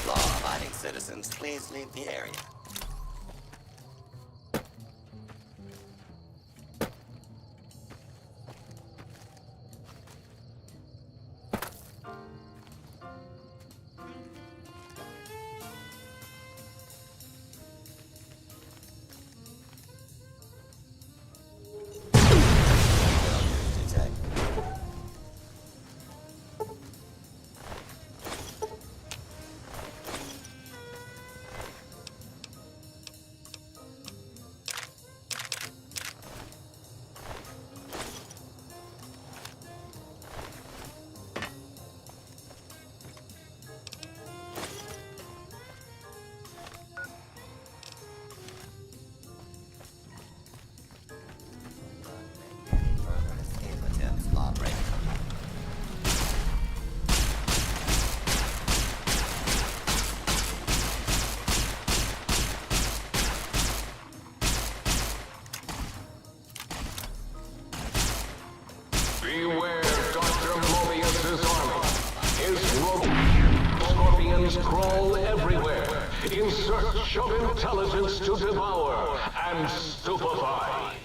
Law-abiding citizens, please leave the area.
Beware Dr. Mobius's army. His rogue scorpions crawl everywhere in search of intelligence to devour and stupefy.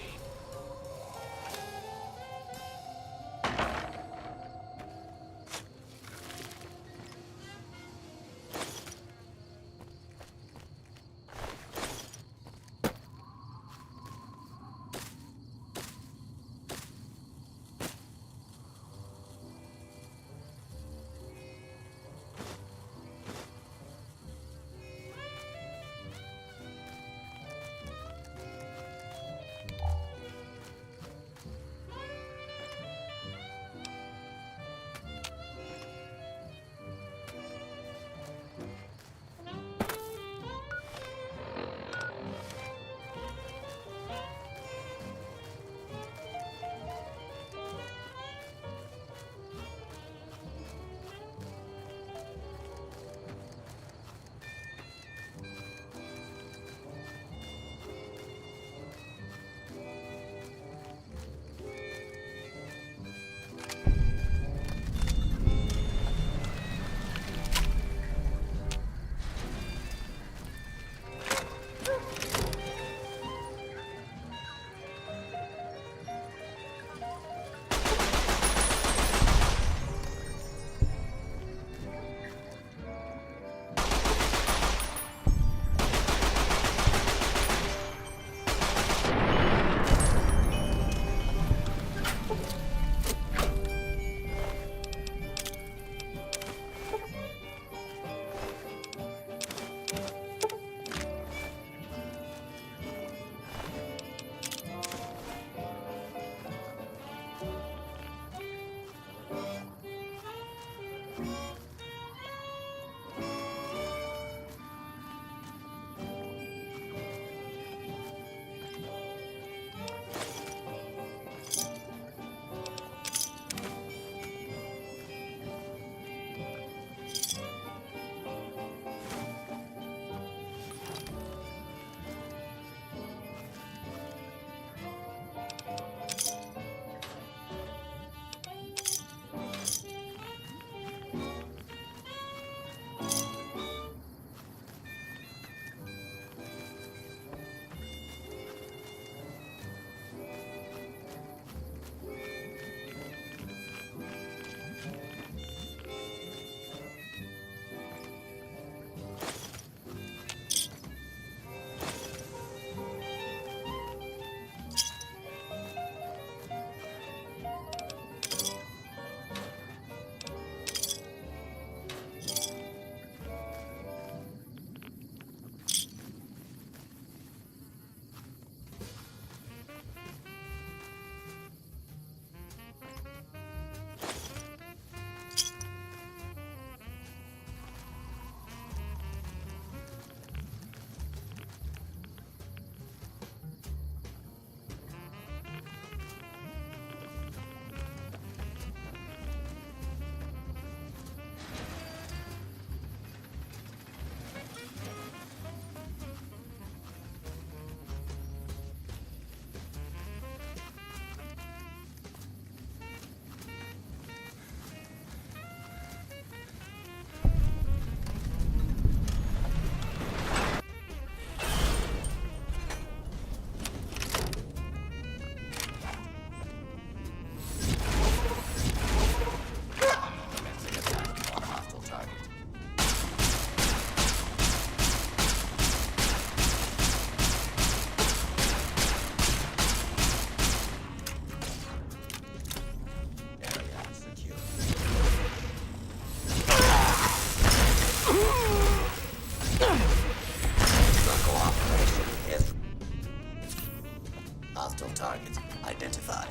target identified.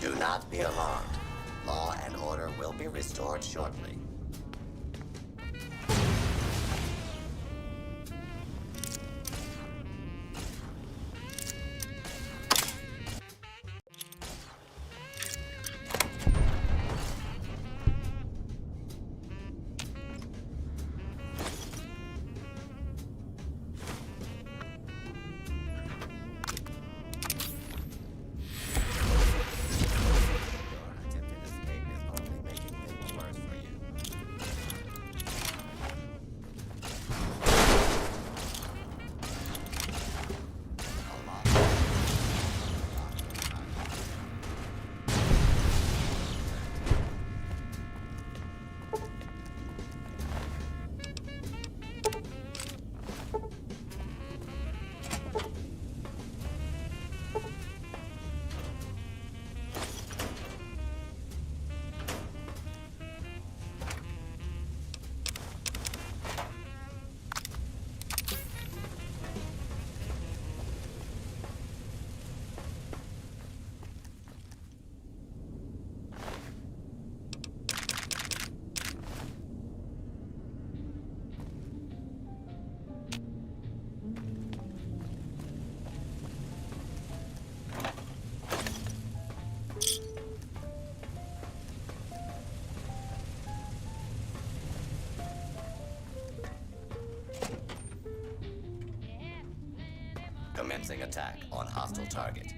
Do not be alarmed. Law and order will be restored shortly. Commencing attack on hostile target.